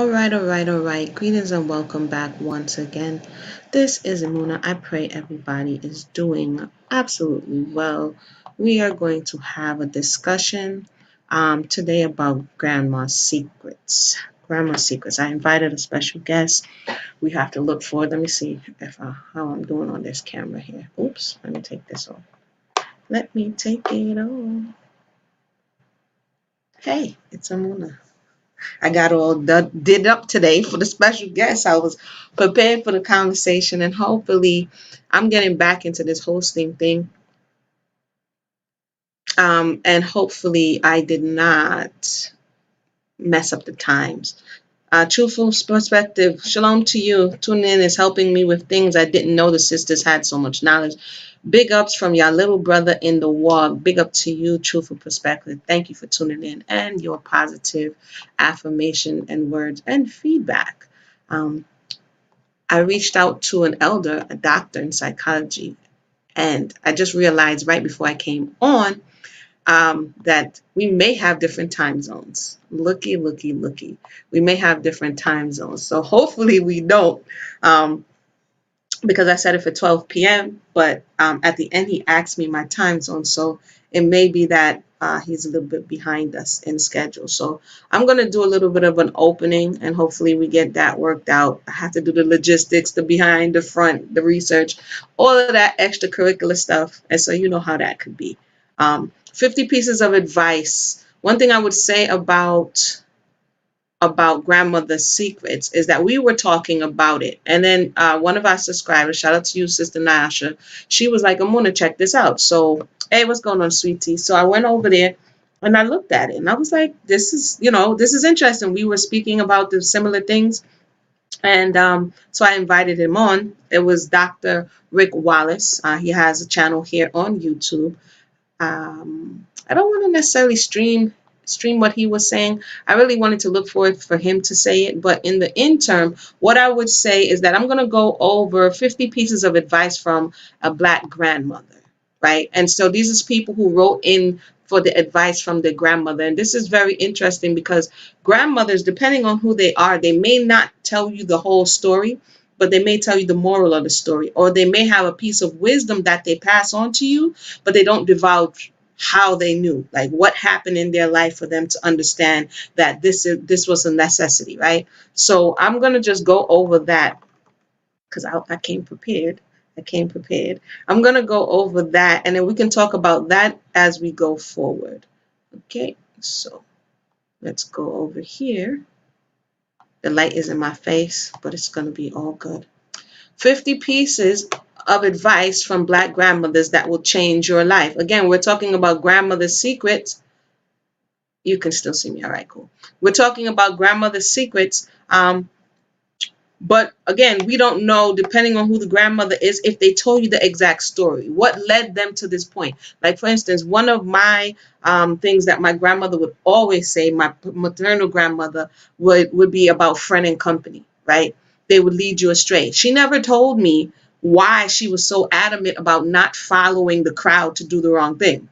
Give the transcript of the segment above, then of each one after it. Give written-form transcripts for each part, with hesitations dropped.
All right. Greetings and welcome back once again. This is Amuna. I pray everybody is doing absolutely well. We are going to have a discussion today about grandma's secrets. Grandma's secrets. I invited a special guest. We have to look for. Let me see if how I'm doing on this camera here. Oops. Let me take this off. Let me take it off. Hey, it's Amuna. I got all did up today for the special guest. I was prepared for the conversation, and hopefully, I'm getting back into this hosting thing. And hopefully, I did not mess up the times. Truthful perspective. Shalom to you. Tuning in is helping me with things I didn't know the sisters had so much knowledge. Big ups from your little brother in the walk. Big up to you, Truthful Perspective. Thank you for tuning in and your positive affirmation and words and feedback. Um, I reached out to an elder, a doctor in psychology, and I just realized right before I came on that we may have different time zones. Looky, looky, looky. We may have different time zones. So hopefully we don't. Um, because I set it for 12 p.m. But at the end, he asked me my time zone. So it may be that he's a little bit behind us in schedule. So I'm going to do a little bit of an opening and hopefully we get that worked out. I have to do the logistics, the behind, the front, the research, all of that extracurricular stuff. And so you know how that could be. 50 pieces of advice. One thing I would say about grandmother's secrets is that we were talking about it, and then one of our subscribers, shout out to you, Sister Nasha, she was like, I'm gonna check this out. So hey, what's going on, sweetie? So I went over there and I looked at it and I was like, this is interesting. We were speaking about the similar things, and so I invited him on. It was Dr. Rick Wallace. He has a channel here on YouTube. I don't want to necessarily stream what he was saying. I really wanted to look forward for him to say it, but in the interim, what I would say is that I'm going to go over 50 pieces of advice from a Black grandmother, right? And so these is people who wrote in for the advice from their grandmother, and this is very interesting because grandmothers, depending on who they are, they may not tell you the whole story, but they may tell you the moral of the story, or they may have a piece of wisdom that they pass on to you, but they don't divulge how they knew, like what happened in their life for them to understand that this was a necessity, right? So I'm gonna just go over that because I came prepared. I came prepared. I'm gonna go over that, and then we can talk about that as we go forward. Okay, so let's go over here. The light is in my face, but it's gonna be all good. 50 pieces of advice from Black grandmothers that will change your life. Again, we're talking about grandmother's secrets. You can still see me. All right, cool. We're talking about grandmother's secrets. But again, we don't know, depending on who the grandmother is, if they told you the exact story. What led them to this point? Like, for instance, one of my things that my grandmother would always say, my maternal grandmother, would be about friend and company, right? They would lead you astray. She never told me why she was so adamant about not following the crowd to do the wrong thing,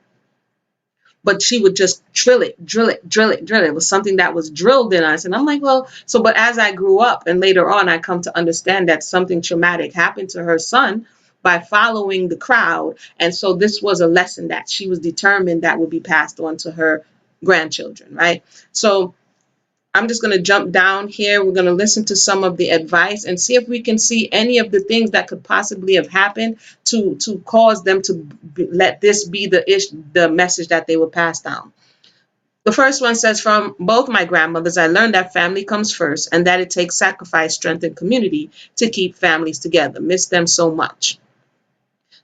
but she would just drill it, drill it, drill it, drill it. It was something that was drilled in us. And I'm like, well, so, but as I grew up and later on, I come to understand that something traumatic happened to her son by following the crowd. And so this was a lesson that she was determined that would be passed on to her grandchildren, right? So I'm just going to jump down here. We're going to listen to some of the advice and see if we can see any of the things that could possibly have happened to cause them to let this be the message that they would pass down. The first one says, from both my grandmothers, I learned that family comes first and that it takes sacrifice, strength, and community to keep families together. Miss them so much.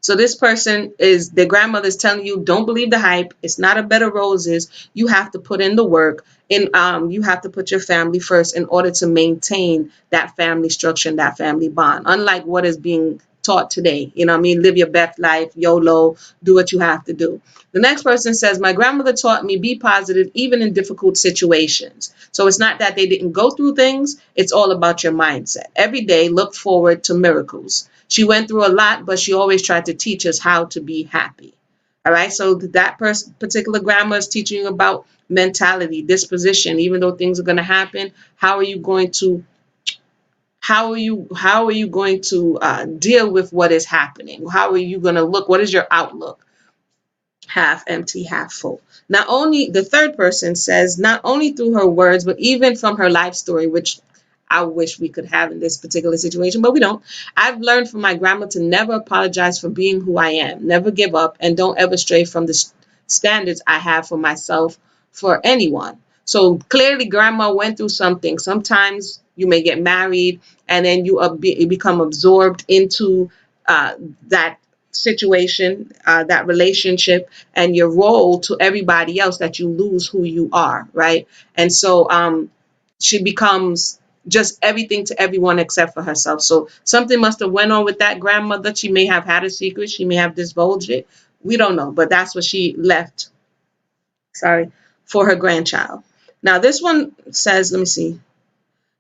So this person is, their grandmother's telling you, don't believe the hype. It's not a bed of roses. You have to put in the work, and you have to put your family first in order to maintain that family structure and that family bond. Unlike what is being taught today, you know what I mean? Live your best life, YOLO, do what you have to do. The next person says, my grandmother taught me be positive even in difficult situations. So it's not that they didn't go through things. It's all about your mindset. Every day, look forward to miracles. She went through a lot, but she always tried to teach us how to be happy. All right. So that particular grandma is teaching you about mentality, disposition. Even though things are going to happen, how are you going to deal with what is happening? How are you going to look? What is your outlook? Half empty, half full. Not only the third person says, not only through her words, but even from her life story, which I wish we could have in this particular situation, but we don't. I've learned from my grandma to never apologize for being who I am, never give up, and don't ever stray from the standards I have for myself for anyone. So clearly, grandma went through something. Sometimes you may get married and then you become absorbed into uh, that situation, that relationship, and your role to everybody else, that you lose who you are, right? And so she becomes just everything to everyone except for herself. So something must have went on with that grandmother. She may have had a secret. She may have divulged it. We don't know, but that's what she left, sorry, for her grandchild. Now this one says, let me see.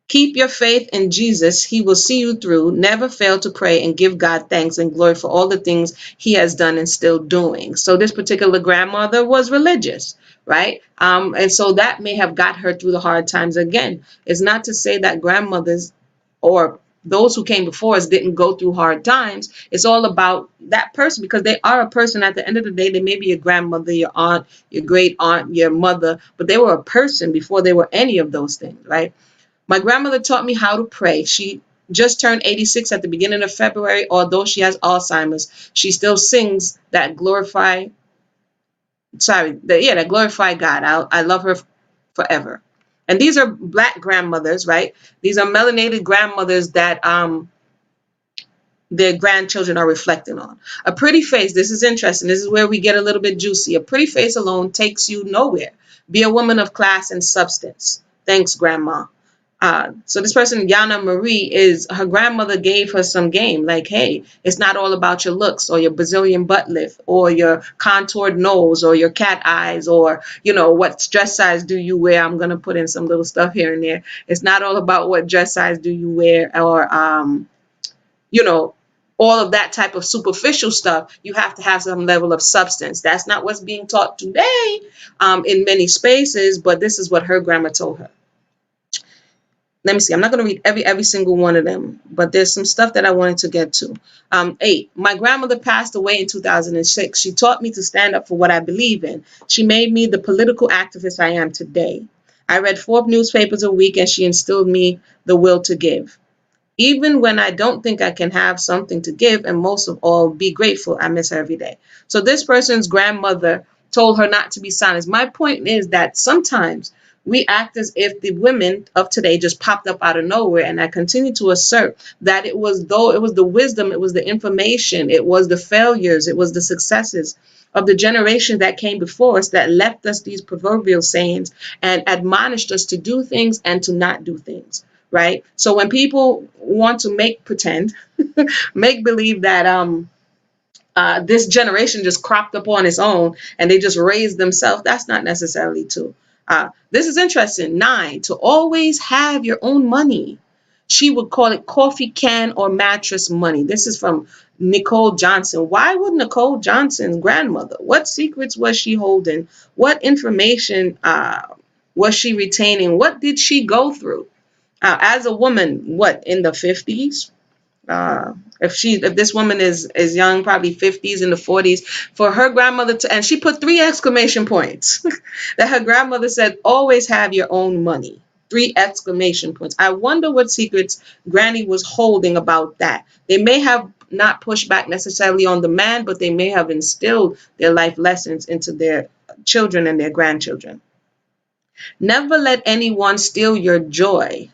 Keep your faith in Jesus. He will see you through. Never fail to pray and give God thanks and glory for all the things he has done and still doing. So this particular grandmother was religious, right? And so that may have got her through the hard times. Again, it's not to say that grandmothers or those who came before us didn't go through hard times. It's all about that person, because they are a person. At the end of the day, they may be your grandmother, your aunt, your great aunt, your mother, but they were a person before they were any of those things, right? My grandmother taught me how to pray. She just turned 86 at the beginning of February. Although she has Alzheimer's, she still sings that that glorify God. I love her forever. And these are Black grandmothers, right? These are melanated grandmothers that their grandchildren are reflecting on. A pretty face, this is interesting. This is where we get a little bit juicy. A pretty face alone takes you nowhere. Be a woman of class and substance. Thanks, Grandma. So this person, Yana Marie, is her grandmother gave her some game. Like, hey, it's not all about your looks or your Brazilian butt lift or your contoured nose or your cat eyes or, what dress size do you wear? I'm going to put in some little stuff here and there. It's not all about what dress size do you wear or, you know, all of that type of superficial stuff. You have to have some level of substance. That's not what's being taught today in many spaces, but this is what her grandma told her. Let me see. I'm not going to read every single one of them, but there's some stuff that I wanted to get to. 8. My grandmother passed away in 2006. She taught me to stand up for what I believe in. She made me the political activist I am today. I read 4 newspapers a week, and she instilled me the will to give. Even when I don't think I can have something to give, and most of all, be grateful, I miss her every day. So this person's grandmother told her not to be silent. My point is that sometimes we act as if the women of today just popped up out of nowhere. And I continue to assert that it was the wisdom, it was the information, it was the failures, it was the successes of the generation that came before us that left us these proverbial sayings and admonished us to do things and to not do things. Right. So when people want to pretend, make believe that this generation just cropped up on its own and they just raised themselves, that's not necessarily true. This is interesting. 9, to always have your own money. She would call it coffee can or mattress money. This is from Nicole Johnson. Why would Nicole Johnson's grandmother? What secrets was she holding? What information was she retaining? What did she go through? As a woman, what, in the 50s? If this woman is young, probably 50s, in the 40s, for her grandmother to, and she put 3 exclamation points that her grandmother said, always have your own money. 3 exclamation points. I wonder what secrets Granny was holding about that. They may have not pushed back necessarily on the man, but they may have instilled their life lessons into their children and their grandchildren. Never let anyone steal your joy.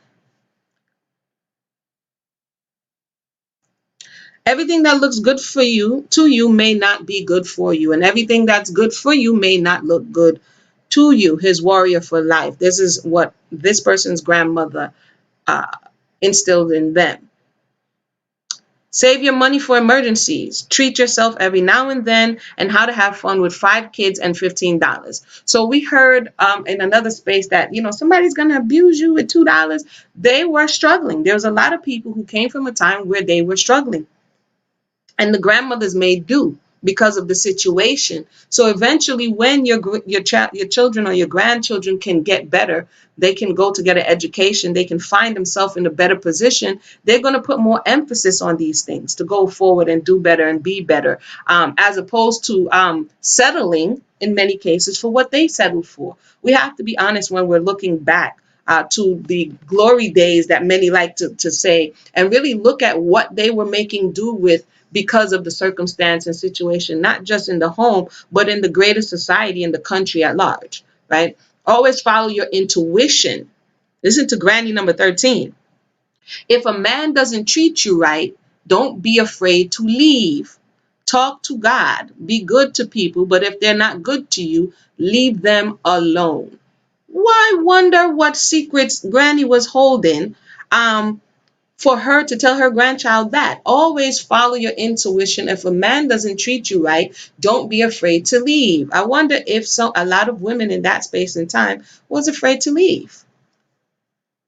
Everything that looks good for you to you may not be good for you, and everything that's good for you may not look good to you. His warrior for life. This is what this person's grandmother uh, instilled in them. Save your money for emergencies. Treat yourself every now and then, and how to have fun with 5 kids and $15. So we heard in another space that, somebody's going to abuse you with $2. They were struggling. There was a lot of people who came from a time where they were struggling. And the grandmothers made do because of the situation. So eventually, when your children or your grandchildren can get better, they can go to get an education, they can find themselves in a better position. They're going to put more emphasis on these things to go forward and do better and be better, as opposed to settling in many cases for what they settled for. We have to be honest when we're looking back to the glory days that many like to say, and really look at what they were making do with because of the circumstance and situation, not just in the home, but in the greater society and the country at large, right? Always follow your intuition. Listen to Granny number 13. If a man doesn't treat you right, don't be afraid to leave. Talk to God. Be good to people, but if they're not good to you, leave them alone. Why wonder what secrets Granny was holding for her to tell her grandchild that? Always follow your intuition. If a man doesn't treat you right, don't be afraid to leave. I wonder if a lot of women in that space and time was afraid to leave,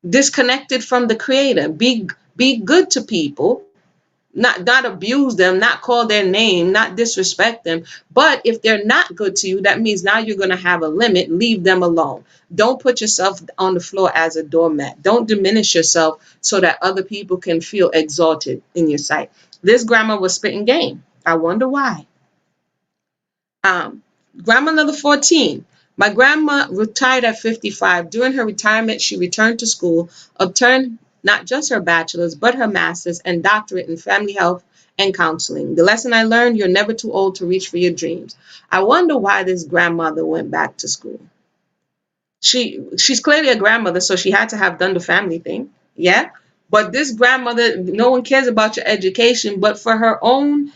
disconnected from the creator. Be good to people, not abuse them, not call their name, not disrespect them. But if they're not good to you, that means now you're going to have a limit. Leave them alone. Don't put yourself on the floor as a doormat. Don't diminish yourself so that other people can feel exalted in your sight. This grandma was spitting game. I wonder why. Grandma number 14. My grandma retired at 55. During her retirement, she returned to school, obtained not just her bachelor's, but her master's and doctorate in family health and counseling. The lesson I learned: you're never too old to reach for your dreams. I wonder why this grandmother went back to school. She's clearly a grandmother, so she had to have done the family thing. Yeah. But this grandmother, no one cares about your education, but for her own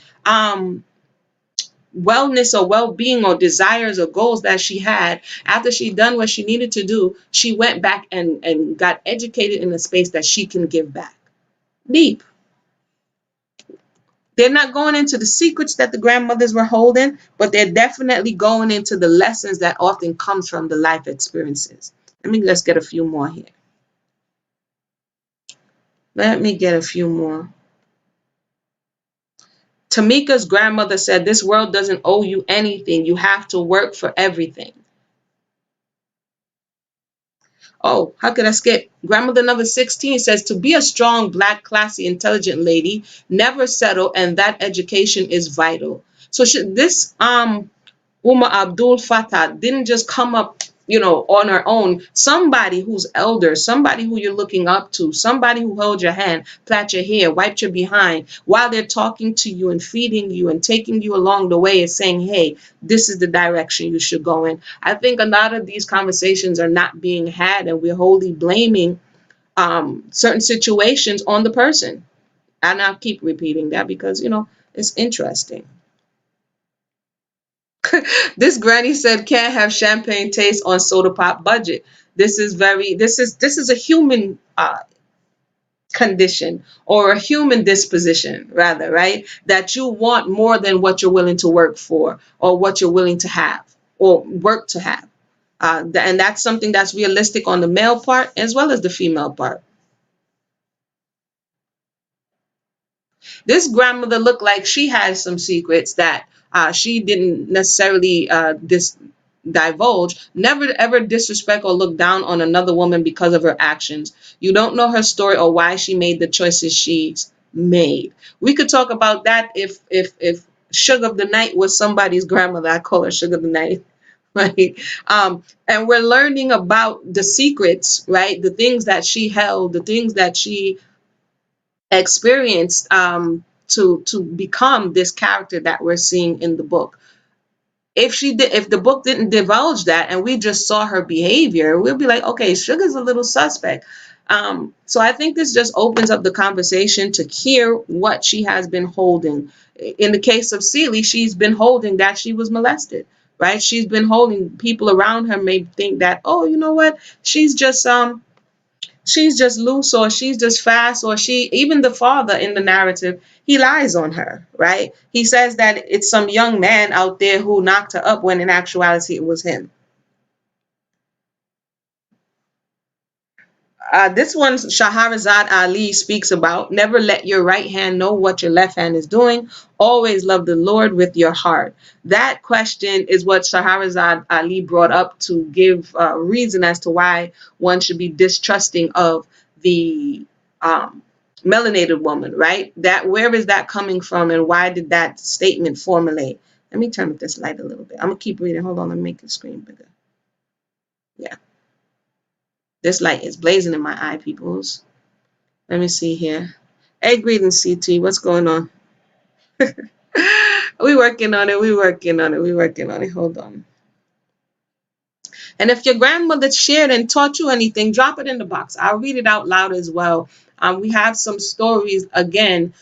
wellness or well-being or desires or goals that she had, after she done what she needed to do, she went back and got educated in a space that she can give back. Deep. They're not going into the secrets that the grandmothers were holding, but they're definitely going into the lessons that often comes from the life experiences. Let's get a few more here. Let me get a few more. Tamika's grandmother said, this world doesn't owe you anything. You have to work for everything. Oh, how could I skip? Grandmother number 16 says, to be a strong, black, classy, intelligent lady, never settle, and that education is vital. So this Umar Abdul Fattah didn't just come up, on her own. Somebody who's elder, somebody who you're looking up to, somebody who held your hand, plait your hair, wiped your behind while they're talking to you and feeding you and taking you along the way, is saying, hey, this is the direction you should go in. I think a lot of these conversations are not being had, and we're wholly blaming certain situations on the person. And I'll keep repeating that because, it's interesting. This granny said, can't have champagne taste on soda pop budget. This is a human condition, or a human disposition rather, right? That you want more than what you're willing to work for, or what you're willing to have, or work to have. And that's something that's realistic on the male part as well as the female part. This grandmother looked like she had some secrets that she didn't necessarily divulge. Never ever disrespect or look down on another woman because of her actions. You don't know her story or why she made the choices she's made. We could talk about that if Sugar of the Night was somebody's grandmother. I call her Sugar of the Night. Right. And we're learning about the secrets, right? The things that she held, the things that she experienced to become this character that we're seeing in the book. If the book didn't divulge that and we just saw her behavior, we'll be like, okay, Sugar's a little suspect. So I think this just opens up the conversation to hear what she has been holding. In the case of Celie, she's been holding that she was molested, right? She's been holding, people around her may think that, oh, you know what, she's just loose, or she's just fast, or even the father in the narrative, he lies on her, right? He says that it's some young man out there who knocked her up, when in actuality it was him. This one, Shahrazad Ali speaks about never let your right hand know what your left hand is doing. Always love the Lord with your heart. That question is what Shahrazad Ali brought up to give reason as to why one should be distrusting of the melanated woman, right? That where is that coming from, and why did that statement formulate? Let me turn up this light a little bit. I'm gonna keep reading. Hold on, let me make the screen bigger. Yeah, this light is blazing in my eye, peoples. Let me see here. Hey, greetings, CT. What's going on? We working on it. We working on it. We working on it. Hold on. And if your grandmother shared and taught you anything, drop it in the box. I'll read it out loud as well. We have some stories again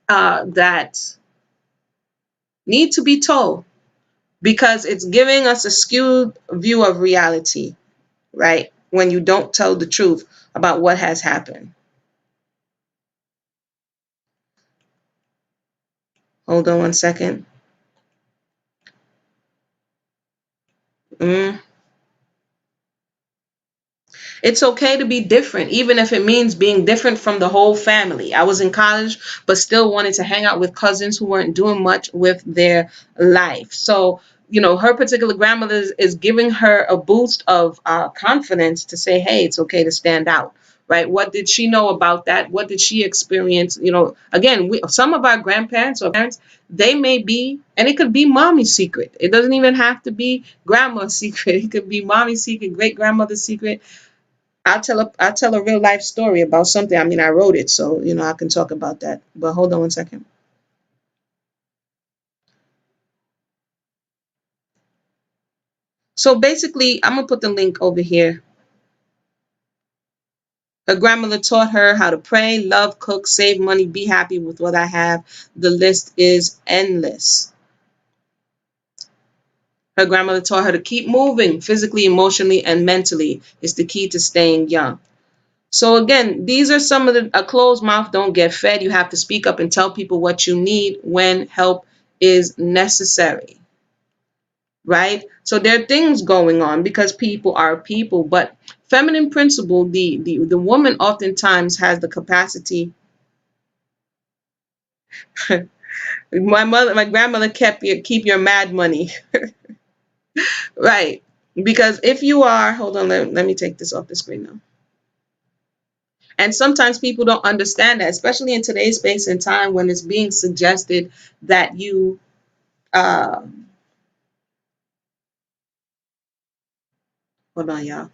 that need to be told because it's giving us a skewed view of reality, right? When you don't tell the truth about what has happened. Hold on one second. Mm. It's okay to be different, even if it means being different from the whole family. I was in college, but still wanted to hang out with cousins who weren't doing much with their life. So, her particular grandmother is giving her a boost of confidence to say, hey, it's okay to stand out. Right? What did she know about that? What did she experience? Again, some of our grandparents or parents, they may be, and it could be mommy's secret. It doesn't even have to be grandma's secret. It could be mommy's secret, great grandmother's secret. I'll tell a real life story about something. I mean, I wrote it, so I can talk about that. But hold on one second. So basically, I'm gonna put the link over here. Her grandmother taught her how to pray, love, cook, save money, be happy with what I have. The list is endless. Her grandmother taught her to keep moving physically, emotionally, and mentally is the key to staying young. So again, these are some of a closed mouth don't get fed. You have to speak up and tell people what you need when help is necessary. Right? So there are things going on because people are people, but feminine principle, the woman oftentimes has the capacity. My grandmother keep your mad money. Right? Because if you are, hold on, let me take this off the screen now. And sometimes people don't understand that, especially in today's space and time when it's being suggested that you uh hold on, y'all.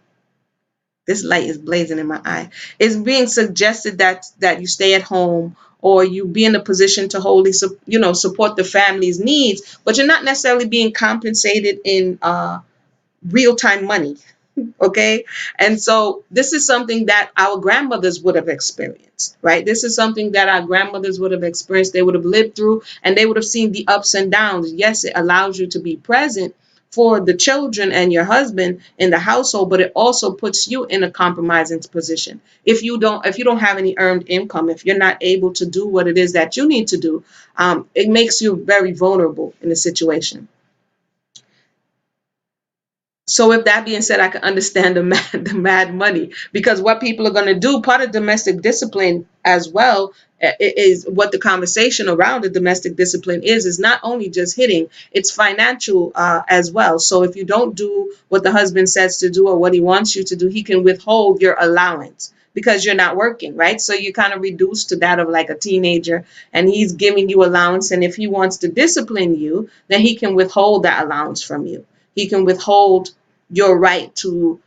This light is blazing in my eye. It's being suggested that you stay at home or you be in a position to wholly support the family's needs, but you're not necessarily being compensated in real time money. Okay. And so this is something that our grandmothers would have experienced, right? This is something that our grandmothers would have experienced. They would have lived through and they would have seen the ups and downs. Yes, it allows you to be present for the children and your husband in the household, but it also puts you in a compromising position. If you don't have any earned income, if you're not able to do what it is that you need to do, it makes you very vulnerable in a situation. So with that being said, I can understand the mad money because what people are going to do, part of domestic discipline as well, is what the conversation around the domestic discipline is not only just hitting, it's financial as well. So if you don't do what the husband says to do or what he wants you to do, he can withhold your allowance because you're not working, right? So you kind of reduced to that of like a teenager and he's giving you allowance. And if he wants to discipline you, then he can withhold that allowance from you. He can withhold your right to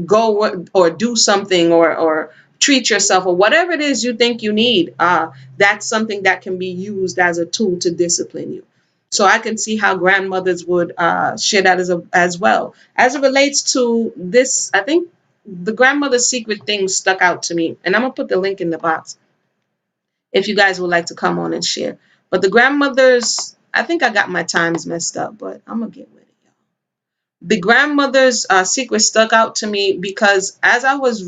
go or do something or treat yourself or whatever it is you think you need. That's something that can be used as a tool to discipline you. So I can see how grandmothers would share that as well. As it relates to this, I think the grandmother's secret thing stuck out to me, and I'm gonna put the link in the box if you guys would like to come on and share. But the grandmothers, I think I got my times messed up, but I'm gonna get with it. The grandmother's secret stuck out to me because as I was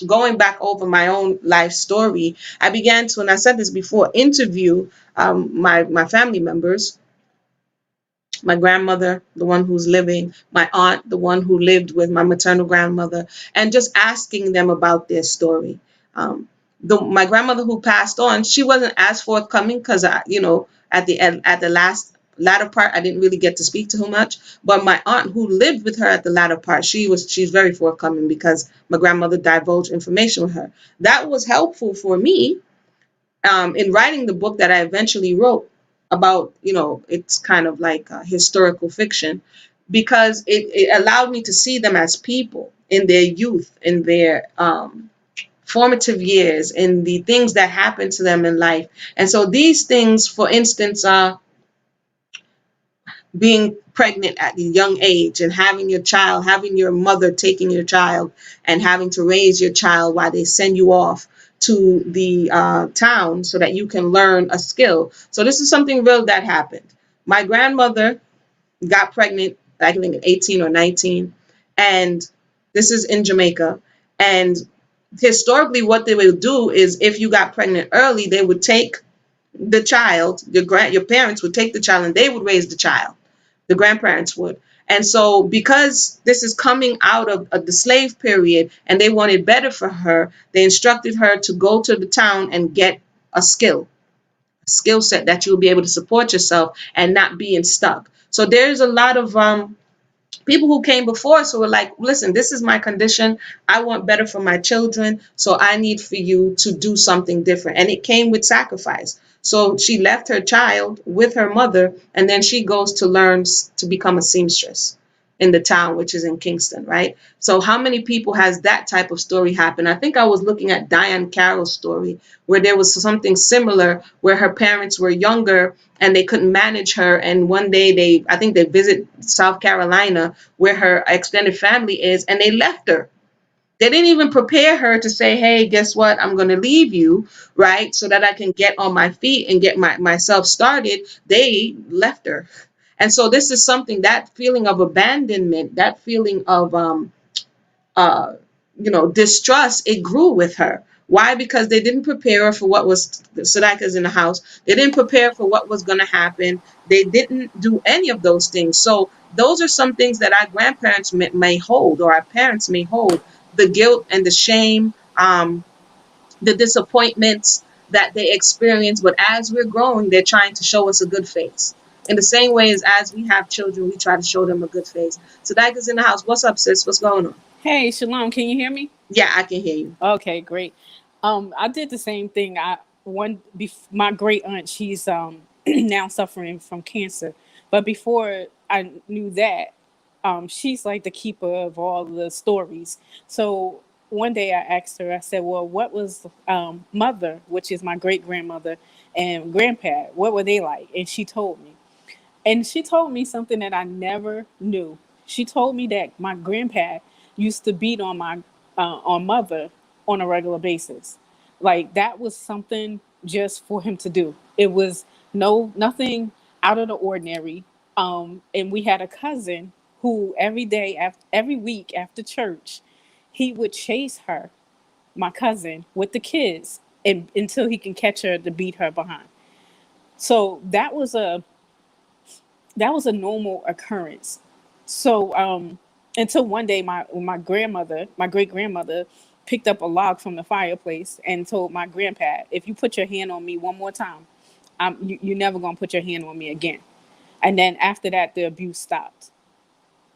going back over my own life story, I began to, and I said this before, interview my family members my grandmother, the one who's living, my aunt, the one who lived with my maternal grandmother, and just asking them about their story. Um, my grandmother who passed on, she wasn't as forthcoming because at the last latter part, I didn't really get to speak to her much. But my aunt who lived with her at the latter part, she's very forthcoming because my grandmother divulged information with her. That was helpful for me in writing the book that I eventually wrote about, it's kind of like historical fiction, because it allowed me to see them as people in their youth, in their formative years, in the things that happened to them in life. And so these things, for instance, being pregnant at a young age and having your child, having your mother taking your child and having to raise your child while they send you off to the town so that you can learn a skill. So this is something real that happened. My grandmother got pregnant, I think at 18 or 19, and this is in Jamaica. And historically, what they would do is if you got pregnant early, they would take the child, your parents would take the child and they would raise the child, the grandparents would. And so because this is coming out of the slave period and they wanted better for her, they instructed her to go to the town and get a skill set that you'll be able to support yourself and not being stuck. So there's a lot of people who came before us who were like, listen, this is my condition. I want better for my children. So I need for you to do something different. And it came with sacrifice. So she left her child with her mother, and then she goes to learn to become a seamstress in the town, which is in Kingston, right? So how many people has that type of story happen? I think I was looking at Diane Carroll's story where there was something similar where her parents were younger and they couldn't manage her. And one day I think they visit South Carolina where her extended family is, and they left her. They didn't even prepare her to say, hey, guess what? I'm going to leave you, right? So that I can get on my feet and get myself started. They left her. And so this is something, that feeling of abandonment, that feeling of, distrust, it grew with her. Why? Because they didn't prepare her for what was, Sadaka's in the house. They didn't prepare for what was going to happen. They didn't do any of those things. So those are some things that our grandparents may hold, or our parents may hold, the guilt and the shame, the disappointments that they experience. But as we're growing, they're trying to show us a good face. In the same way as we have children, we try to show them a good face. Sadaka's in the house. What's up, sis? What's going on? Hey, Shalom, can you hear me? Yeah, I can hear you. Okay, great. I did the same thing. My great aunt, she's now suffering from cancer, but before I knew that, she's like the keeper of all the stories. So one day I asked her, I said, "Well, what was mother, which is my great grandmother, and grandpa? What were they like?" And she told me. And she told me something that I never knew. She told me that my grandpa used to beat on mother on a regular basis. Like that was something just for him to do. It was nothing out of the ordinary. And we had a cousin who every week after church, he would chase her, my cousin, with the kids, until he can catch her to beat her behind. So that was a normal occurrence. So until one day my grandmother, my great grandmother, picked up a log from the fireplace and told my grandpa, "If you put your hand on me one more time, you're never gonna put your hand on me again." And then after that, the abuse stopped.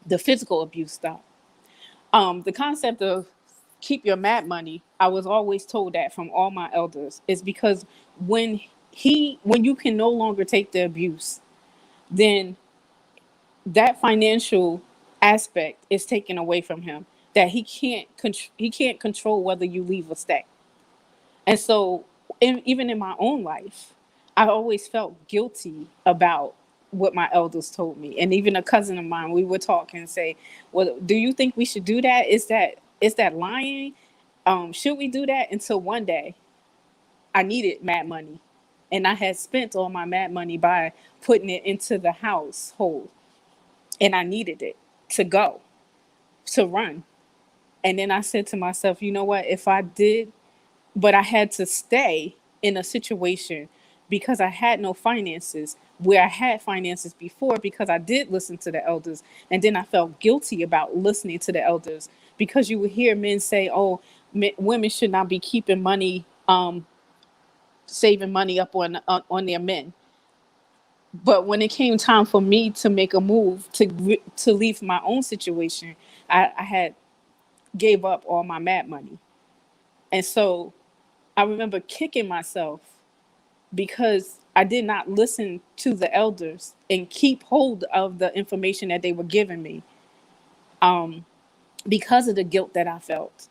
The physical abuse stopped. The concept of keep your mad money, I was always told that from all my elders, is because when when you can no longer take the abuse, then that financial aspect is taken away from him, that he can't control whether you leave or stay. And so even in my own life, I always felt guilty about what my elders told me. And even a cousin of mine, we would talk and say, "Well, do you think we should do that? Is that lying? Should we do that?" Until one day I needed mad money, and I had spent all my mad money by putting it into the household, and I needed it to go, to run. And then I said to myself, you know what? If I did, but I had to stay in a situation because I had no finances where I had finances before, because I did listen to the elders. And then I felt guilty about listening to the elders, because you would hear men say, oh, women should not be keeping money, saving money up on their men. But when it came time for me to make a move to leave my own situation, I had gave up all my mad money. And so I remember kicking myself because I did not listen to the elders and keep hold of the information that they were giving me, um, because of the guilt that I felt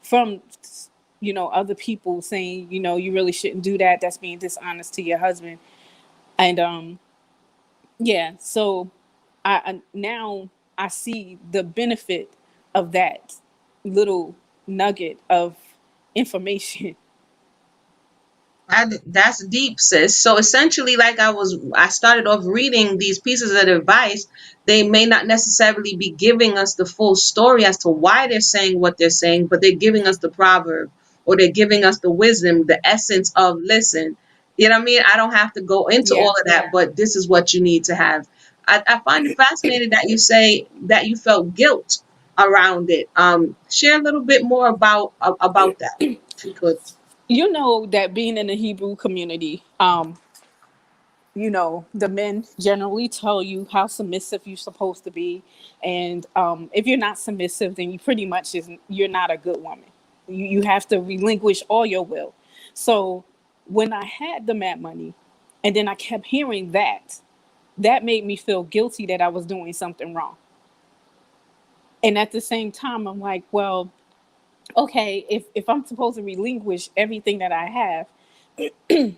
from, other people saying, you really shouldn't do that. That's being dishonest to your husband. And yeah, so now I see the benefit of that little nugget of information. That's deep, sis. So essentially, like I started off reading these pieces of advice. They may not necessarily be giving us the full story as to why they're saying what they're saying, but they're giving us the proverb, or they're giving us the wisdom, the essence of listen. You know what I mean? I don't have to go into all Yeah. of that, but this is what you need to have. I find it fascinating that you say that you felt guilt around it. Share a little bit more about that, if you could. You know that being in the Hebrew community, the men generally tell you how submissive you're supposed to be. And if you're not submissive, then you pretty much you're not a good woman. You have to relinquish all your will. So when I had the mad money, and then I kept hearing that made me feel guilty that I was doing something wrong. And at the same time, I'm like, well, okay, if I'm supposed to relinquish everything that I have,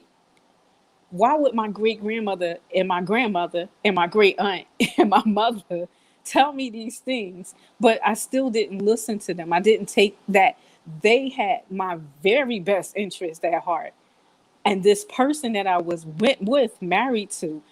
why would my great grandmother and my grandmother and my great aunt and my mother tell me these things? But I still didn't listen to them. I didn't take that. They had my very best interest at heart. And this person that I was with, married to,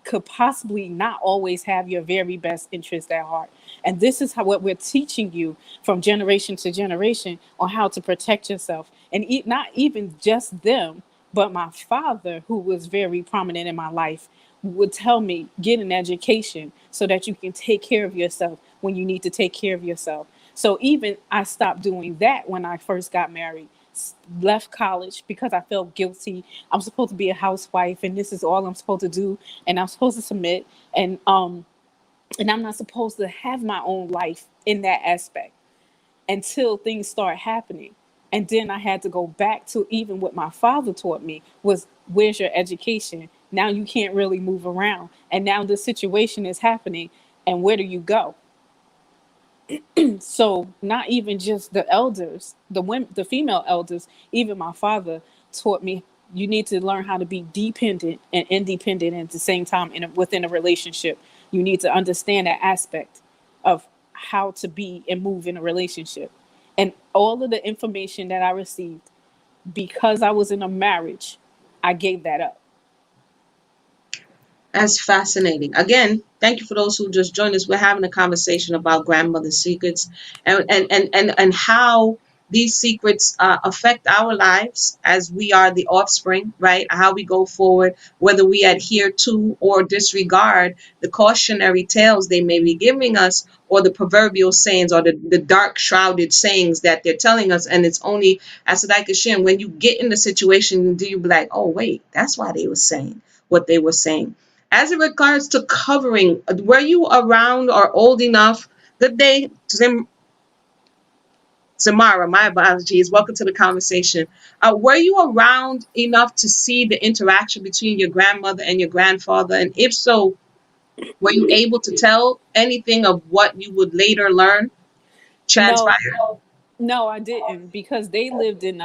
could possibly not always have your very best interest at heart. And this is what we're teaching you from generation to generation on how to protect yourself. And not even just them, but my father, who was very prominent in my life, would tell me, get an education so that you can take care of yourself when you need to take care of yourself. So even I stopped doing that when I first got married, left college because I felt guilty. I'm supposed to be a housewife and this is all I'm supposed to do, and I'm supposed to submit, and I'm not supposed to have my own life in that aspect until things start happening. And then I had to go back to even what my father taught me was, where's your education? Now you can't really move around. And now the situation is happening. And where do you go? So not even just the elders, the women, the female elders, even my father taught me you need to learn how to be dependent and independent at the same time within a relationship. You need to understand that aspect of how to be and move in a relationship. And all of the information that I received because I was in a marriage, I gave that up. That's fascinating. Again, thank you for those who just joined us. We're having a conversation about grandmother secrets, and how these secrets affect our lives as we are the offspring, right? How we go forward, whether we adhere to or disregard the cautionary tales they may be giving us, or the proverbial sayings, or the dark shrouded sayings that they're telling us. And it's only, as Sadika Shin, when you get in the situation, do you be like, oh, wait, that's why they were saying what they were saying. As it regards to covering, were you around or old enough? Good day, Zamara. My apologies. Welcome to the conversation. Were you around enough to see the interaction between your grandmother and your grandfather? And if so, were you able to tell anything of what you would later learn transpire? No, no, I didn't, because they lived in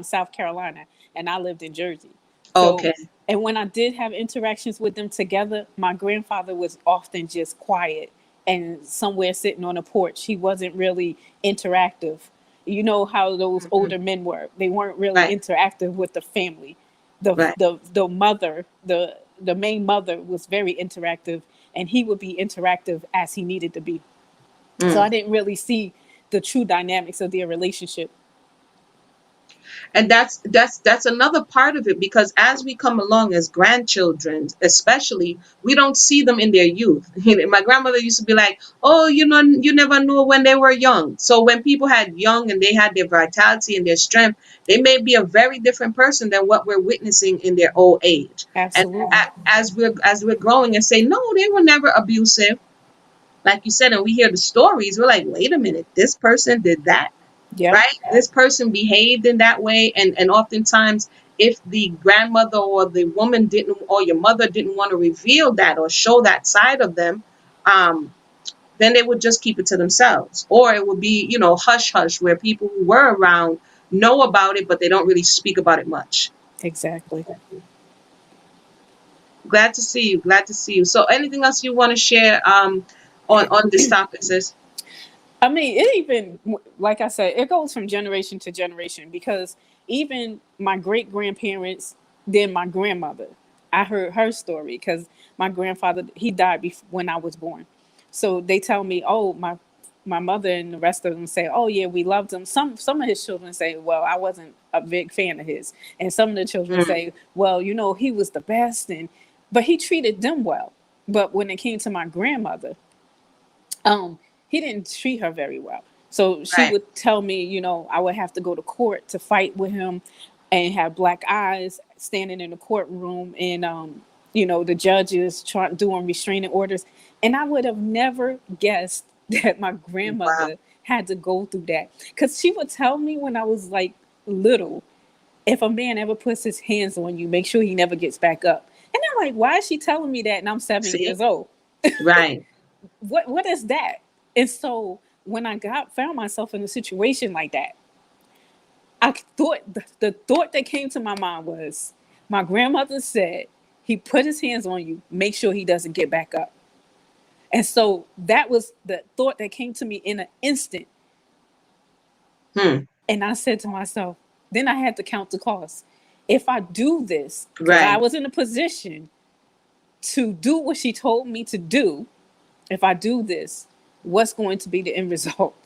South Carolina and I lived in Jersey. So, Okay. and when I did have interactions with them together, my grandfather was often just quiet and somewhere sitting on a porch. He wasn't really interactive. You know how those Mhm. older men were. They weren't really Right. interactive with the family. The Right. the mother, the main mother was very interactive, and he would be interactive as he needed to be. So I Mm. didn't really see the true dynamics of their relationship. And that's another part of it, because as we come along as grandchildren, especially, we don't see them in their youth. My grandmother used to be like, oh, you never know when they were young. So when people had young and they had their vitality and their strength, they may be a very different person than what we're witnessing in their old age. And Absolutely. as we're growing and say, no, they were never abusive, like you said, and we hear the stories, we're like, wait a minute, this person did that, Yep. right? This person behaved in that way. And oftentimes, if the grandmother or the woman didn't, or your mother didn't want to reveal that or show that side of them, um, then they would just keep it to themselves. Or it would be, hush hush, where people who were around know about it, but they don't really speak about it much. Exactly. Glad to see you. Glad to see you. So anything else you want to share on this topic, sis? I mean, it even, like I said, it goes from generation to generation because even my great grandparents, then my grandmother, I heard her story because my grandfather, he died when I was born. So they tell me, oh, my mother and the rest of them say, oh yeah, we loved him. Some of his children say, well, I wasn't a big fan of his, and some of the children Mm, say, well, he was the best, and but he treated them well. But when it came to my grandmother, um, he didn't treat her very well. So she right. would tell me, I would have to go to court to fight with him and have black eyes standing in the courtroom and the judges trying doing restraining orders. And I would have never guessed that my Wow. grandmother had to go through that. Cause she would tell me when I was like little, if a man ever puts his hands on you, make sure he never gets back up. And I'm like, why is she telling me that? And I'm seven See? years old. Right. What is that? And so when I found myself in a situation like that, I thought the thought that came to my mind was, my grandmother said, he put his hands on you, make sure he doesn't get back up. And so that was the thought that came to me in an instant. Hmm. And I said to myself, then I had to count the cost. If I do this, because I Right. was in a position to do what she told me to do, if I do this, what's going to be the end result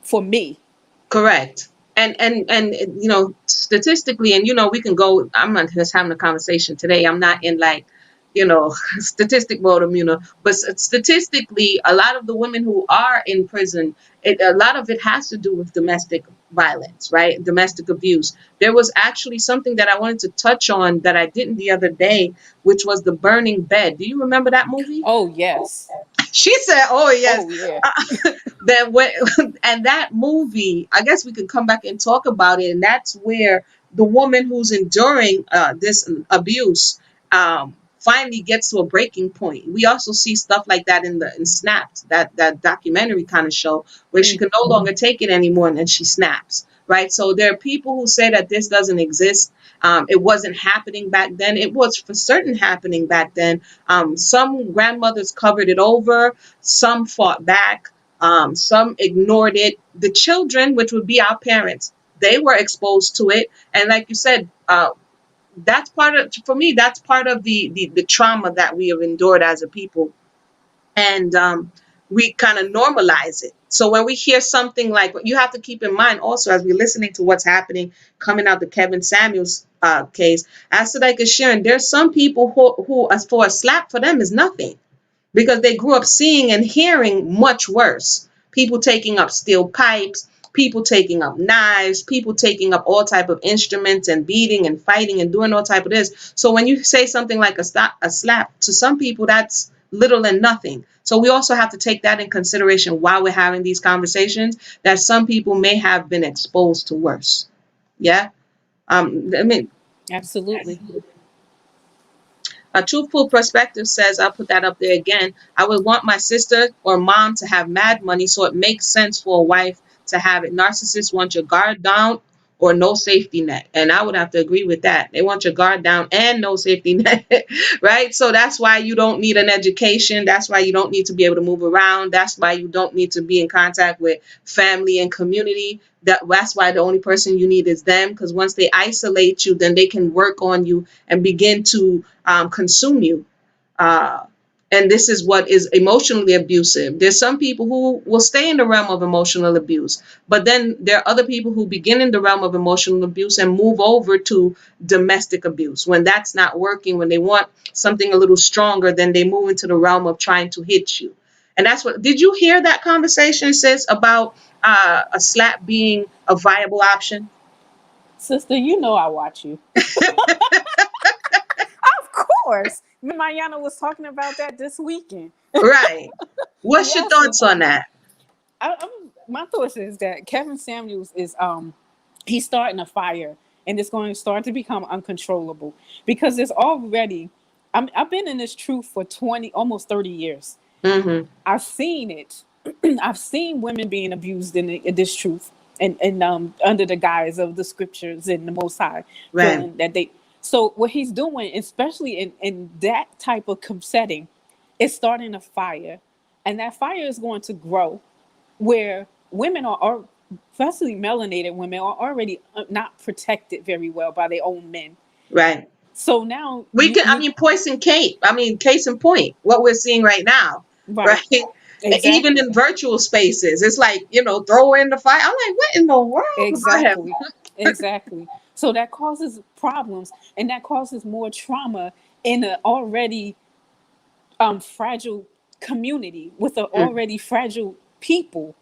for me? Correct. And statistically, and we can go. I'm not just having a conversation today. I'm not in like, statistic mode. But statistically, a lot of the women who are in prison, a lot of it has to do with domestic violence, right? Domestic abuse. There was actually something that I wanted to touch on that I didn't the other day, which was The Burning Bed. Do you remember that movie? Oh, yes. She said, "Oh yes." Oh, yeah. Then when and that movie, I guess we could come back and talk about it. And that's where the woman who's enduring this abuse finally gets to a breaking point. We also see stuff like that in Snapped, that documentary kind of show, where she Mm, can no longer take it anymore and then she snaps. Right. So there are people who say that this doesn't exist. It wasn't happening back then. It was for certain happening back then. Some grandmothers covered it over. Some fought back. Some ignored it. The children, which would be our parents, they were exposed to it. And like you said, that's part of, for me, that's part of the trauma that we have endured as a people. And we kind of normalize it. So when we hear something like, you have to keep in mind also, as we're listening to what's happening coming out the Kevin Samuels case, as to like Sharon, there's some people who, as for a slap for them is nothing, because they grew up seeing and hearing much worse. People taking up steel pipes, people taking up knives, people taking up all type of instruments and beating and fighting and doing all type of this. So when you say something like a slap, to some people that's little and nothing. So we also have to take that in consideration while we're having these conversations, that some people may have been exposed to worse. Yeah. I mean, absolutely. a truthful perspective says, I'll put that up there again, I would want my sister or mom to have mad money, so it makes sense for a wife to have it. Narcissists want your guard down or no safety net. And I would have to agree with that. They want your guard down and no safety net, right? So that's why you don't need an education. That's why you don't need to be able to move around. That's why you don't need to be in contact with family and community. That's why the only person you need is them, because once they isolate you, then they can work on you and begin to consume you. Uh, And this is what is emotionally abusive. There's some people who will stay in the realm of emotional abuse, but then there are other people who begin in the realm of emotional abuse and move over to domestic abuse. When that's not working, when they want something a little stronger, then they move into the realm of trying to hit you. And that's what, did you hear that conversation, sis, about a slap being a viable option? Sister, you know I watch you. Of course. Me and Mariana was talking about that this weekend. Right. What's your Yes, so thoughts on that? my thoughts is that Kevin Samuels is he's starting a fire, and it's going to start to become uncontrollable because there's already I've been in this truth for 20 almost 30 years. Mm-hmm. I've seen it. I've seen women being abused in this truth, and under the guise of the scriptures and the Most High, Right. feeling that they. So what he's doing, especially in that type of setting, is starting a fire, and that fire is going to grow, where women are especially melanated women, are already not protected very well by their own men. Right. So now We can, I mean, Poison Kate. I mean, case in point, what we're seeing right now, right, right? Even exactly. in virtual spaces, it's like, throw in the fire. I'm like, what in the world? Go ahead. Exactly. Exactly. So that causes problems, and that causes more trauma in an already fragile community with an Mm, already fragile people.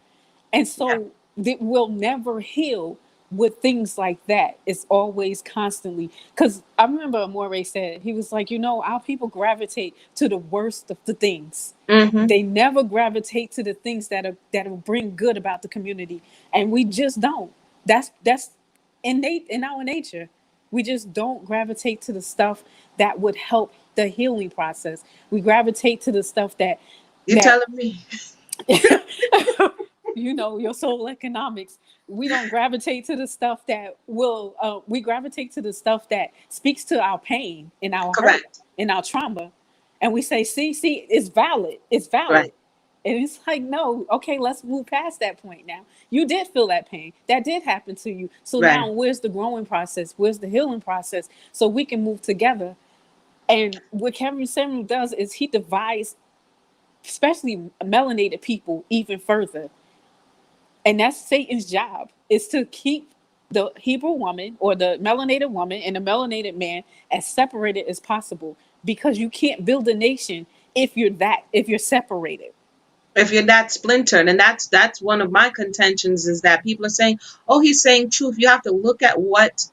And yeah, so it will never heal with things like that. It's always constantly, because I remember Amore said, he was like, our people gravitate to the worst of the things. mm-hmm, They never gravitate to the things that'll bring good about the community. And we just don't. That's innate in our nature. We just don't gravitate to the stuff that would help the healing process. We gravitate to the stuff that you that telling me? your soul economics. We don't gravitate to the stuff that will we gravitate to the stuff that speaks to our pain and our hurt Correct. and our trauma, and we say, see, it's valid, it's Right. valid. And it's like, no, okay, let's move past that point. Now you did feel that pain, that did happen to you, so Right. now where's the growing process, where's the healing process, so we can move together. And what Kevin Samuel does is he divides especially melanated people even further. And that's Satan's job, is to keep the Hebrew woman or the melanated woman and the melanated man as separated as possible, because you can't build a nation if you're separated. If you're that splintered, and that's one of my contentions, is that people are saying, oh, he's saying truth. You have to look at what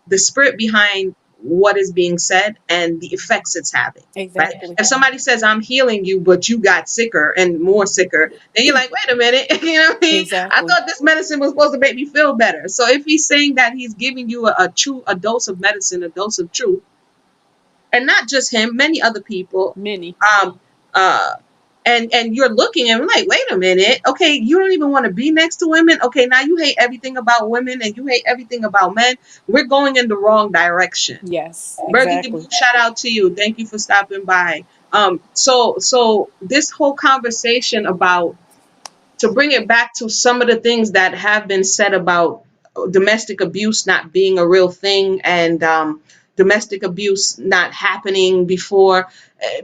the spirit behind what is being said and the effects it's having, right? Exactly. If somebody says, I'm healing you, but you got sicker and more sicker, then you're like, wait a minute. You know what I mean? I Exactly. thought this medicine was supposed to make me feel better. So if he's saying that he's giving you a dose of medicine, a dose of truth, and not just him, many other people, Many. um, uh, and you're looking and like, wait a minute, okay, you don't even want to be next to women. Okay, now you hate everything about women and you hate everything about men. We're going in the wrong direction. Yes, Burgundy Blue, exactly. shout out to you. Thank you for stopping by. So this whole conversation about, to bring it back to some of the things that have been said about domestic abuse not being a real thing, and domestic abuse not happening before,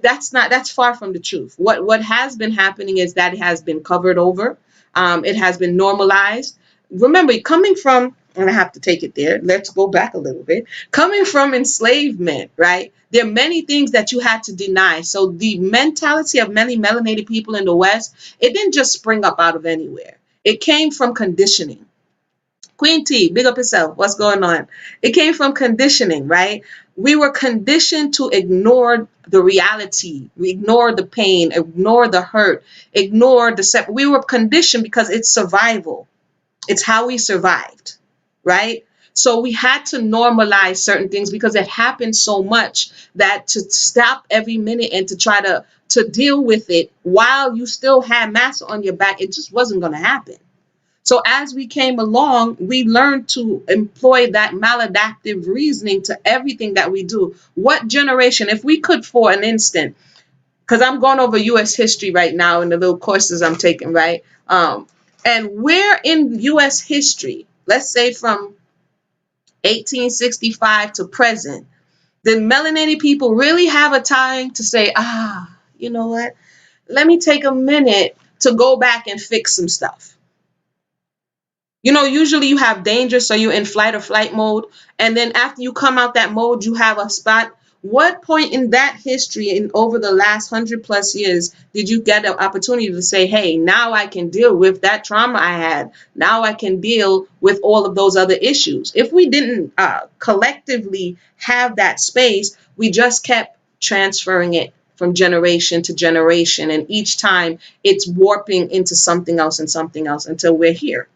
that's far from the truth. What has been happening is that it has been covered over. It has been normalized. Remember, coming from, and I have to take it there, let's go back a little bit. Coming from enslavement, right? There are many things that you had to deny. So the mentality of many melanated people in the West, it didn't just spring up out of anywhere. It came from conditioning. Queen T, big up yourself. What's going on? It came from conditioning, right? We were conditioned to ignore the reality, we ignore the pain, ignore the hurt, ignore the we were conditioned because it's survival. It's how we survived, right? So we had to normalize certain things because it happened so much that to stop every minute and to try to deal with it while you still had massa on your back, it just wasn't going to happen. So as we came along, we learned to employ that maladaptive reasoning to everything that we do. What generation, if we could for an instant, because I'm going over U.S. history right now in the little courses I'm taking, right? And where in U.S. history, let's say from 1865 to present, did melanated people really have a time to say, you know what? Let me take a minute to go back and fix some stuff. Usually you have danger, so you're in flight or flight mode. And then after you come out that mode, you have a spot. What point in that history, in over the last 100+ years, did you get an opportunity to say, hey, now I can deal with that trauma I had? Now I can deal with all of those other issues. If we didn't collectively have that space, we just kept transferring it from generation to generation. And each time it's warping into something else and something else until we're here.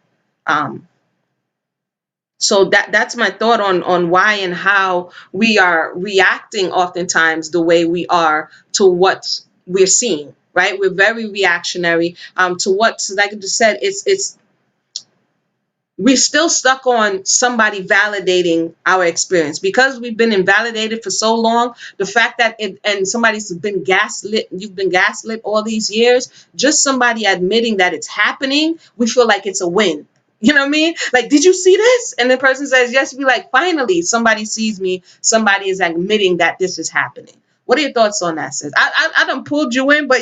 Um, so that's my thought on why and how we are reacting oftentimes the way we are to what we're seeing. Right, we're very reactionary to what, like I just said, it's we're still stuck on somebody validating our experience because we've been invalidated for so long. The fact that and somebody's been gaslit, you've been gaslit all these years, just somebody admitting that it's happening, we feel like it's a win. You know what I mean? Like, did you see this? And the person says yes, you be like, finally, somebody sees me. Somebody is admitting that this is happening. What are your thoughts on that, sis? I done pulled you in, but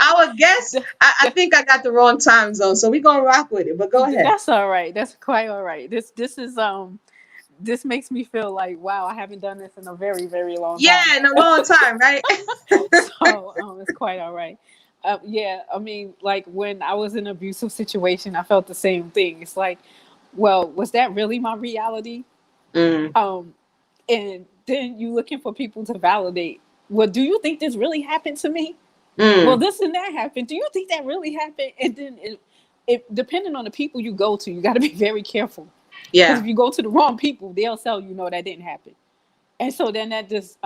our guest, I think I got the wrong time zone, so we're gonna rock with it. But go ahead. That's all right. That's quite all right. This is this makes me feel like, wow, I haven't done this in a very, very long time. Yeah, in a long time, right? So it's quite all right. Yeah, I mean, like when I was in an abusive situation, I felt the same thing. It's like, well, was that really my reality? Mm, And then you looking for people to validate. Well, do you think this really happened to me? Well, mm, this and that happened. Do you think that really happened? And then it depending on the people you go to, you got to be very careful. Because yeah. if you go to the wrong people, they'll tell you, no, that didn't happen. And so then that just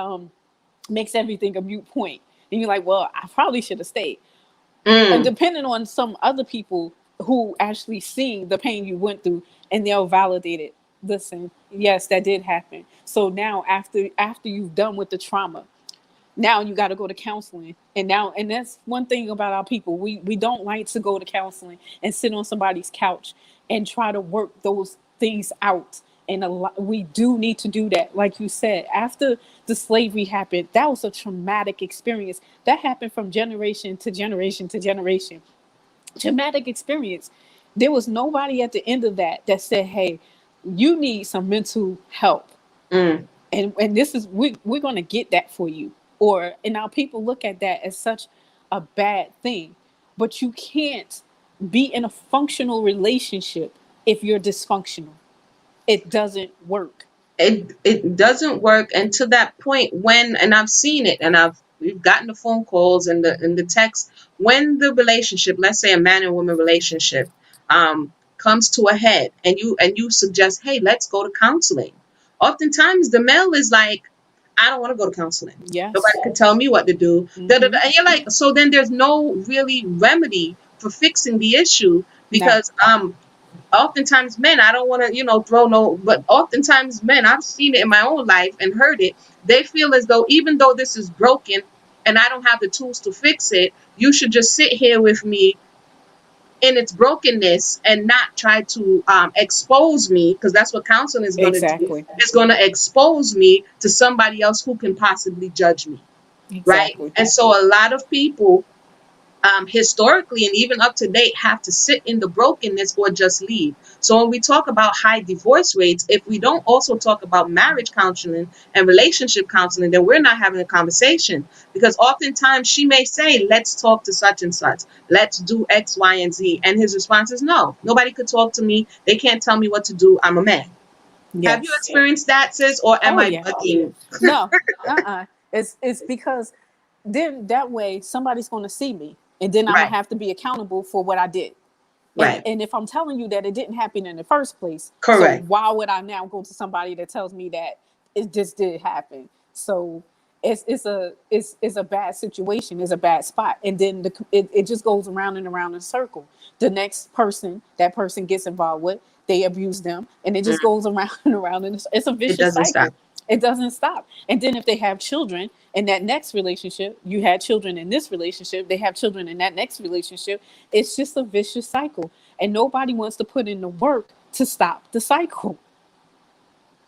makes everything a mute point. And you're like, well, I probably should have stayed. And Mm, depending on some other people who actually see the pain you went through, and they'll validate it. Listen, yes, that did happen. So now after you've done with the trauma, now you got to go to counseling. And that's one thing about our people. We don't like to go to counseling and sit on somebody's couch and try to work those things out. And we do need to do that. Like you said, after the slavery happened, that was a traumatic experience that happened from generation to generation to generation. Traumatic experience. There was nobody at the end of that said, hey, you need some mental help. mm. And this is we're going to get that for you. Or and now people look at that as such a bad thing. But you can't be in a functional relationship if you're dysfunctional. It doesn't work. It doesn't work. And to that point, and I've seen it, and we've gotten the phone calls and the text, when the relationship, let's say a man and woman relationship, comes to a head, and you suggest, hey, let's go to counseling. Oftentimes the male is like, I don't want to go to counseling. Yes. Nobody can tell me what to do. Da, da, Mm-hmm. da. And you're like, so then there's no really remedy for fixing the issue No. because oftentimes men, I don't want to throw no, but oftentimes men, I've seen it in my own life and heard it, they feel as though even though this is broken and I don't have the tools to fix it, you should just sit here with me in its brokenness and not try to expose me, because that's what counseling is going to do. Exactly. It's going to expose me to somebody else who can possibly judge me, right? Exactly. And so a lot of people, historically and even up to date, have to sit in the brokenness or just leave. So when we talk about high divorce rates, if we don't also talk about marriage counseling and relationship counseling, then we're not having a conversation, because oftentimes she may say, let's talk to such and such, let's do X, Y, and Z, and his response is, no, nobody could talk to me, they can't tell me what to do, I'm a man. Have you Yes. experienced that, sis, or am Oh I yeah. bugging? No. It's because then that way somebody's going to see me, and then I don't Right, have to be accountable for what I did. right, And if I'm telling you that it didn't happen in the first place, so correct. why would I now go to somebody that tells me that it just did happen? So it's a bad situation, it's a bad spot, and then it just goes around and around in a circle. The next person that person gets involved with, they abuse them, and it Mm, just goes around and around, and it's a it vicious doesn't stop. cycle. It doesn't stop. And then if they have children in that next relationship, you had children in this relationship, they have children in that next relationship. It's just a vicious cycle. And nobody wants to put in the work to stop the cycle.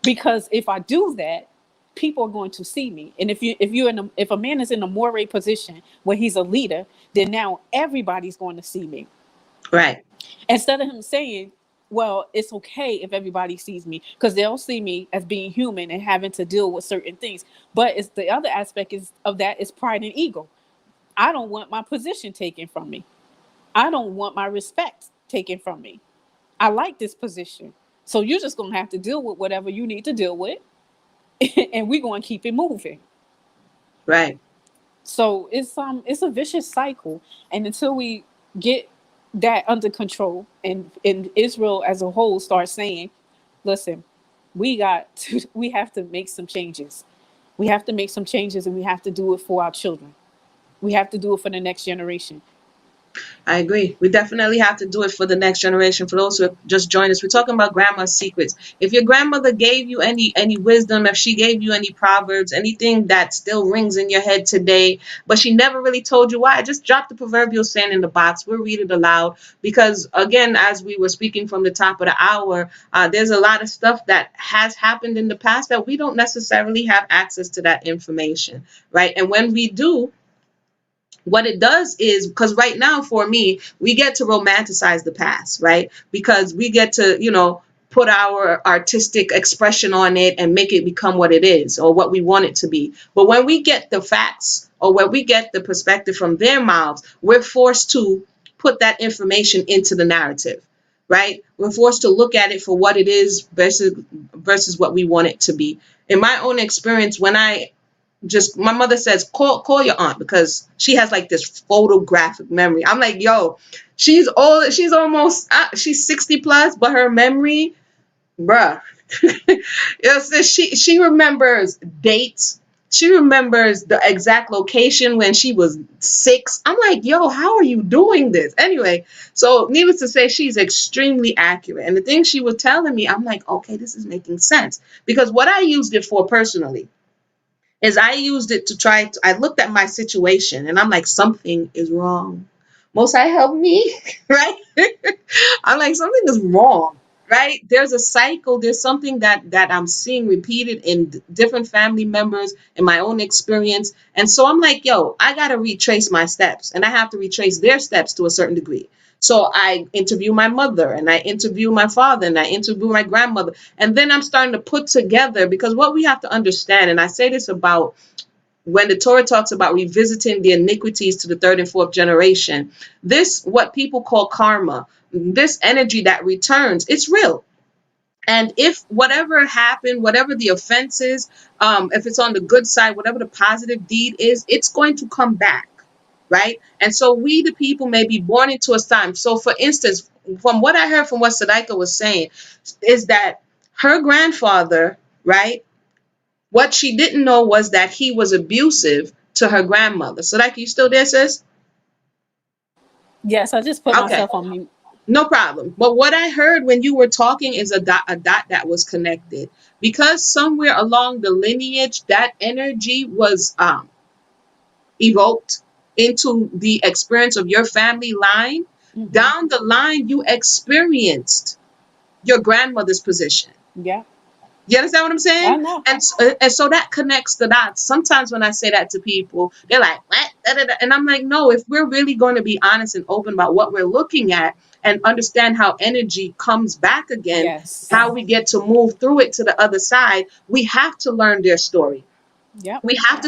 Because if I do that, people are going to see me. And if a man is in a moral position where he's a leader, then now everybody's going to see me. Right. Instead of him saying, well, it's okay if everybody sees me, because they'll see me as being human and having to deal with certain things. But it's the other aspect of that is pride and ego. I don't want my position taken from me. I don't want my respect taken from me. I like this position. So you're just going to have to deal with whatever you need to deal with. And we're going to keep it moving. Right. So it's a vicious cycle. And until we get that under control, and Israel as a whole starts saying, listen, we have to make some changes. We have to make some changes, and we have to do it for our children. We have to do it for the next generation. I agree. We definitely have to do it for the next generation. For those who have just joined us, we're talking about grandma's secrets. If your grandmother gave you any wisdom, if she gave you any proverbs, anything that still rings in your head today, but she never really told you why, just drop the proverbial saying in the box. We'll read it aloud because, again, as we were speaking from the top of the hour, there's a lot of stuff that has happened in the past that we don't necessarily have access to that information, right? And when we do, what it does is, because right now for me, we get to romanticize the past, right? Because we get to, put our artistic expression on it and make it become what it is or what we want it to be. But when we get the facts or when we get the perspective from their mouths, we're forced to put that information into the narrative, right? We're forced to look at it for what it is versus what we want it to be. In my own experience, when my mother says, call your aunt because she has like this photographic memory. I'm like, yo, she's old. She's almost, she's 60 plus, but her memory, bruh. She remembers dates. She remembers the exact location when she was 6. I'm like, yo, how are you doing this? Anyway, so needless to say, she's extremely accurate. And the things she was telling me, I'm like, okay, this is making sense. Because what I used it for personally is I used it to I looked at my situation and I'm like, something is wrong. Most High help me, right? I'm like, something is wrong, right? There's a cycle. There's something that I'm seeing repeated in different family members in my own experience. And so I'm like, yo, I got to retrace my steps and I have to retrace their steps to a certain degree. So I interview my mother and I interview my father and I interview my grandmother. And then I'm starting to put together, because what we have to understand, and I say this about when the Torah talks about revisiting the iniquities to the 3rd and 4th generation, this, what people call karma, this energy that returns, it's real. And if whatever happened, whatever the offense is, if it's on the good side, whatever the positive deed is, it's going to come back. Right. And so we, the people, may be born into a time. So, for instance, from what I heard from what Sadaika was saying, is that her grandfather, right, what she didn't know was that he was abusive to her grandmother. Sadaika, you still there, sis? Yes, I just put Okay. myself on mute. No problem. But what I heard when you were talking is a dot that was connected, because somewhere along the lineage, that energy was evoked into the experience of your family line. Mm-hmm. Down the line, you experienced your grandmother's position. Yeah. You understand what I'm saying? I know. And so that connects the dots. Sometimes when I say that to people, they're like, what? And I'm like, no, if we're really going to be honest and open about what we're looking at and understand how energy comes back again, Yes. how we get to move through it to the other side, we have to learn their story. Yep. We have to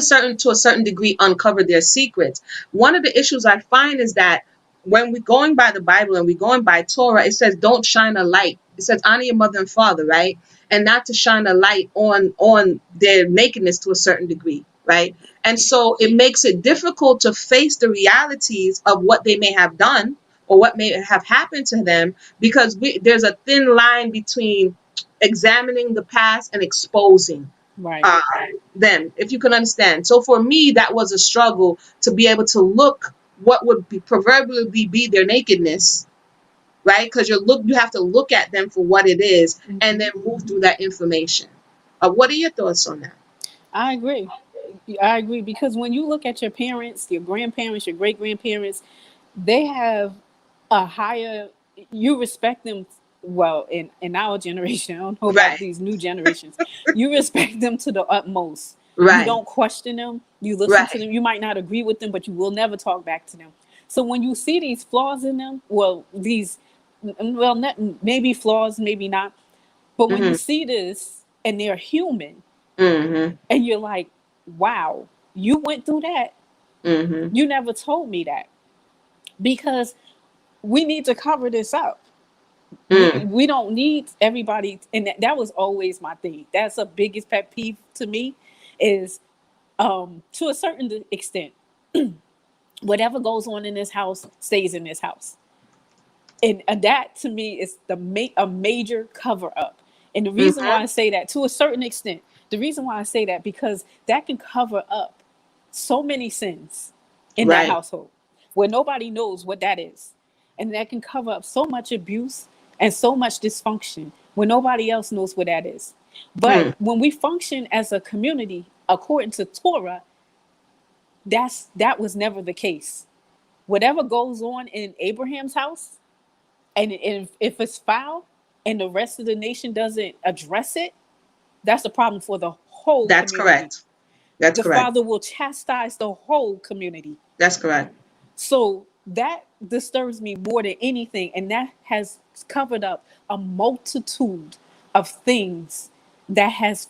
a certain degree, uncover their secrets. One of the issues I find is that when we're going by the Bible and we're going by Torah, it says, don't shine a light. It says, honor your mother and father, right? And not to shine a light on their nakedness to a certain degree, right? And so it makes it difficult to face the realities of what they may have done or what may have happened to them, because there's a thin line between examining the past and exposing them, if you can understand. So for me, that was a struggle to be able to look what would be proverbially be their nakedness, right? Because you have to look at them for what it is, mm-hmm. and then move through that information. What are your thoughts on that? I agree, because when you look at your parents, your grandparents, your great grandparents, they have a higher, you respect them well, in our generation, I don't know about Right. these new generations, you respect them to the utmost. You Right. don't question them. You listen to Right. them. You might not agree with them, but you will never talk back to them. So when you see these flaws in them, well, these, well, not, maybe flaws, maybe not, but when you Mhm. see this and they're human, Mhm. and you're like, wow, you went through that. Mhm. You never told me that, because we need to cover this up. we Mm. we don't need everybody, and that was always my thing. That's the biggest pet peeve to me, is to a certain extent, whatever goes on in this house stays in this house. And that to me is a major cover up. And the reason why Mhm. I say that, to a certain extent, the reason why I say that, because that can cover up so many sins in that Right. household where nobody knows what that is. And that can cover up so much abuse and so much dysfunction when nobody else knows what that is. But Hmm. when we function as a community according to Torah, that was never the case. Whatever goes on in Abraham's house, and if it's foul and the rest of the nation doesn't address it, that's a problem for the whole That's community. correct. That's The correct. father will chastise the whole community. That's correct. So that disturbs me more than anything. And that has covered up a multitude of things that has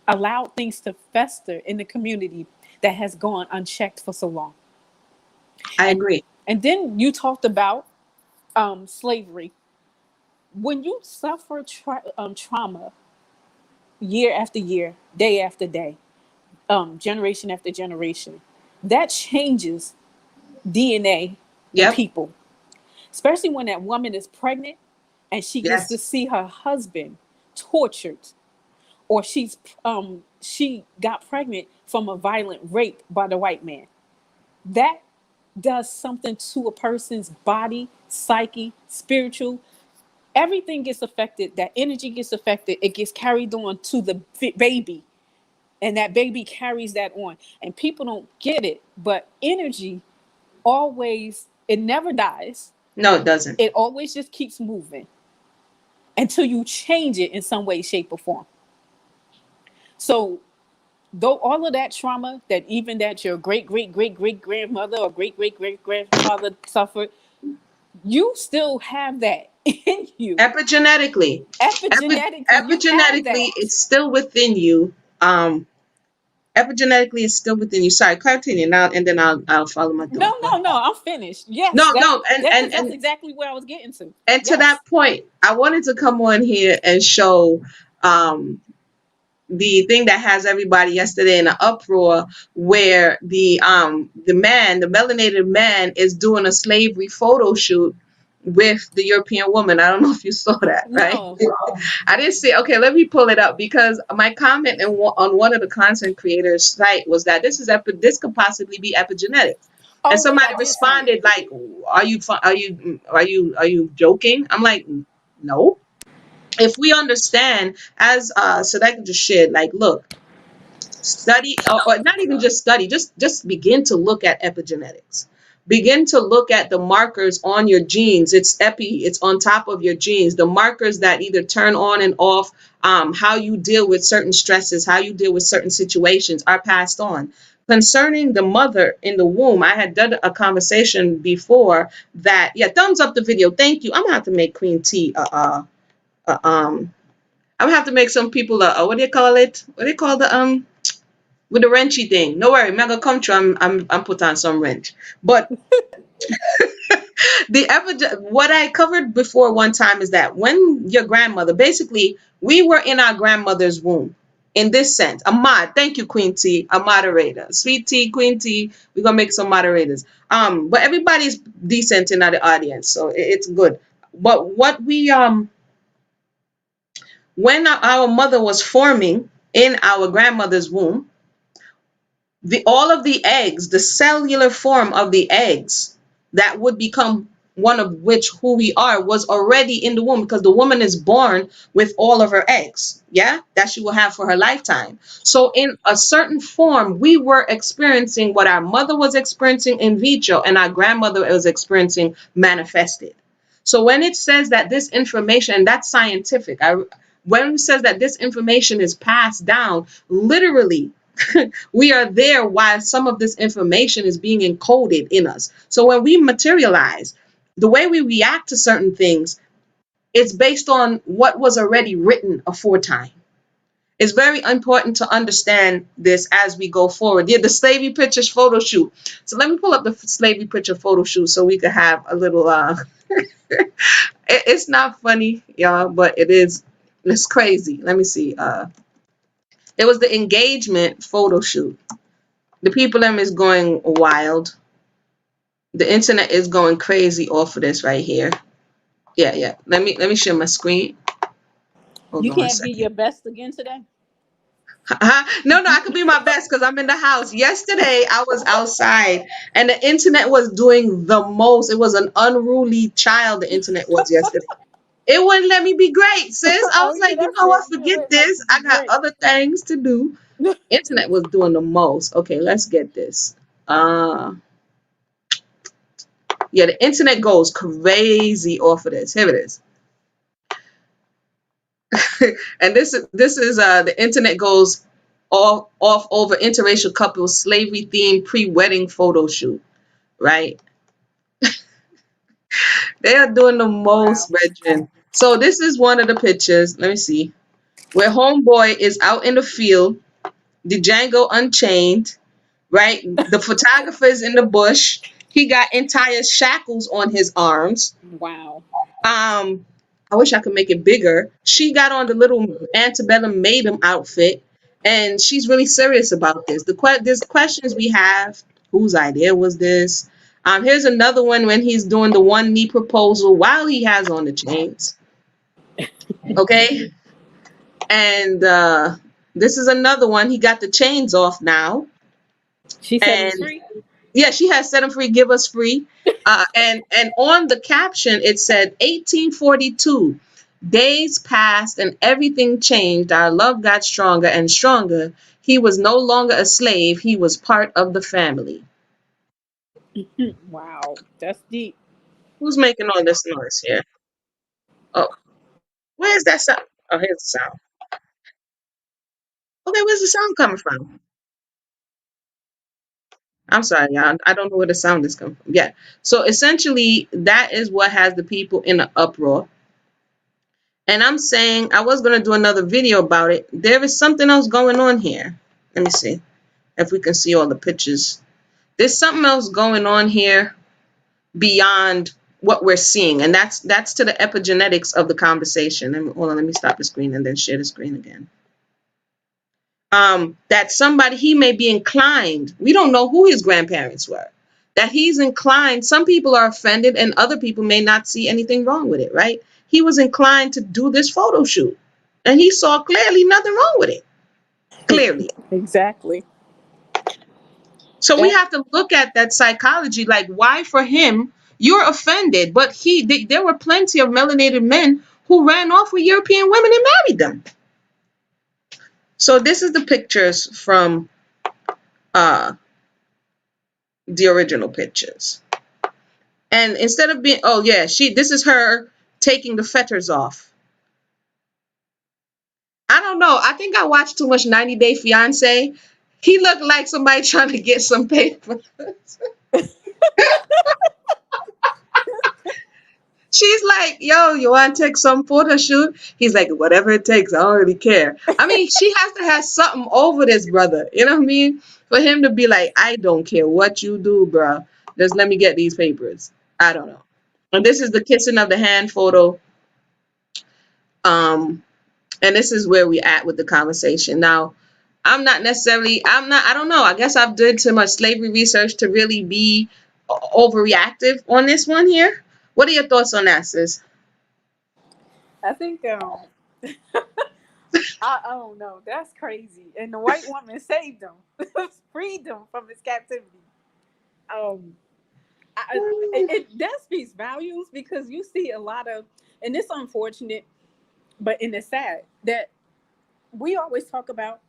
allowed things to fester in the community that has gone unchecked for so long. I And agree. and then you talked about slavery. When you suffer trauma year after year, day after day, generation after generation, that changes DNA in Yep. people, especially when that woman is pregnant and she gets to Yes. see her husband tortured, or she got pregnant from a violent rape by the white man. That does something to a person's body, psyche, spiritual. Everything gets affected. That energy gets affected. It gets carried on to the baby, and that baby carries that on. And people don't get it, but energy always, it never dies. No, it doesn't. It always just keeps moving until you change it in some way, shape, or form. So though all of that trauma, that even that your great great great great grandmother or great great great grandfather suffered, you still have that in you. Epigenetically. Epigenetically, you have Epigenetically, that. it's still within you. Um, Epigenetically, it's still within you. Sorry, continue now, and then I'll follow my No, thought. Go no, ahead. no. I'm finished. Yes, No, no, and that and because that's and exactly where I was getting to. and to Yes. that point, I wanted to come on here and show um the thing that has everybody yesterday in an uproar, where the melanated man is doing a slavery photo shoot with the European woman. I don't know if you saw that, right? No. I didn't see. Okay, let me pull it up, because my comment on one of the content creators' site was that this could possibly be epigenetics, and Oh yeah, somebody I did see it. responded like, "Are you joking?" I'm like, "No." If we understand, as Sadeka just shared, like, look, study, or not even just study, just begin to look at epigenetics, begin to look at the markers on your genes. It's on top of your genes, the markers that either turn on and off, how you deal with certain stresses, how you deal with certain situations are passed on. Concerning the mother in the womb, I had done a conversation before that. Yeah, thumbs up the video, thank you. I'm gonna have to make Queen T uh, um I'm gonna have to make some people what do you call it? What do you call the with the wrenchy thing? No worry, I'm not gonna come through. I'm put on some wrench. But what I covered before one time is that when your grandmother, basically, we were in our grandmother's womb. In this sense, a mod. Thank you, Queen T, a moderator. Sweet Tea, Queen T. We're gonna make some moderators. But everybody's decent in the audience, so it's good. But what we when our mother was forming in our grandmother's womb, the all of the eggs, the cellular form of the eggs that would become one of which who we are, was already in the womb, because the woman is born with all of her eggs, yeah, that she will have for her lifetime. So in a certain form, we were experiencing what our mother was experiencing in vitro and our grandmother was experiencing manifested. So when it says that this information, and that's scientific, when it says that this information is passed down, literally, we are there while some of this information is being encoded in us. So when we materialize, the way we react to certain things, it's based on what was already written aforetime. It's very important to understand this as we go forward. Yeah, the slavery pictures photo shoot. So let me pull up the slavery picture photo shoot so we could have a little it's not funny, y'all, but it's crazy. Let me see. It was the engagement photo shoot. The people them is going wild. The internet is going crazy off of this right here. Yeah. Let me share my screen. Hold You on a can't be second. your best again today. No, I could be my best because I'm in the house. Yesterday, I was outside and the internet was doing the most. It was an unruly child, the internet was yesterday. It wouldn't let me be great, sis. I was Oh yeah, like, you that's know what? it. You Forget would like this. to I be got great. other things to do. Internet was doing the most. Okay, let's get this. Yeah, the internet goes crazy off of this. Here it is. And this is the internet goes off over interracial couples slavery themed pre-wedding photo shoot, right? They are doing the Wow. most, Regin. So this is one of the pictures. Let me see. Where homeboy is out in the field, the Django Unchained, right? The photographer is in the bush. He got entire shackles on his arms. Wow. I wish I could make it bigger. She got on the little antebellum maiden outfit, and she's really serious about this. There's questions we have. Whose idea was this? Here's another one when he's doing the one knee proposal while he has on the chains. Okay, and this is another one. He got the chains off now, She said he's and free. yeah, she has set him free, give us free. And on the caption it said 1842. Days passed and everything changed. Our love got stronger and stronger. He was no longer a slave. He was part of the family. Wow, that's deep. Who's making all this noise here? Oh, where's that sound? Oh, here's the sound. Okay, where's the sound coming from? I'm sorry, y'all. I don't know where the sound is coming from. Yeah. So essentially, that is what has the people in an uproar. And I'm saying I was going to do another video about it. There is something else going on here. Let me see if we can see all the pictures. There's something else going on here beyond what we're seeing. And that's to the epigenetics of the conversation. And hold on, let me stop the screen and then share the screen again. That somebody, he may be inclined. We don't know who his grandparents were. That he's inclined. Some people are offended and other people may not see anything wrong with it, right? He was inclined to do this photo shoot. And he saw clearly nothing wrong with it. Clearly. Exactly. So we That have to look at that psychology, like why for him you're offended, but there were plenty of melanated men who ran off with European women and married them. So this is the pictures from uh the original pictures. And instead of being, oh yeah, this is her taking the fetters off. I don't know. I think I watched too much 90 Day Fiance. He looked like somebody trying to get some paper. She's like, yo, you want to take some photo shoot? He's like, whatever it takes. I don't really care. I mean, she has to have something over this brother. You know what I mean? For him to be like, I don't care what you do, bro. Just let me get these papers. I don't know. And this is the kissing of the hand photo. Um, and this is where we at with the conversation. Now, I don't know. I guess I've done too much slavery research to really be overreactive on this one here. What are your thoughts on that, sis? I think I don't know. That's crazy. And the white woman saved him, freed him from his captivity. Um, that speaks volumes because you see a lot of, and it's unfortunate, but and it's sad that we always talk about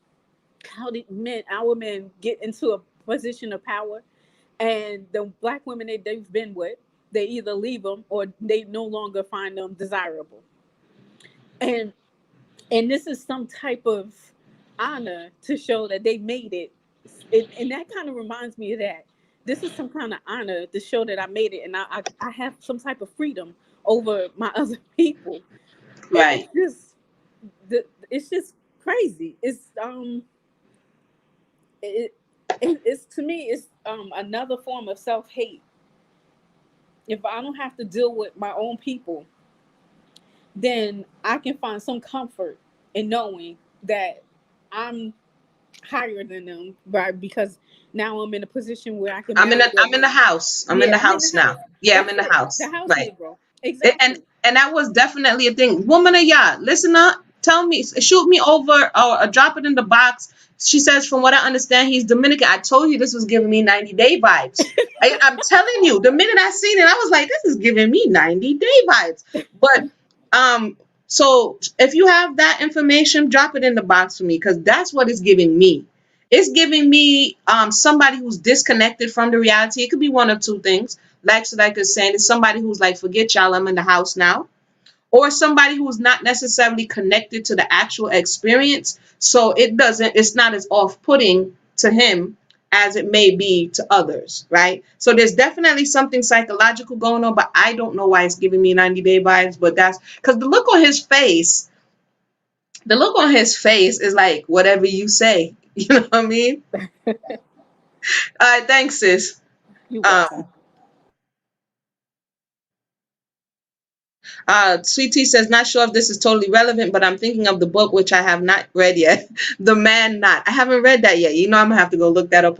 how did our men get into a position of power, and the black women they've been with, they either leave them or they no longer find them desirable. And this is some type of honor to show that they made it. And that kind of reminds me of that. This is some kind of honor to show that I made it, and I have some type of freedom over my other people. Right. It's just crazy. It, it's to me it's another form of self hate. If I don't have to deal with my own people, then I can find some comfort in knowing that I'm higher than them, right? Because now I'm in a position where I can marry their I'm in the women. house. I'm in Yeah, the I'm in the house now. house. Yeah, I'm That's in the it. house. The house Right. Negro. And Exactly. that was definitely a thing. Woman of Yah, listen up. Tell me, shoot me over or drop it in the box. She says, from what I understand, he's Dominican. I told you this was giving me 90-day vibes. I'm telling you, the minute I seen it, I was like, this is giving me 90-day vibes. But um, so if you have that information, drop it in the box for me, because that's what it's giving me. It's giving me somebody who's disconnected from the reality. It could be one of two things. Like Sadika is saying, it's somebody who's like, forget y'all, I'm in the house now. Or somebody who's not necessarily connected to the actual experience. So it's not as off-putting to him as it may be to others, right? So there's definitely something psychological going on, but I don't know why it's giving me 90-day vibes. But that's because the look on his face is like, whatever you say. You know what I mean? All right, thanks, sis. You're welcome. Um, Sweet Tea says, not sure if this is totally relevant, but I'm thinking of the book, which I have not read yet. The Man Not. I haven't read that yet. You know, I'm gonna have to go look that up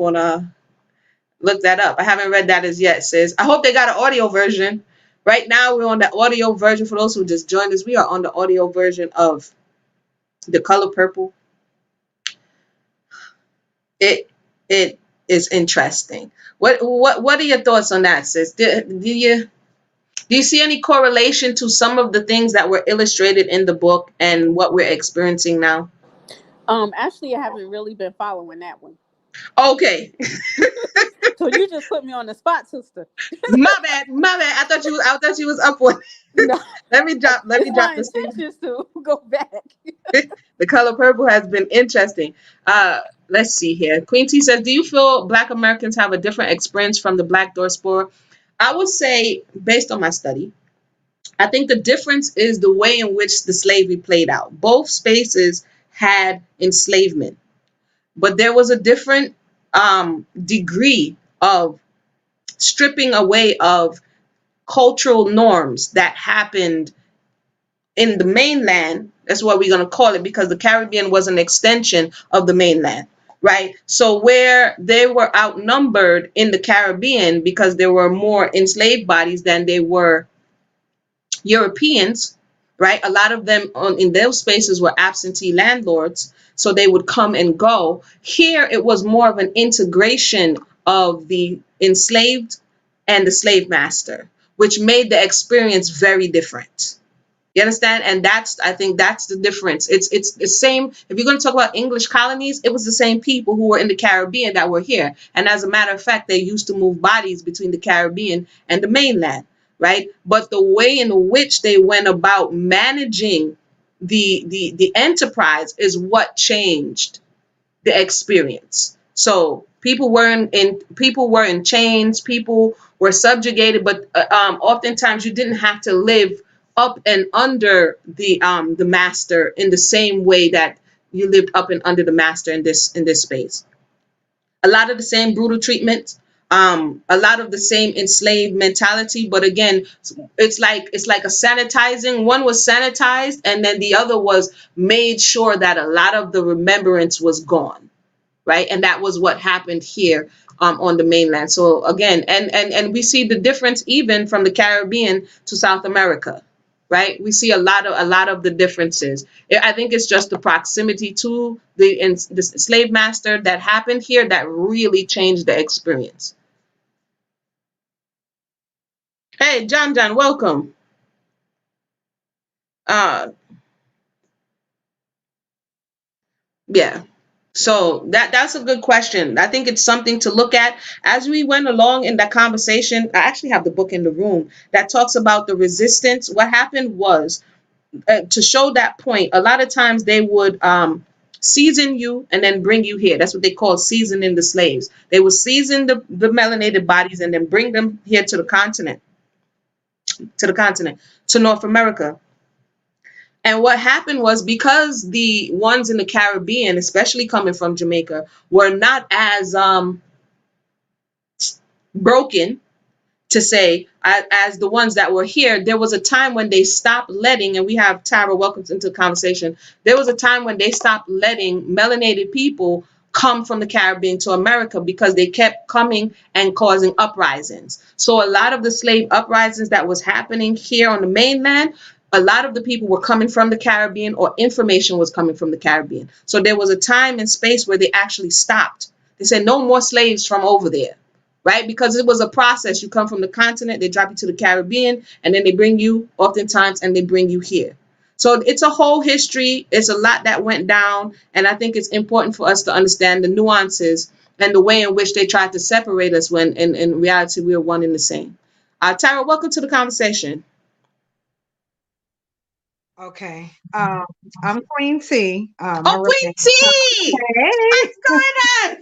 look that up. I haven't read that as yet, sis. I hope they got an audio version. Right now, we're on the audio version. For those who just joined us, we are on the audio version of The Color Purple. It it is interesting. What are your thoughts on that, sis? Do you see any correlation to some of the things that were illustrated in the book and what we're experiencing now? Actually, I haven't really been following that one. Okay. So you just put me on the spot, sister. My bad. My bad. I thought you was up for it. No, Let me it's drop my the scene. intentions to go back. The Color Purple has been interesting. Let's see here. Queen T says, do you feel Black Americans have a different experience from the Black diaspora? I would say, based on my study, I think the difference is the way in which the slavery played out. Both spaces had enslavement, but there was a different degree of stripping away of cultural norms that happened in the mainland. That's what we're going to call it, because the Caribbean was an extension of the mainland, right? So where they were outnumbered in the Caribbean because there were more enslaved bodies than they were Europeans, right? A lot of them in those spaces were absentee landlords, so they would come and go. Here, it was more of an integration of the enslaved and the slave master, which made the experience very different. You understand? And I think that's the difference. It's the same. If you're going to talk about English colonies, it was the same people who were in the Caribbean that were here. And as a matter of fact, they used to move bodies between the Caribbean and the mainland, right? But the way in which they went about managing the enterprise is what changed the experience. So people were in chains, people were subjugated, but oftentimes you didn't have to live up and under the master in the same way that you lived up and under the master in this space. A lot of the same brutal treatment, a lot of the same enslaved mentality, but again, it's like a sanitizing. One was sanitized, and then the other was made sure that a lot of the remembrance was gone, right? And that was what happened here on the mainland. So again, and we see the difference even from the Caribbean to South America, right? We see a lot of the differences. I think it's just the proximity to the slave master that happened here that really changed the experience. Hey, John, welcome. Uh, yeah. So that's a good question. I think it's something to look at as we went along in that conversation. I actually have the book in the room that talks about the resistance. What happened was, to show that point, a lot of times they would season you and then bring you here. That's what they call seasoning the slaves. They would season the melanated bodies and then bring them here to the continent, to North America. And what happened was, because the ones in the Caribbean, especially coming from Jamaica, were not as broken, to say, as the ones that were here, there was a time when they stopped letting, and we have Tara, welcome into the conversation. There was a time when they stopped letting melanated people come from the Caribbean to America because they kept coming and causing uprisings. So a lot of the slave uprisings that was happening here on the mainland, a lot of the people were coming from the Caribbean, or information was coming from the Caribbean. So there was a time and space where they actually stopped. They said no more slaves from over there, right? Because it was a process. You come from the continent, they drop you to the Caribbean, and then they bring you, oftentimes, and they bring you here. So it's a whole history. It's a lot that went down, and I think it's important for us to understand the nuances and the way in which they tried to separate us when in reality we are one and the same. Tara, welcome to the conversation. Okay. I'm Queen T. Oh, Queen T! Hey. What's going on?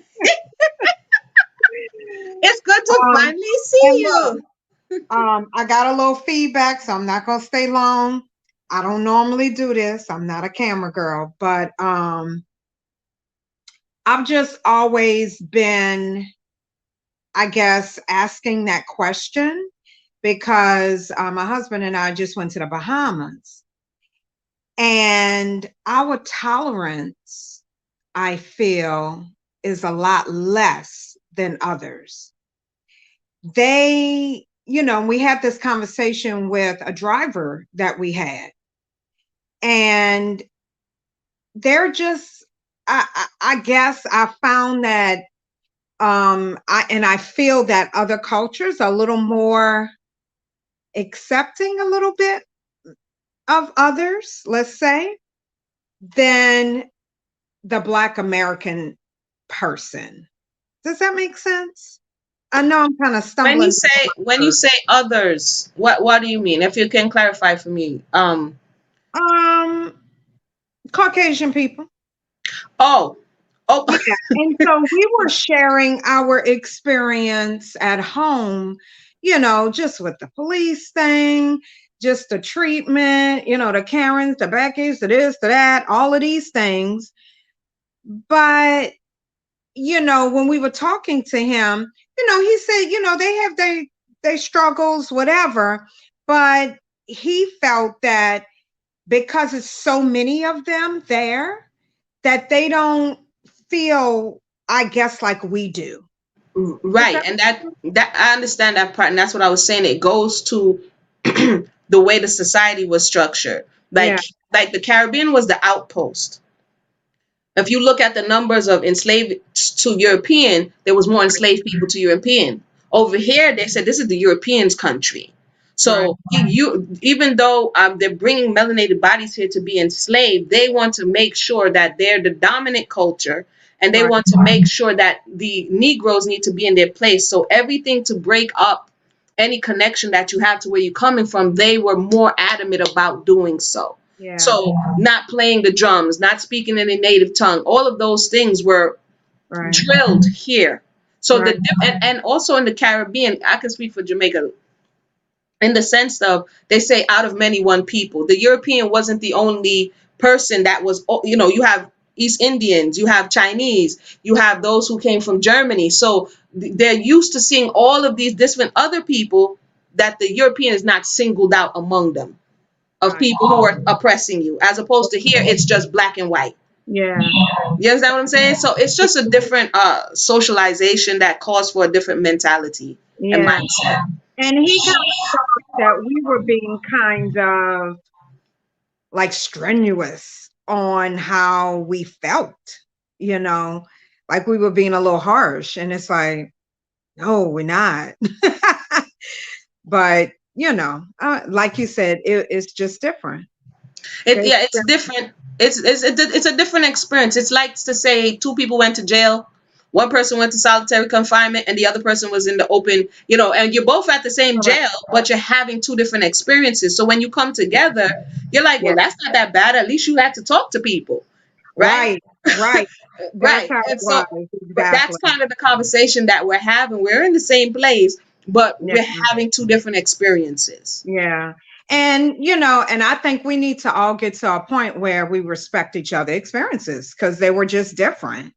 It's good to finally see you. I got a little feedback, so I'm not gonna stay long. I don't normally do this. I'm not a camera girl, but I've just always been, I guess, asking that question because my husband and I just went to the Bahamas. And our tolerance, I feel, is a lot less than others. We had this conversation with a driver that we had, and they're just, I guess I found that, I feel that other cultures are a little more accepting a little bit of others, let's say, than the Black American person. Does that make sense? I know I'm kind of When stumbling. you say others, what do you mean? If you can clarify for me. Caucasian people. Oh. Yeah. And so we were sharing our experience at home, just with the police thing, just the treatment, the Karens, the Beckys, the this, the that, all of these things. But, when we were talking to him, he said, they have their struggles, whatever. But he felt that because it's so many of them there, that they don't feel, I guess, like we do. Right. And that I understand that part. And that's what I was saying. It goes to the way the society was structured. Like the Caribbean was the outpost. If you look at the numbers of enslaved to European, there was more enslaved people to European. Over here, they said this is the Europeans' country. So you even though they're bringing melanated bodies here to be enslaved, they want to make sure that they're the dominant culture, and they want to make sure that the Negroes need to be in their place. So everything to break up any connection that you have to where you're coming from, they were more adamant about doing so. Yeah. So not playing the drums, not speaking in a native tongue, all of those things were drilled here. So and also in the Caribbean, I can speak for Jamaica in the sense of, they say out of many one people. The European wasn't the only person that was, you have East Indians, you have Chinese, you have those who came from Germany. So they're used to seeing all of these different other people, that the European is not singled out among them, of people who are oppressing you, as opposed to here, it's just black and white. Yeah. You understand what I'm saying? So it's just a different socialization that calls for a different mentality and mindset. And he kind of thought that we were being kind of like strenuous on how we felt, like we were being a little harsh. And it's like, no, we're not. But, like you said, it's just different. Yeah, it's different. It's a different experience. It's like to say two people went to jail. One person went to solitary confinement and the other person was in the open, and you're both at the same Correct. jail, but you're having two different experiences. So when you come together, you're like, well, Yeah. that's not that bad. At least you had to talk to people, right? Right. Right. That's Right. how it And so, was. but that's Exactly. kind of the conversation that we're having. We're in the same place, but Yeah. we're having two different experiences. Yeah. And, and I think we need to all get to a point where we respect each other's experiences because they were just different.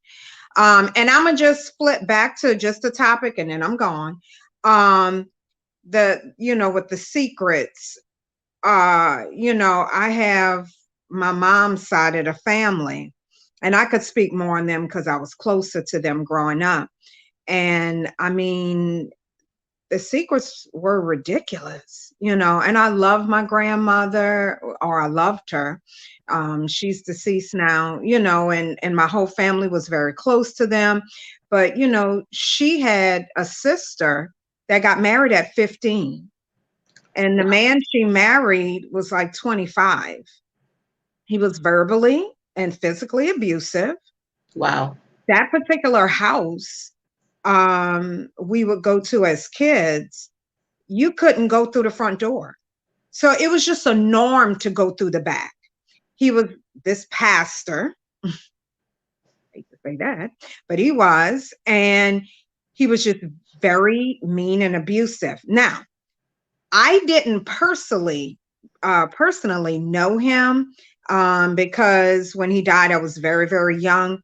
And I'm gonna just flip back to just the topic and then I'm gone. Um, with the secrets, I have my mom's side of the family, and I could speak more on them because I was closer to them growing up. And I mean, the secrets were ridiculous, and I love my grandmother, or I loved her. She's deceased now, and my whole family was very close to them. But, she had a sister that got married at 15, and the man she married was like 25. He was verbally and physically abusive. Wow. That particular house we would go to as kids, you couldn't go through the front door. So it was just a norm to go through the back. He was this pastor, I hate to say that, but he was, and he was just very mean and abusive. Now, I didn't personally know him because when he died, I was very, very young.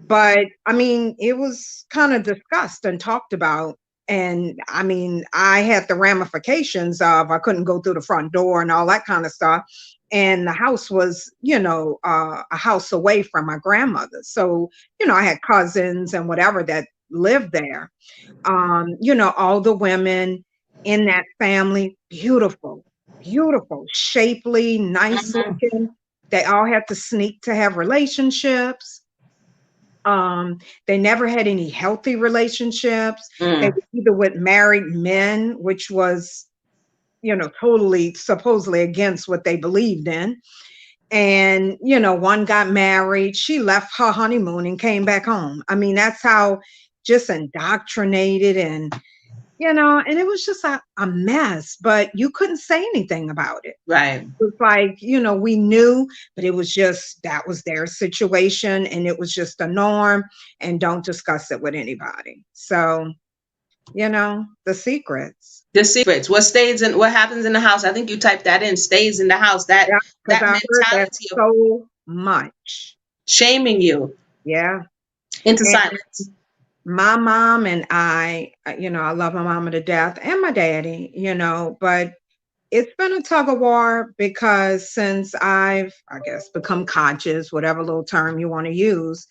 But I mean, it was kind of discussed and talked about. And I mean, I had the ramifications of I couldn't go through the front door and all that kind of stuff. And the house was, a house away from my grandmother. So, I had cousins and whatever that lived there. All the women in that family, beautiful, beautiful, shapely, nice Mhm. looking. They all had to sneak to have relationships. They never had any healthy relationships. They Mm. were either with married men, which was, totally supposedly against what they believed in. And, one got married, she left her honeymoon and came back home. I mean, that's how just indoctrinated and it was just a mess, but you couldn't say anything about it. Right. It was like, we knew, but it was just that was their situation and it was just a norm and don't discuss it with anybody. So, the secrets. The secrets. What happens in the house? I think you typed that in. Stays in the house. That Yeah, because that I heard that mentality of so much. shaming you Yeah. into And silence. my mom and I love my mama to death and my daddy, but it's been a tug of war because since I guess, become conscious, whatever little term you want to use,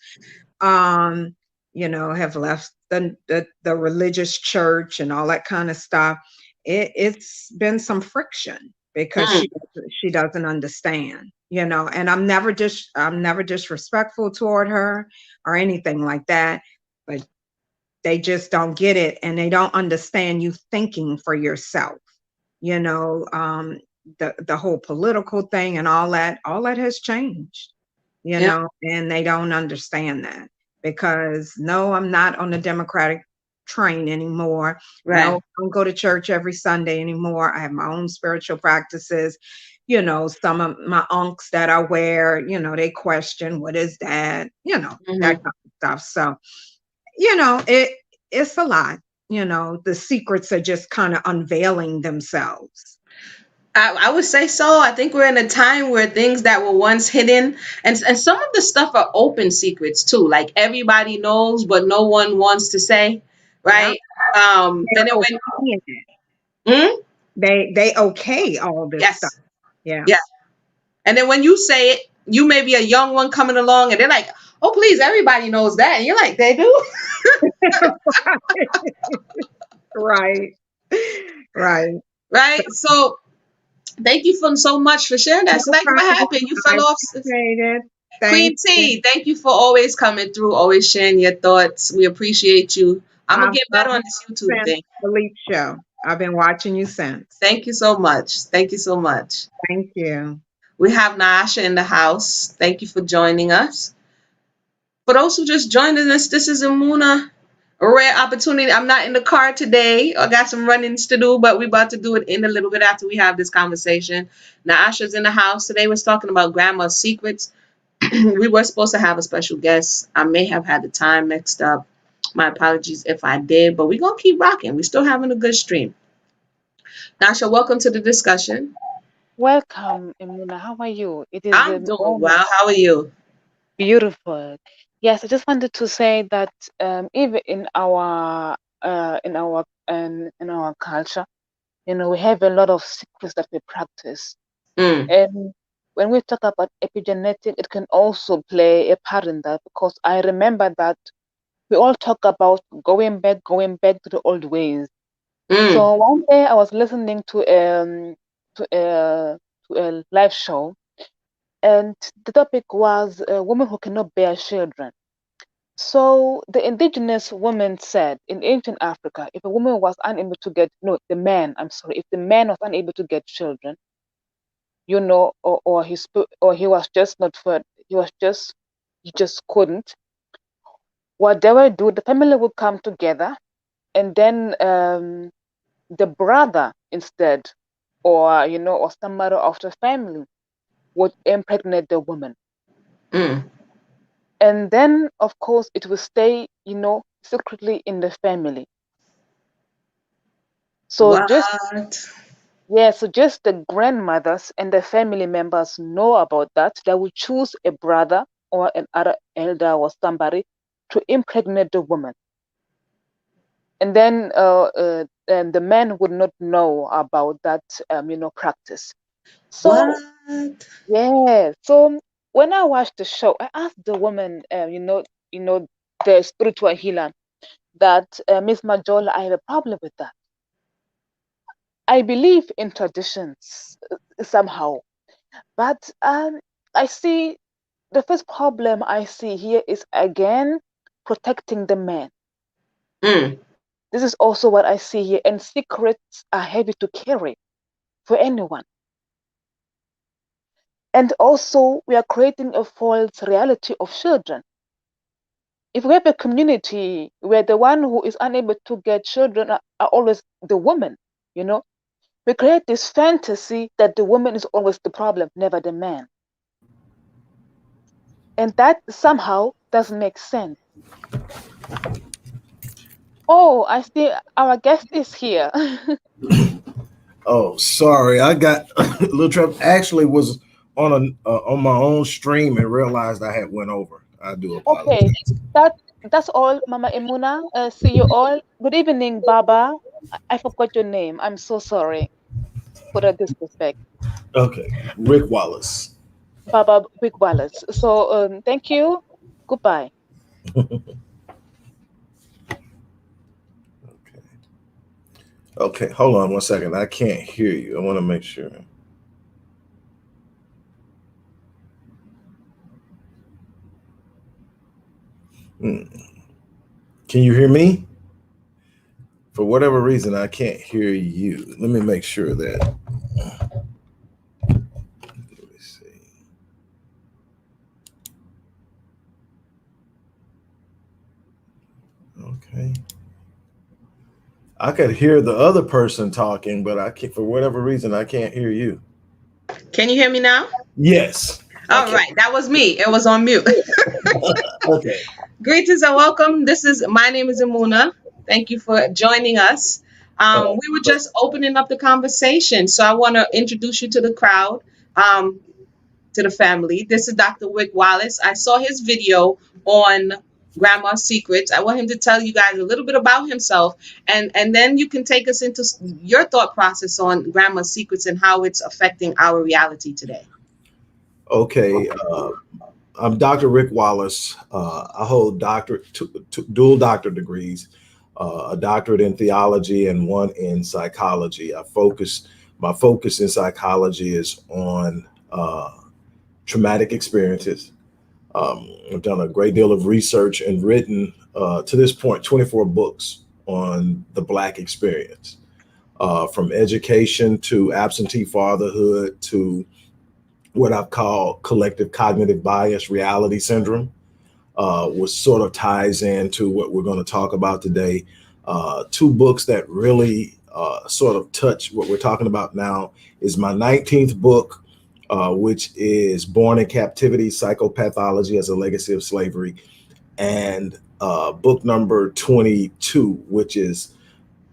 um, have left the religious church and all that kind of stuff. It's been some friction because Mm. she doesn't understand, and I'm never disrespectful toward her or anything like that, but they just don't get it and they don't understand you thinking for yourself you know the whole political thing and all that has changed, Yeah. and they don't understand that because no, I'm not on the democratic train anymore. No, Right. I don't go to church every Sunday anymore. I have my own spiritual practices. Some of my unks that I wear, they question what is that, that Hmm. kind of stuff. So it's a lot. The secrets are just kind of unveiling themselves. I would say so. I think we're in a time where things that were once hidden, and some of the stuff are open secrets too. Like everybody knows, but no one wants to say, Yeah, right? they're And then when, okay. mm? They okay all this stuff. Yes, Yeah. yeah. And then when you say it, you may be a young one coming along, and they're like, "Oh, please, everybody knows that," and you're like, "They do." Right. Right. So Right? So thank you for so much for sharing that. So no like, what problem. happened? You I fell off. appreciate it. Thank Queen you. T, thank you for always coming through, always sharing your thoughts. We appreciate you. I'm gonna I've get better loved on you this YouTube since thing. the Leap Show. I've been watching you since. Thank you so much. Thank you so much. Thank you. We have Naasha in the house. Thank you for joining us. For those who just joined us, this is Amuna. A rare opportunity. I'm not in the car today. I got some runnings to do, but we're about to do it in a little bit after we have this conversation. Naasha's in the house. Today we're talking about grandma's secrets. We were supposed to have a special guest. I may have had the time mixed up. My apologies if I did, but we're going to keep rocking. We're still having a good stream. Naasha, welcome to the discussion. Welcome, Emuna. How are you? It is I'm an doing honor. well. How are you? Beautiful. Yes, I just wanted to say that even in our culture, we have a lot of secrets that we practice. Mm, And when we talk about epigenetic, it can also play a part in that because I remember that we all talk about going back to the old ways. mm, So one day I was listening to a live show, and the topic was a woman who cannot bear children. So the indigenous woman said in ancient Africa, if a woman was unable to get, no, the man, I'm sorry, if the man was unable to get children, or he was just not for, he just couldn't. What they would do, the family would come together, and then the brother instead, or somebody of the family would impregnate the woman. mm. And then, of course, it will stay, secretly in the family. So just, What? so just the grandmothers and the family members know about that. They will choose a brother or another elder or somebody to impregnate the woman. And then and the man would not know about that, practice. So, What? yeah. So when I watched the show, I asked the woman, the spiritual healer, that Miss Majola, I have a problem with that. I believe in traditions somehow, but I see the first problem I see here is again protecting the man. Mm. This is also what I see here, and secrets are heavy to carry for anyone. And also, we are creating a false reality of children. If we have a community where the one who is unable to get children are always the woman, we create this fantasy that the woman is always the problem, never the man. And that somehow doesn't make sense. Oh, I see our guest is here. Oh, sorry, I got a little trouble. Actually, was on my own stream and realized I had went over. I do apologize. Okay, that's all, Mama Emuna. See you all. Good evening, Baba. I forgot your name. I'm so sorry for the disrespect. Okay, Rick Wallace. Baba Big Wallace. So thank you. Goodbye. Okay. Okay, hold on one second. I can't hear you. I want to make sure. Hmm. Can you hear me? For whatever reason, I can't hear you. Let me make sure that. Let me see. Okay. I could hear the other person talking, but I can't, for whatever reason, I can't hear you. Can you hear me now? Yes. All right, that was me. It was on mute. Okay. Greetings and welcome. My name is Amuna. Thank you for joining us. We were just opening up the conversation, so I want to introduce you to the crowd, to the family. This is Dr. Rick Wallace. I saw his video on Grandma's Secrets. I want him to tell you guys a little bit about himself, and then you can take us into your thought process on Grandma's Secrets and how it's affecting our reality today. Okay. I'm Dr. Rick Wallace. I hold dual doctorate degrees, a doctorate in theology and one in psychology. My focus in psychology is on traumatic experiences. I've done a great deal of research and written, to this point, 24 books on the Black experience, from education to absentee fatherhood to what I've called collective cognitive bias reality syndrome, which sort of ties into what we're going to talk about today. Two books that really sort of touch what we're talking about now is my 19th book, which is Born in Captivity, Psychopathology as a Legacy of Slavery, and book number 22, which is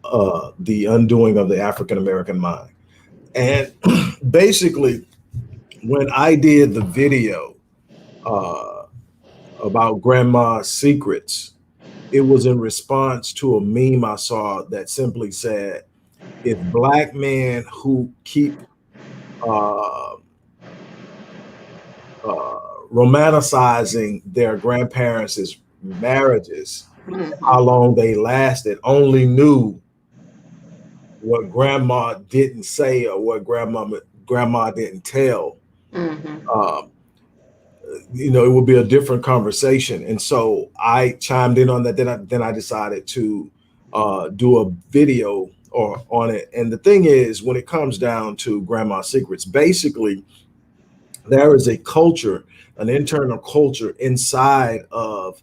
The Undoing of the African American Mind. And basically, when I did the video about Grandma's Secrets, it was in response to a meme I saw that simply said, if Black men who keep romanticizing their grandparents' marriages, how long they lasted, only knew what grandma didn't say or what grandma didn't tell, you know, it would be a different conversation. And so I chimed in on that. Then I decided to do a video on it. And the thing is, when it comes down to Grandma's Secrets, basically there is a culture, an internal culture inside of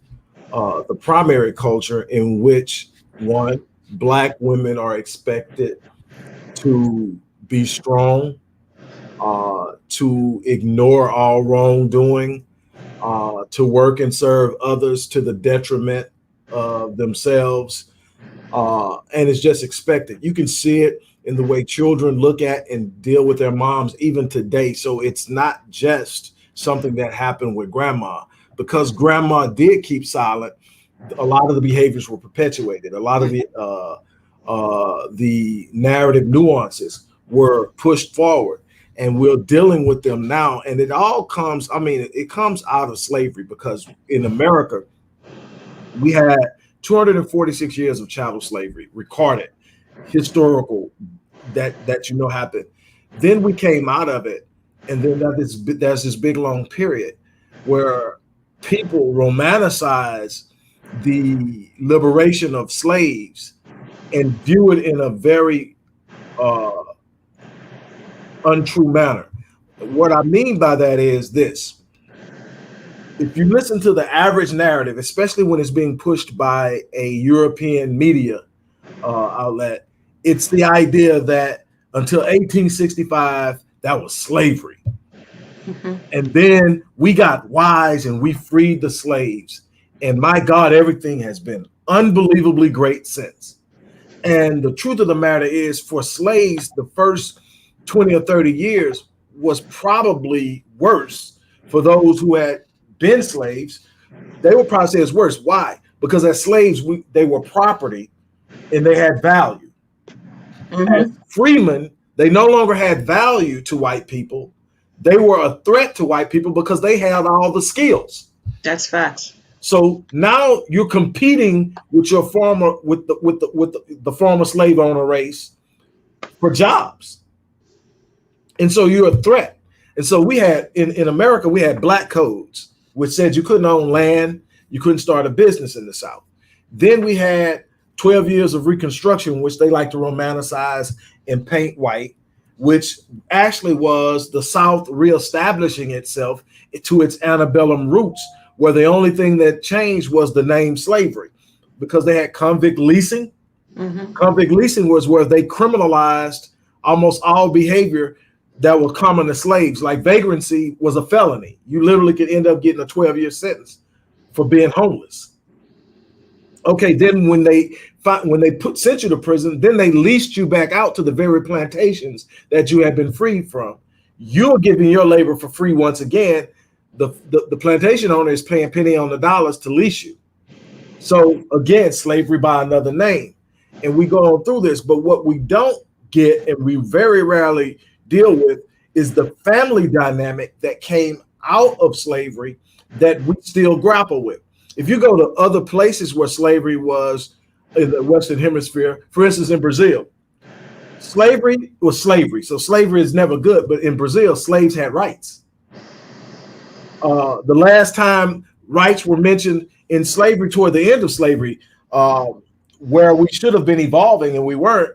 the primary culture in which, one, Black women are expected to be strong, to ignore all wrongdoing, to work and serve others to the detriment of themselves. And it's just expected. You can see it in the way children look at and deal with their moms even today. So it's not just something that happened with Grandma. Because Grandma did keep silent, a lot of the behaviors were perpetuated. A lot of the narrative nuances were pushed forward, and we're dealing with them now. And it all comes, I mean, it comes out of slavery, because in America, we had 246 years of chattel slavery, recorded, historical, that you know happened. Then we came out of it, and then there's this big long period where people romanticize the liberation of slaves and view it in a very untrue manner. What I mean by that is this: if you listen to the average narrative, especially when it's being pushed by a European media outlet, it's the idea that until 1865, that was slavery. And then we got wise and we freed the slaves. And my God, everything has been unbelievably great since. And the truth of the matter is, for slaves, the first 20 or 30 years was probably worse. For those who had been slaves, they would probably say it's worse. Why? Because as slaves, they were property and they had value. As freemen, they no longer had value to white people. They were a threat to white people because they had all the skills. That's facts. So now you're competing with your former, with the former slave owner race for jobs, and so you're a threat. And so we had in America, we had black codes which said you couldn't own land, you couldn't start a business in the South. Then we had 12 years of Reconstruction, which they like to romanticize and paint white, which actually was the South reestablishing itself to its antebellum roots, where the only thing that changed was the name slavery, because they had convict leasing. Convict leasing was where they criminalized almost all behavior that was common to slaves. Like vagrancy was a felony. You literally could end up getting a 12-year sentence for being homeless. Okay, then when they sent you to prison, then they leased you back out to the very plantations that you had been freed from. You're giving your labor for free once again. The plantation owner is paying penny on the dollars to lease you. So again, slavery by another name. And we go on through this, but what we don't get, and we very rarely deal with, is the family dynamic that came out of slavery that we still grapple with. If you go to other places where slavery was in the Western Hemisphere, for instance, in Brazil, slavery was slavery. So slavery is never good, but in Brazil, slaves had rights. The last time rights were mentioned in slavery, toward the end of slavery, where we should have been evolving and we weren't,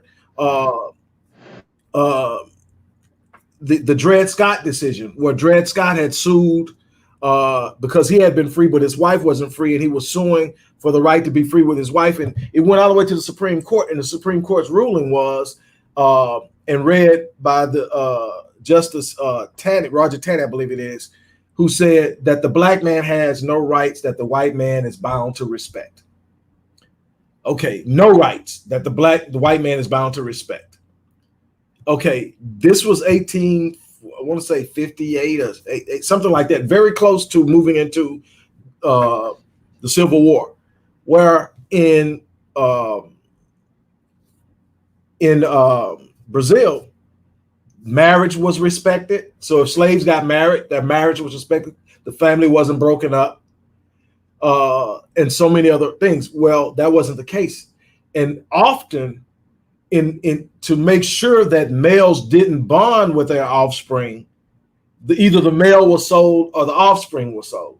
the Dred Scott decision, where Dred Scott had sued because he had been free, but his wife wasn't free, and he was suing for the right to be free with his wife. And it went all the way to the Supreme Court, and the Supreme Court's ruling was, and read by the Justice Taney, Roger Taney, I believe it is, who said that the black man has no rights that the white man is bound to respect. Okay, no rights that the white man is bound to respect. Okay, this was 58 or something like that, very close to moving into the Civil War, where in Brazil, marriage was respected. So if slaves got married, their marriage was respected. The family wasn't broken up, and so many other things. Well, that wasn't the case, and often, to make sure that males didn't bond with their offspring, either the male was sold or the offspring was sold.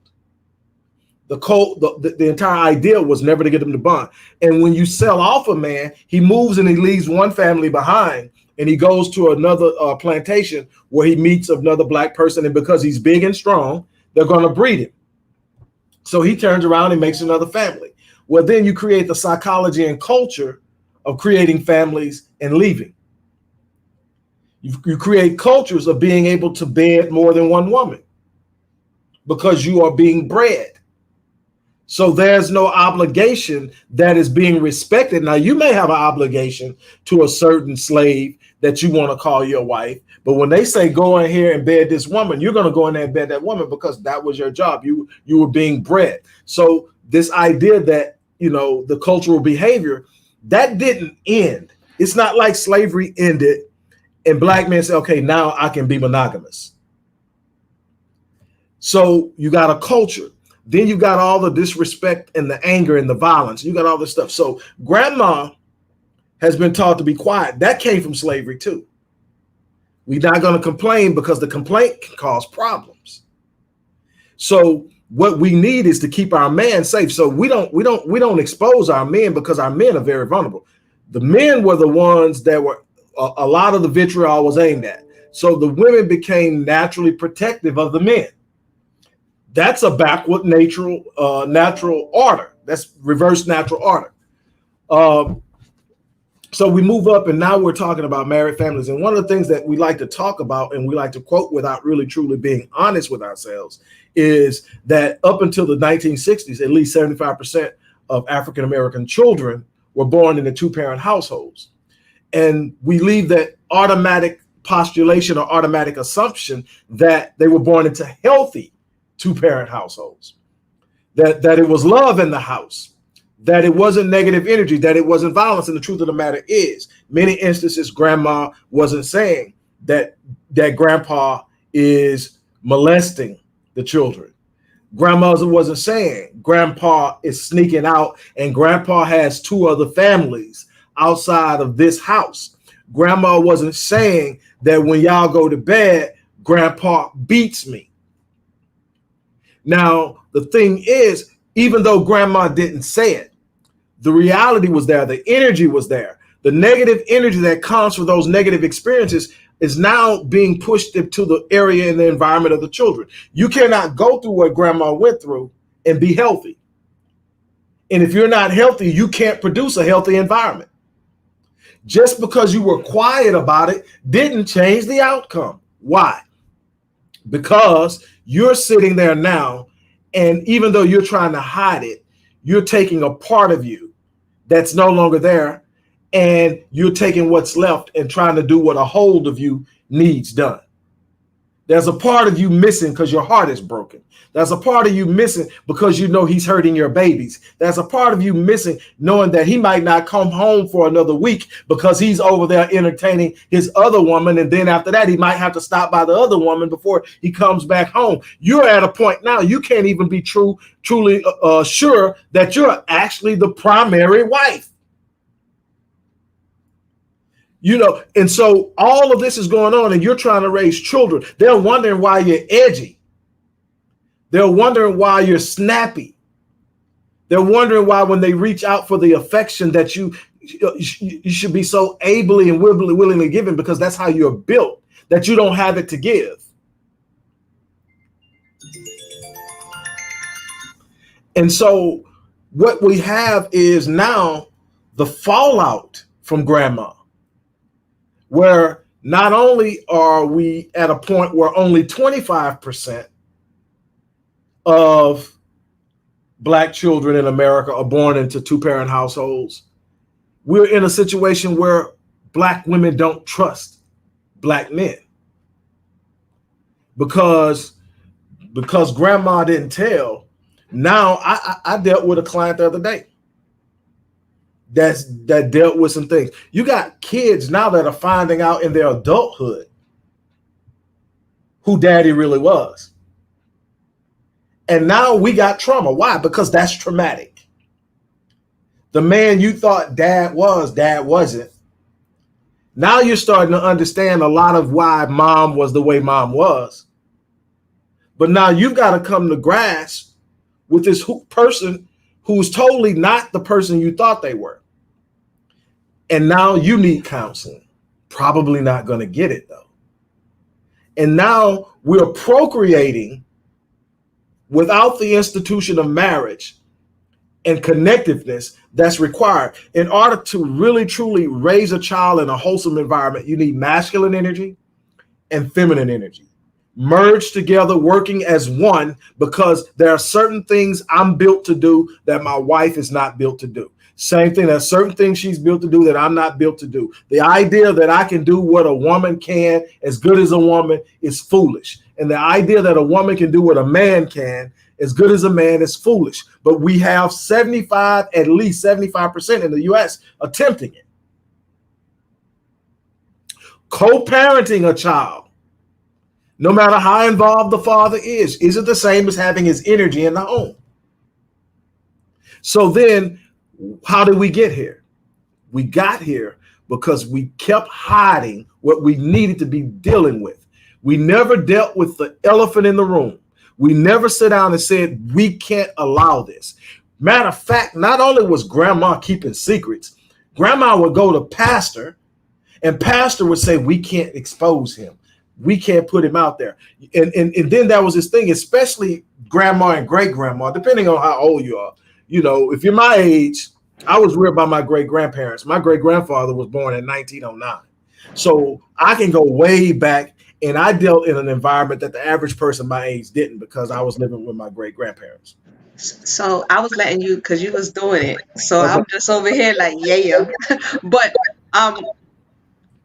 The entire idea was never to get them to bond. And when you sell off a man, he moves and he leaves one family behind, and he goes to another plantation where he meets another black person. And because he's big and strong, they're going to breed him. So he turns around and makes another family. Well, then you create the psychology and culture of creating families and leaving. You create cultures of being able to bed more than one woman because you are being bred. So there's no obligation that is being respected. Now, you may have an obligation to a certain slave that you want to call your wife, but when they say go in here and bed this woman, you're going to go in there and bed that woman because that was your job. You were being bred. So this idea that, the cultural behavior, that didn't end. It's not like slavery ended and black men say, okay, now I can be monogamous. So you got a culture. Then you got all the disrespect and the anger and the violence. You got all this stuff. So grandma has been taught to be quiet. That came from slavery too. We're not going to complain because the complaint can cause problems. So what we need is to keep our men safe. So we don't expose our men because our men are very vulnerable. The men were the ones that were a lot of the vitriol was aimed at. So the women became naturally protective of the men. That's a backward natural order. That's reverse natural order. So we move up, and now we're talking about married families. And one of the things that we like to talk about and we like to quote without really truly being honest with ourselves is that up until the 1960s, at least 75% of African-American children were born in the two-parent households. And we leave that automatic postulation or automatic assumption that they were born into healthy two-parent households, that it was love in the house, that it wasn't negative energy, that it wasn't violence. And the truth of the matter is, many instances, grandma wasn't saying that grandpa is molesting the children. Grandma wasn't saying grandpa is sneaking out and grandpa has two other families outside of this house. Grandma wasn't saying that when y'all go to bed, grandpa beats me. Now, the thing is, even though grandma didn't say it, the reality was there. The energy was there. The negative energy that comes from those negative experiences is now being pushed into the area and the environment of the children. You cannot go through what grandma went through and be healthy. And if you're not healthy, you can't produce a healthy environment. Just because you were quiet about it didn't change the outcome. Why? Because you're sitting there now, and even though you're trying to hide it, you're taking a part of you that's no longer there, and you're taking what's left and trying to do what a hold of you needs done. There's a part of you missing because your heart is broken. There's a part of you missing because you know he's hurting your babies. There's a part of you missing knowing that he might not come home for another week because he's over there entertaining his other woman. And then after that, he might have to stop by the other woman before he comes back home. You're at a point now you can't even be truly sure that you're actually the primary wife. And so all of this is going on and you're trying to raise children. They're wondering why you're edgy. They're wondering why you're snappy. They're wondering why when they reach out for the affection that you should be so ably and willingly given, because that's how you're built. that you don't have it to give. And so what we have is now the fallout from grandma, where not only are we at a point where only 25% of Black children in America are born into two-parent households, we're in a situation where Black women don't trust Black men because grandma didn't tell. Now I dealt with a client the other day that dealt with some things. You got kids now that are finding out in their adulthood who daddy really was. And now we got trauma. Why? Because that's traumatic. The man you thought dad wasn't. Now you're starting to understand a lot of why mom was the way mom was. But now you've got to come to grasp with this person who's totally not the person you thought they were. And now you need counseling. Probably not going to get it though. And now we're procreating without the institution of marriage and connectiveness that's required. In order to really truly raise a child in a wholesome environment, you need masculine energy and feminine energy merged together, working as one, because there are certain things I'm built to do that my wife is not built to do. Same thing, there's certain things she's built to do that I'm not built to do. The idea that I can do what a woman can as good as a woman is foolish. And the idea that a woman can do what a man can as good as a man is foolish. But we have at least 75% in the US attempting it. Co-parenting a child, no matter how involved the father isn't the same as having his energy in the home. So then, how did we get here? We got here because we kept hiding what we needed to be dealing with. We never dealt with the elephant in the room. We never sat down and said, we can't allow this. Matter of fact, not only was grandma keeping secrets, grandma would go to pastor and pastor would say, we can't expose him. We can't put him out there. And then that was his thing, especially grandma and great grandma, depending on how old you are. You know, if you're my age, I was reared by my great grandparents. My great grandfather was born in 1909. So I can go way back, and I dealt in an environment that the average person my age didn't, because I was living with my great grandparents. So I was letting you, because you was doing it. So Okay. I'm just over here like, yeah. But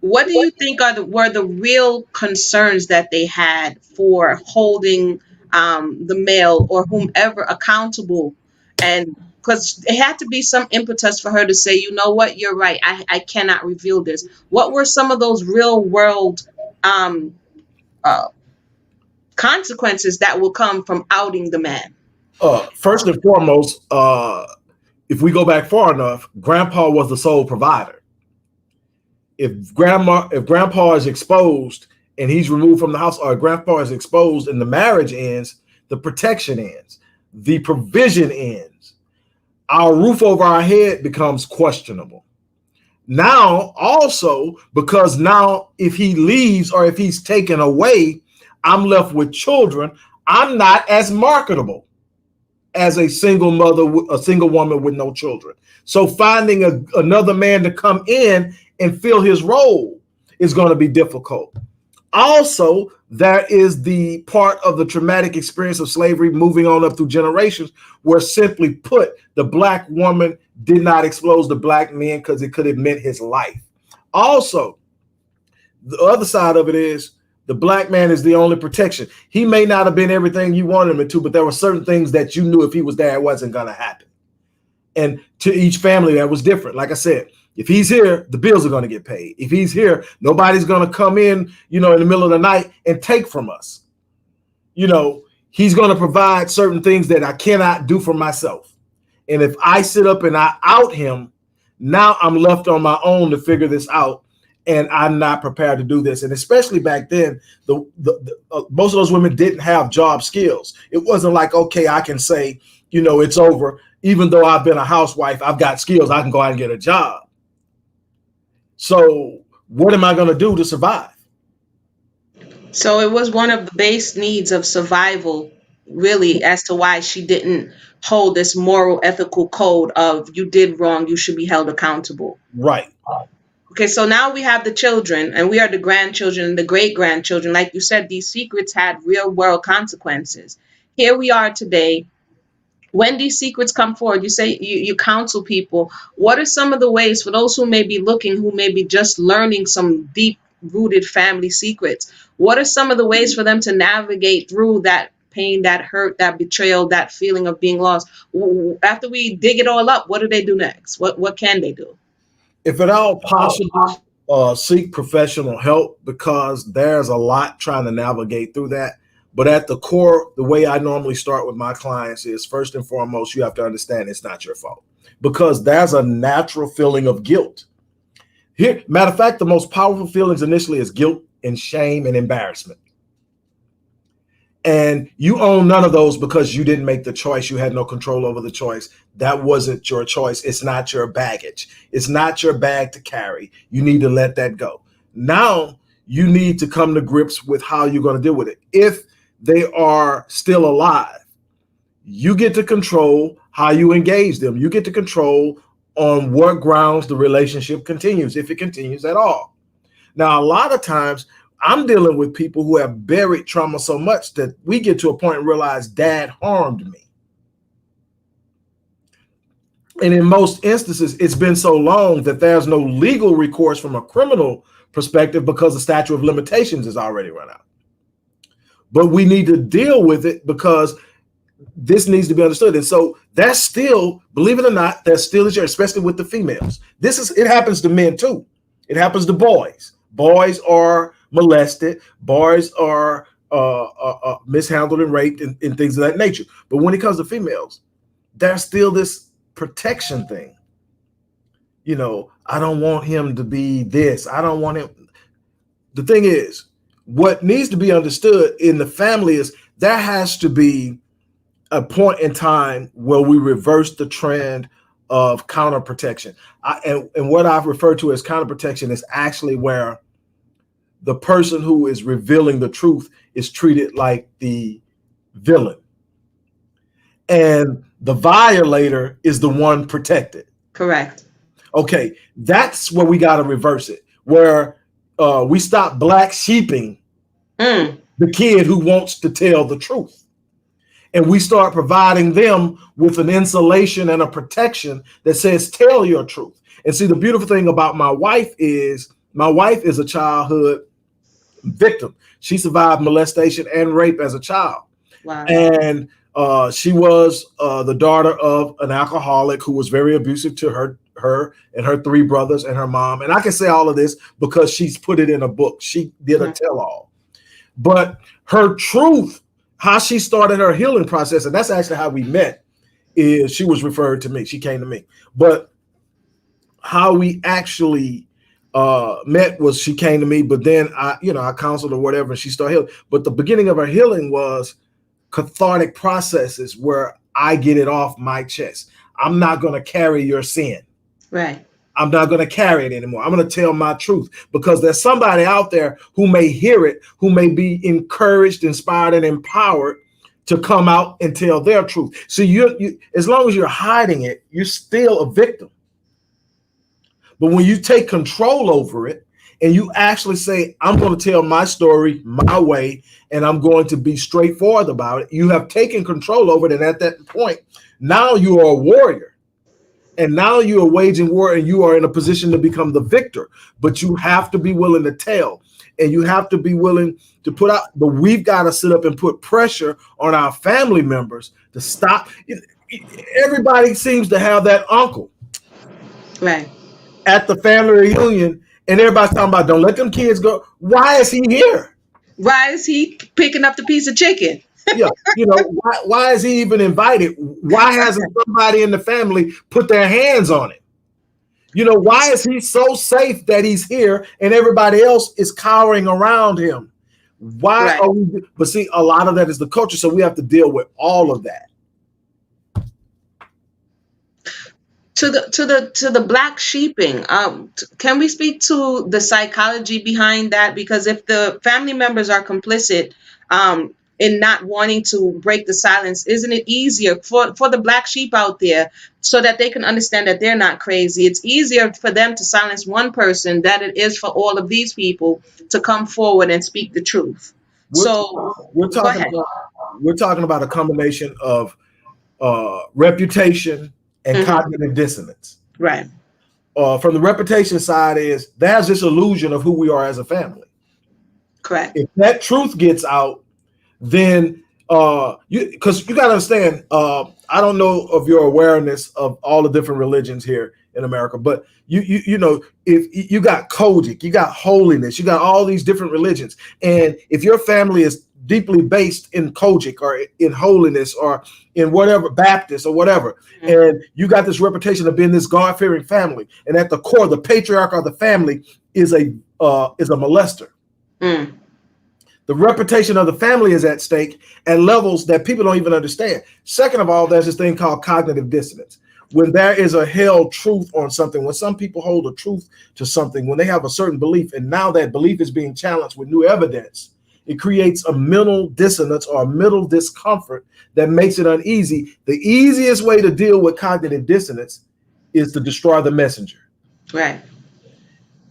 what do you think were the real concerns that they had for holding the male or whomever accountable? And because it had to be some impetus for her to say, you know what, you're right, I cannot reveal this. What were some of those real world consequences that will come from outing the man? First and foremost, if we go back far enough, grandpa was the sole provider. If grandpa is exposed and he's removed from the house, or grandpa is exposed and the marriage ends, the protection ends, the provision ends. Our roof over our head becomes questionable. Now, also, because now if he leaves or if he's taken away, I'm left with children. I'm not as marketable as a single mother, a single woman with no children. So finding another man to come in and fill his role is going to be difficult. Also, there is the part of the traumatic experience of slavery moving on up through generations, where simply put, the Black woman did not expose the Black man because it could have meant his life. Also, the other side of it is the Black man is the only protection. He may not have been everything you wanted him to, but there were certain things that you knew if he was there, it wasn't going to happen. And to each family, that was different. Like I said, if he's here, the bills are going to get paid. If he's here, nobody's going to come in, in the middle of the night and take from us. He's going to provide certain things that I cannot do for myself. And if I sit up and I out him, now I'm left on my own to figure this out. And I'm not prepared to do this. And especially back then, most of those women didn't have job skills. It wasn't like, okay, I can say, it's over. Even though I've been a housewife, I've got skills. I can go out and get a job. So what am I going to do to survive? So it was one of the base needs of survival, really, as to why she didn't hold this moral, ethical code of you did wrong, you should be held accountable. Right. Okay, so now we have the children, and we are the grandchildren and the great grandchildren. Like you said, these secrets had real world consequences. Here we are today. When these secrets come forward, you say you counsel people. What are some of the ways for those who may be looking, who may be just learning some deep rooted family secrets? What are some of the ways for them to navigate through that pain, that hurt, that betrayal, that feeling of being lost? After we dig it all up, what do they do next? What can they do? If at all possible, seek professional help, because there's a lot trying to navigate through that. But at the core, the way I normally start with my clients is, first and foremost, you have to understand it's not your fault, because there's a natural feeling of guilt. Here, matter of fact, the most powerful feelings initially is guilt and shame and embarrassment. And you own none of those because you didn't make the choice. You had no control over the choice. That wasn't your choice. It's not your baggage. It's not your bag to carry. You need to let that go. Now you need to come to grips with how you're going to deal with it. If they are still alive, you get to control how you engage them. You get to control on what grounds the relationship continues, if it continues at all. Now, a lot of times I'm dealing with people who have buried trauma so much that we get to a point and realize dad harmed me. And in most instances, it's been so long that there's no legal recourse from a criminal perspective because the statute of limitations is already run out. But we need to deal with it because this needs to be understood. And so that's still, believe it or not, that still is your, especially with the females. It happens to men too. It happens to boys. Boys are molested. Boys are mishandled and raped and things of that nature. But when it comes to females, there's still this protection thing. You know, I don't want him to be this. I don't want him. The thing is, what needs to be understood in the family is there has to be a point in time where we reverse the trend of counter protection. And what I've referred to as counter protection is actually where the person who is revealing the truth is treated like the villain, and the violator is the one protected. Correct. Okay, that's where we got to reverse it, where we stop black sheeping the kid who wants to tell the truth. And we start providing them with an insulation and a protection that says, tell your truth. And see, the beautiful thing about my wife is a childhood victim. She survived molestation and rape as a child. Wow. And she was the daughter of an alcoholic who was very abusive to her and her three brothers and her mom. And I can say all of this because she's put it in a book. She did a tell-all. But her truth, how she started her healing process, and that's actually how we met, is she was referred to me. She came to me. But how we actually met was she came to me, but then I counseled her, whatever, and she started healing. But the beginning of her healing was cathartic processes where I get it off my chest. I'm not going to carry your sin. Right. I'm not going to carry it anymore. I'm going to tell my truth, because there's somebody out there who may hear it, who may be encouraged, inspired, and empowered to come out and tell their truth. So you as long as you're hiding it, you're still a victim. But when you take control over it and you actually say, I'm going to tell my story my way, and I'm going to be straightforward about it, you have taken control over it. And at that point, now you are a warrior. And now you are waging war, and you are in a position to become the victor. But you have to be willing to tell, and you have to be willing to put out. But we've got to sit up and put pressure on our family members to stop. Everybody seems to have that uncle, Right, at the family reunion, and everybody's talking about, don't let them kids go. Why is he here? Why is he picking up the piece of chicken? Yeah, why is he even invited? Why hasn't somebody in the family put their hands on it? Why is he so safe that he's here and everybody else is cowering around him? Why Right. are we? But see, a lot of that is the culture, so we have to deal with all of that. to the black sheeping, can we speak to the psychology behind that? Because if the family members are complicit in not wanting to break the silence, isn't it easier for the black sheep out there so that they can understand that they're not crazy? It's easier for them to silence one person than it is for all of these people to come forward and speak the truth. We're talking about a combination of reputation and cognitive dissonance. Right. From the reputation side is there's this illusion of who we are as a family. Correct. If that truth gets out, then because you got to understand, I don't know of your awareness of all the different religions here in America, but you know, if you got Kojic, you got holiness, you got all these different religions, and if your family is deeply based in Kojic or in holiness or in whatever Baptist or whatever, and you got this reputation of being this God-fearing family, and at the core, the patriarch of the family is a molester. The reputation of the family is at stake at levels that people don't even understand. Second of all, there's this thing called cognitive dissonance. When there is a held truth on something, when some people hold a truth to something, when they have a certain belief, and now that belief is being challenged with new evidence, it creates a mental dissonance or a mental discomfort that makes it uneasy. The easiest way to deal with cognitive dissonance is to destroy the messenger. Right.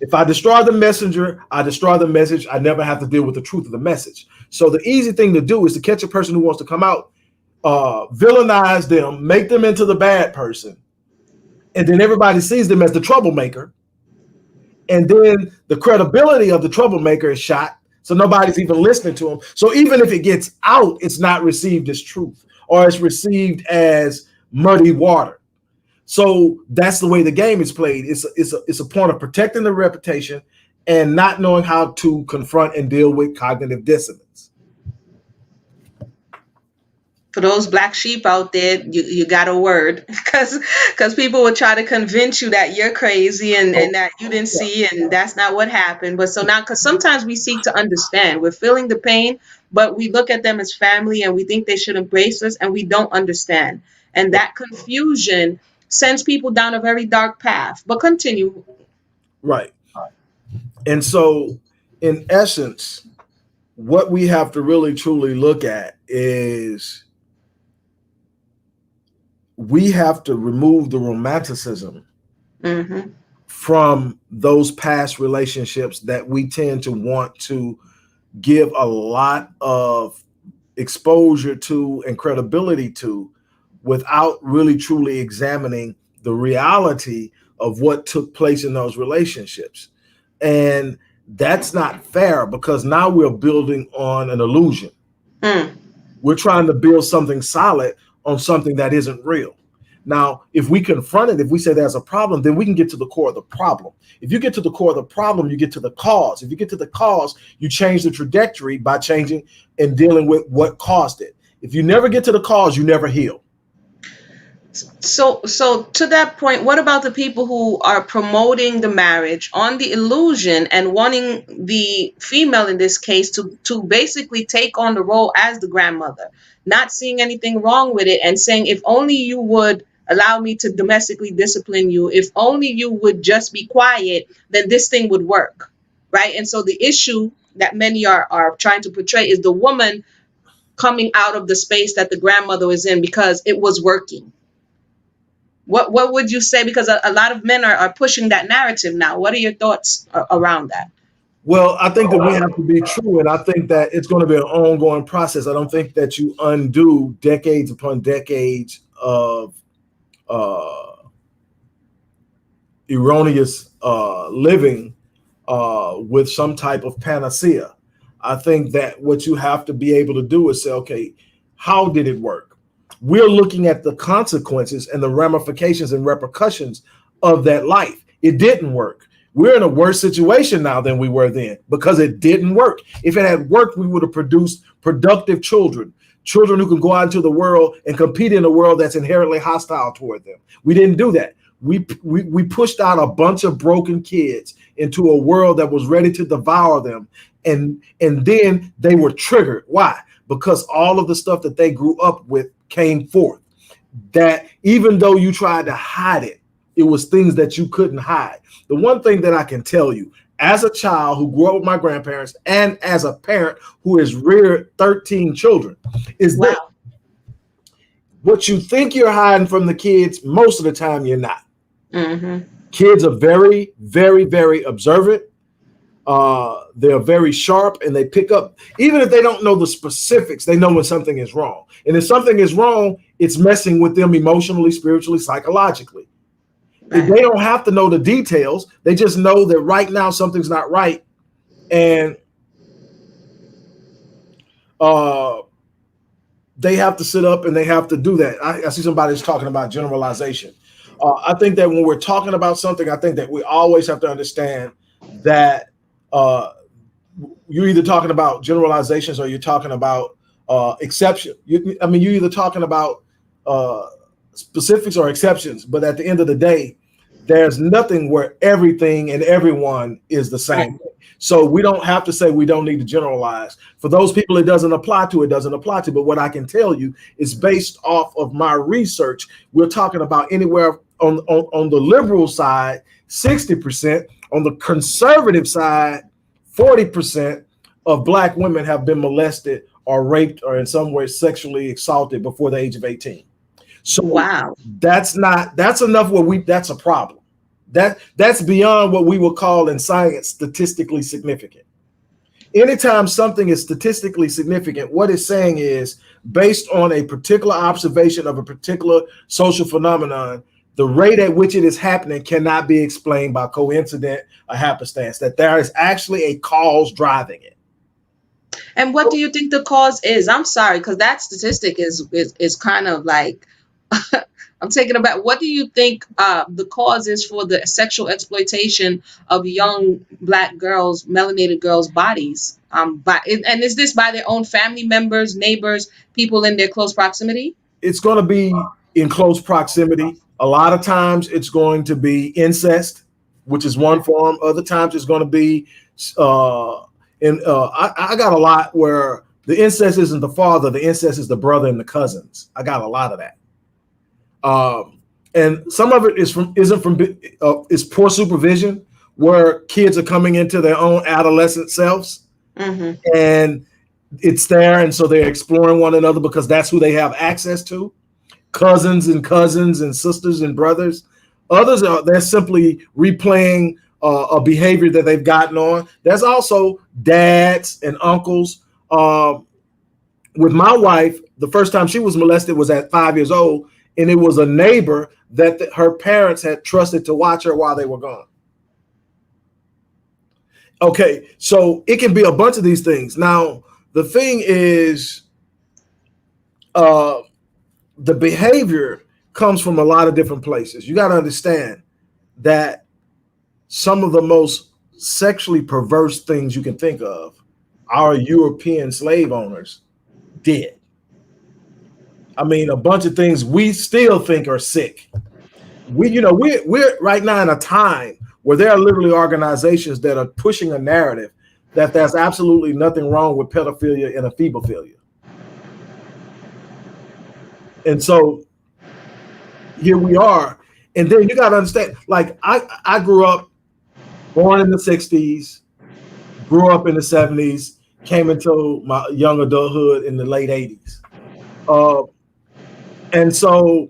If I destroy the messenger, I destroy the message. I never have to deal with the truth of the message. So the easy thing to do is to catch a person who wants to come out, villainize them, make them into the bad person, and then everybody sees them as the troublemaker. And then the credibility of the troublemaker is shot, so nobody's even listening to them. So even if it gets out, it's not received as truth, or it's received as muddy water. So that's the way the game is played. It's a point of protecting the reputation and not knowing how to confront and deal with cognitive dissonance. For those black sheep out there, you got a word, because people will try to convince you that you're crazy and that you didn't see and that's not what happened. But so now, because sometimes we seek to understand, we're feeling the pain, but we look at them as family and we think they should embrace us, and we don't understand. And that confusion sends people down a very dark path. But continue. Right. And so in essence, what we have to really truly look at is we have to remove the romanticism from those past relationships that we tend to want to give a lot of exposure to and credibility to, without really truly examining the reality of what took place in those relationships. And that's not fair, because now we're building on an illusion. We're trying to build something solid on something that isn't real. Now, if we confront it, if we say there's a problem, then we can get to the core of the problem. If you get to the core of the problem, you get to the cause. If you get to the cause, you change the trajectory by changing and dealing with what caused it. If you never get to the cause, you never heal. So to that point, what about the people who are promoting the marriage on the illusion and wanting the female in this case to basically take on the role as the grandmother, not seeing anything wrong with it and saying, if only you would allow me to domestically discipline you, if only you would just be quiet, then this thing would work, right? And so the issue that many are trying to portray is the woman coming out of the space that the grandmother was in because it was working. What would you say? Because a lot of men are pushing that narrative now. What are your thoughts around that? Well, I think that we have to be true, and I think that it's going to be an ongoing process. I don't think that you undo decades upon decades of erroneous living with some type of panacea. I think that what you have to be able to do is say, okay, how did it work? We're looking at the consequences and the ramifications and repercussions of that life. It didn't work. We're in a worse situation now than we were then because it didn't work. If it had worked, we would have produced productive children who can go out into the world and compete in a world that's inherently hostile toward them. We didn't do that. We pushed out a bunch of broken kids into a world that was ready to devour them. And then they were triggered. Why? Because all of the stuff that they grew up with came forth. That even though you tried to hide it It was things that you couldn't hide. The one thing that I can tell you, as a child who grew up with my grandparents and as a parent who has reared 13 children, is that what you think you're hiding from the kids, most of the time you're not. Kids are very, very, very observant. They're very sharp, and they pick up, even if they don't know the specifics, they know when something is wrong. And if something is wrong, it's messing with them emotionally, spiritually, psychologically. Right. They don't have to know the details. They just know that right now something's not right. And they have to sit up and they have to do that. I see somebody's talking about generalization. I think that when we're talking about something, I think that we always have to understand that you're either talking about generalizations or you're talking about exception. You're either talking about specifics or exceptions, but at the end of the day, there's nothing where everything and everyone is the same. So we don't have to say we don't need to generalize. For those people it doesn't apply to, it doesn't apply to. But what I can tell you is based off of my research, we're talking about anywhere on the liberal side, 60%, on the conservative side, 40% of Black women have been molested or raped or in some way sexually assaulted before the age of 18. So that's enough where that's a problem. That's beyond what we will call in science statistically significant. Anytime something is statistically significant, what it's saying is based on a particular observation of a particular social phenomenon, the rate at which it is happening cannot be explained by coincidence or happenstance, that there is actually a cause driving it. And what do you think the cause is? I'm sorry, because that statistic is kind of like, I'm taking about, what do you think the cause is for the sexual exploitation of young Black girls, melanated girls' bodies? And is this by their own family members, neighbors, people in their close proximity? It's going to be in close proximity. A lot of times it's going to be incest, which is one form. Other times it's going to be, I got a lot where the incest isn't the father, the incest is the brother and the cousins. I got a lot of that. And some of it is poor supervision, where kids are coming into their own adolescent selves, and it's there, and so they're exploring one another because that's who they have access to. Cousins and sisters and brothers. Others they're simply replaying a behavior that they've gotten on. There's also dads and uncles. With my wife, the first time she was molested was at 5 years old. And it was a neighbor that her parents had trusted to watch her while they were gone. Okay, so it can be a bunch of these things. Now, the thing is, the behavior comes from a lot of different places. You got to understand that some of the most sexually perverse things you can think of, our European slave owners did. I mean, a bunch of things we still think are sick. We're right now in a time where there are literally organizations that are pushing a narrative that there's absolutely nothing wrong with pedophilia and ephebophilia. And so here we are. And then you got to understand, like I grew up, born in the 60s, grew up in the 70s, came into my young adulthood in the late 80s. And so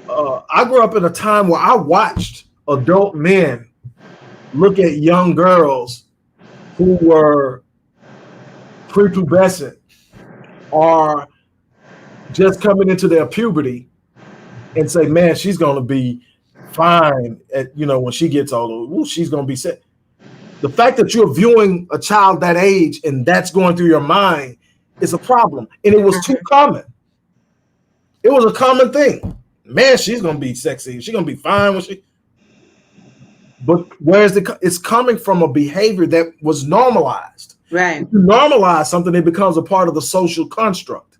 I grew up in a time where I watched adult men look at young girls who were prepubescent or just coming into their puberty and say, man, she's going to be fine when she gets older. Ooh, she's going to be set. The fact that you're viewing a child that age and that's going through your mind is a problem. And it was too common. It was a common thing. Man, she's going to be sexy. She's going to be fine when she. But it's coming from a behavior that was normalized. Right. If you normalize something, it becomes a part of the social construct.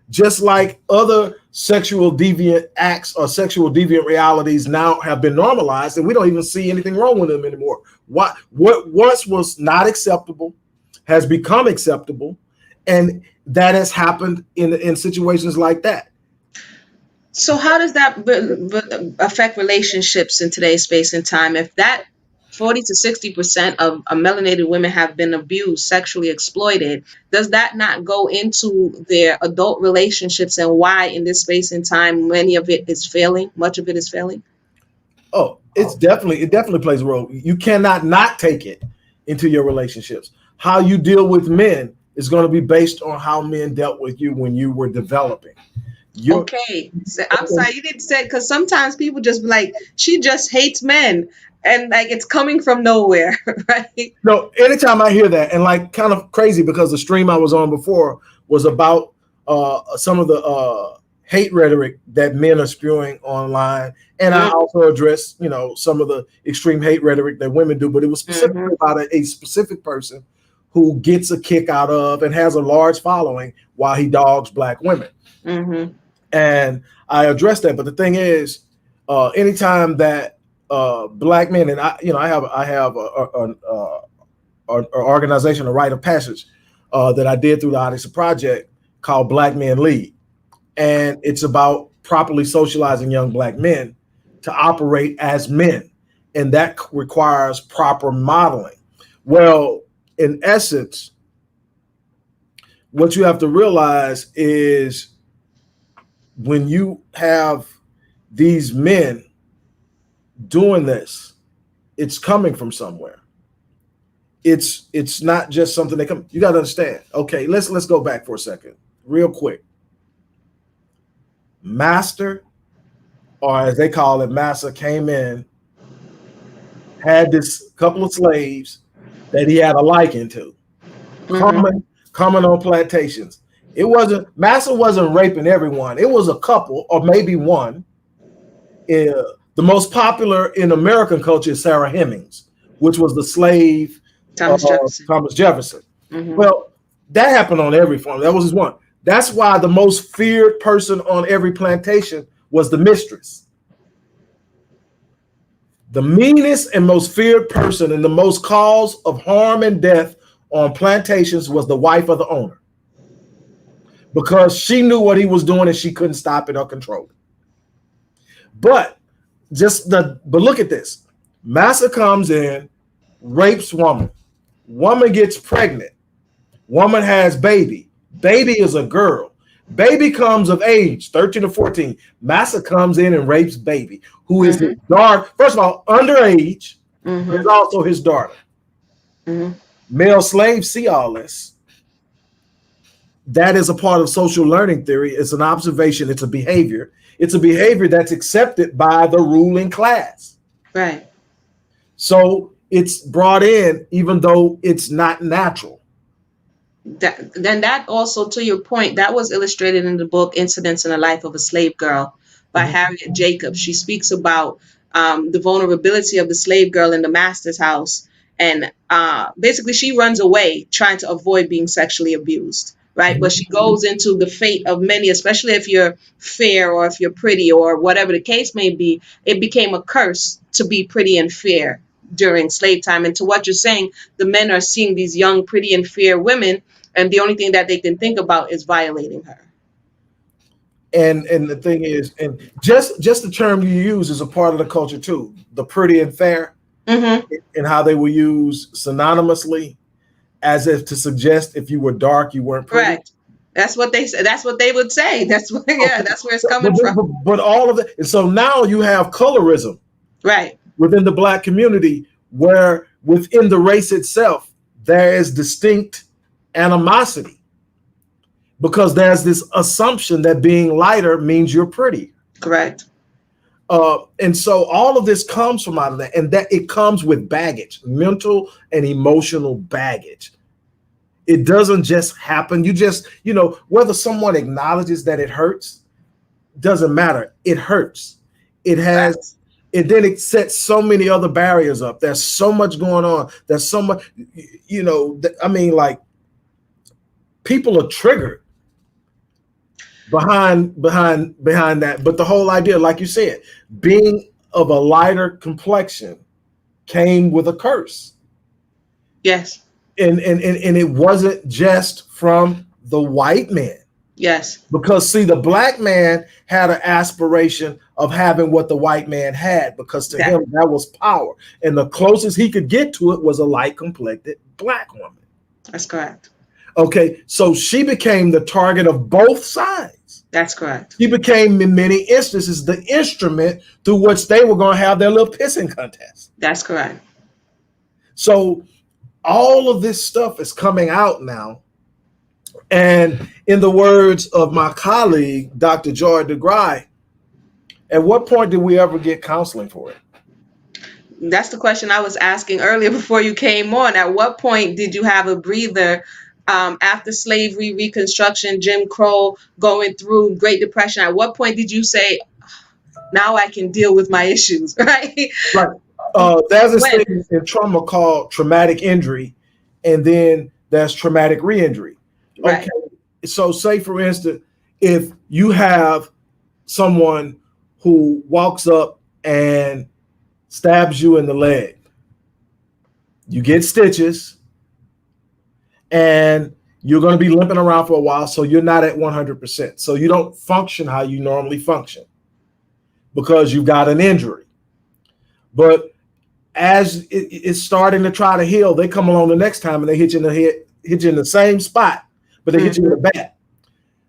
Just like other sexual deviant acts or sexual deviant realities now have been normalized, and we don't even see anything wrong with them anymore. What once was not acceptable has become acceptable, and that has happened in situations like that. So how does that affect relationships in today's space and time? If that 40 to 60% of melanated women have been abused, sexually exploited, does that not go into their adult relationships and why in this space and time many of it is failing, much of it is failing? Oh, it definitely plays a role. You cannot not take it into your relationships. How you deal with men is going to be based on how men dealt with you when you were developing. Okay, so, I'm sorry you didn't say, because sometimes people just be like, she just hates men, and like it's coming from nowhere, right? No, anytime I hear that, and like kind of crazy because the stream I was on before was about some of the hate rhetoric that men are spewing online, and I also addressed some of the extreme hate rhetoric that women do, but it was specifically about a specific person who gets a kick out of and has a large following while he dogs Black women. And I addressed that, but the thing is, anytime that Black men, and I have an organization, a rite of passage that I did through the Odyssey Project called Black Men Lead, and it's about properly socializing young Black men to operate as men, and that requires proper modeling. Well, in essence, what you have to realize is when you have these men doing this, it's coming from somewhere. It's not just something that come. You got to understand. Okay, let's go back for a second, real quick. Master, or as they call it, Massa came in, had this couple of slaves that he had a liking to, coming on plantations. Massa wasn't raping everyone. It was a couple, or maybe one. The most popular in American culture is Sarah Hemings, which was the slave Thomas Jefferson. Well, that happened on every farm. That was his one. That's why the most feared person on every plantation was the mistress. The meanest and most feared person and the most cause of harm and death on plantations was the wife of the owner, because she knew what he was doing and she couldn't stop it or control it. But look at this. Massa comes in, rapes woman. Woman gets pregnant. Woman has baby. Baby is a girl. Baby comes of age, 13 or 14. Massa comes in and rapes baby, who is his daughter. First of all, underage, is also his daughter. Male slaves see all this. That is a part of social learning theory. It's an observation. It's a behavior. It's a behavior that's accepted by the ruling class. Right. So it's brought in, even though it's not natural. Then that also, to your point, that was illustrated in the book Incidents in the Life of a Slave Girl by Harriet Jacobs. She speaks about the vulnerability of the slave girl in the master's house. And basically she runs away trying to avoid being sexually abused. Right. But she goes into the fate of many, especially if you're fair or if you're pretty or whatever the case may be. It became a curse to be pretty and fair during slave time. And to what you're saying, the men are seeing these young, pretty and fair women, and the only thing that they can think about is violating her. And the thing is, and just the term you use is a part of the culture too. The pretty and fair, and how they were used synonymously, as if to suggest if you were dark, you weren't pretty. Correct. That's what they say. That's what they would say. That's what, that's where it's coming from. But all of it. And so now you have colorism, right, within the Black community, where within the race itself, there is distinct animosity, because there's this assumption that being lighter means you're pretty. Correct. And so all of this comes from out of that, and that it comes with baggage, mental and emotional baggage. It doesn't just happen. You just, whether someone acknowledges that it hurts, doesn't matter. It hurts. It has, and then it sets so many other barriers up. There's so much going on. There's so much, like, people are triggered behind that. But the whole idea, like you said, being of a lighter complexion came with a curse. Yes. And it wasn't just from the white man. Yes. Because see, the black man had an aspiration of having what the white man had, because to him that was power. And the closest he could get to it was a light complected black woman. That's correct. Okay, so she became the target of both sides. That's correct. She became, in many instances, the instrument through which they were going to have their little pissing contest. That's correct. So all of this stuff is coming out now. And in the words of my colleague, Dr. Joy DeGry, at what point did we ever get counseling for it? That's the question I was asking earlier before you came on. At what point did you have a breather after slavery, Reconstruction, Jim Crow, going through Great Depression? At what point did you say, now I can deal with my issues, right? Right. There's a thing in trauma called traumatic injury, and then there's traumatic re-injury. Right. Okay. So say, for instance, if you have someone who walks up and stabs you in the leg, you get stitches, and you're going to be limping around for a while, so you're not at 100%. So you don't function how you normally function because you've got an injury. But as it's starting to try to heal, they come along the next time and they hit you in the head, hit you in the same spot, but they hit you in the back.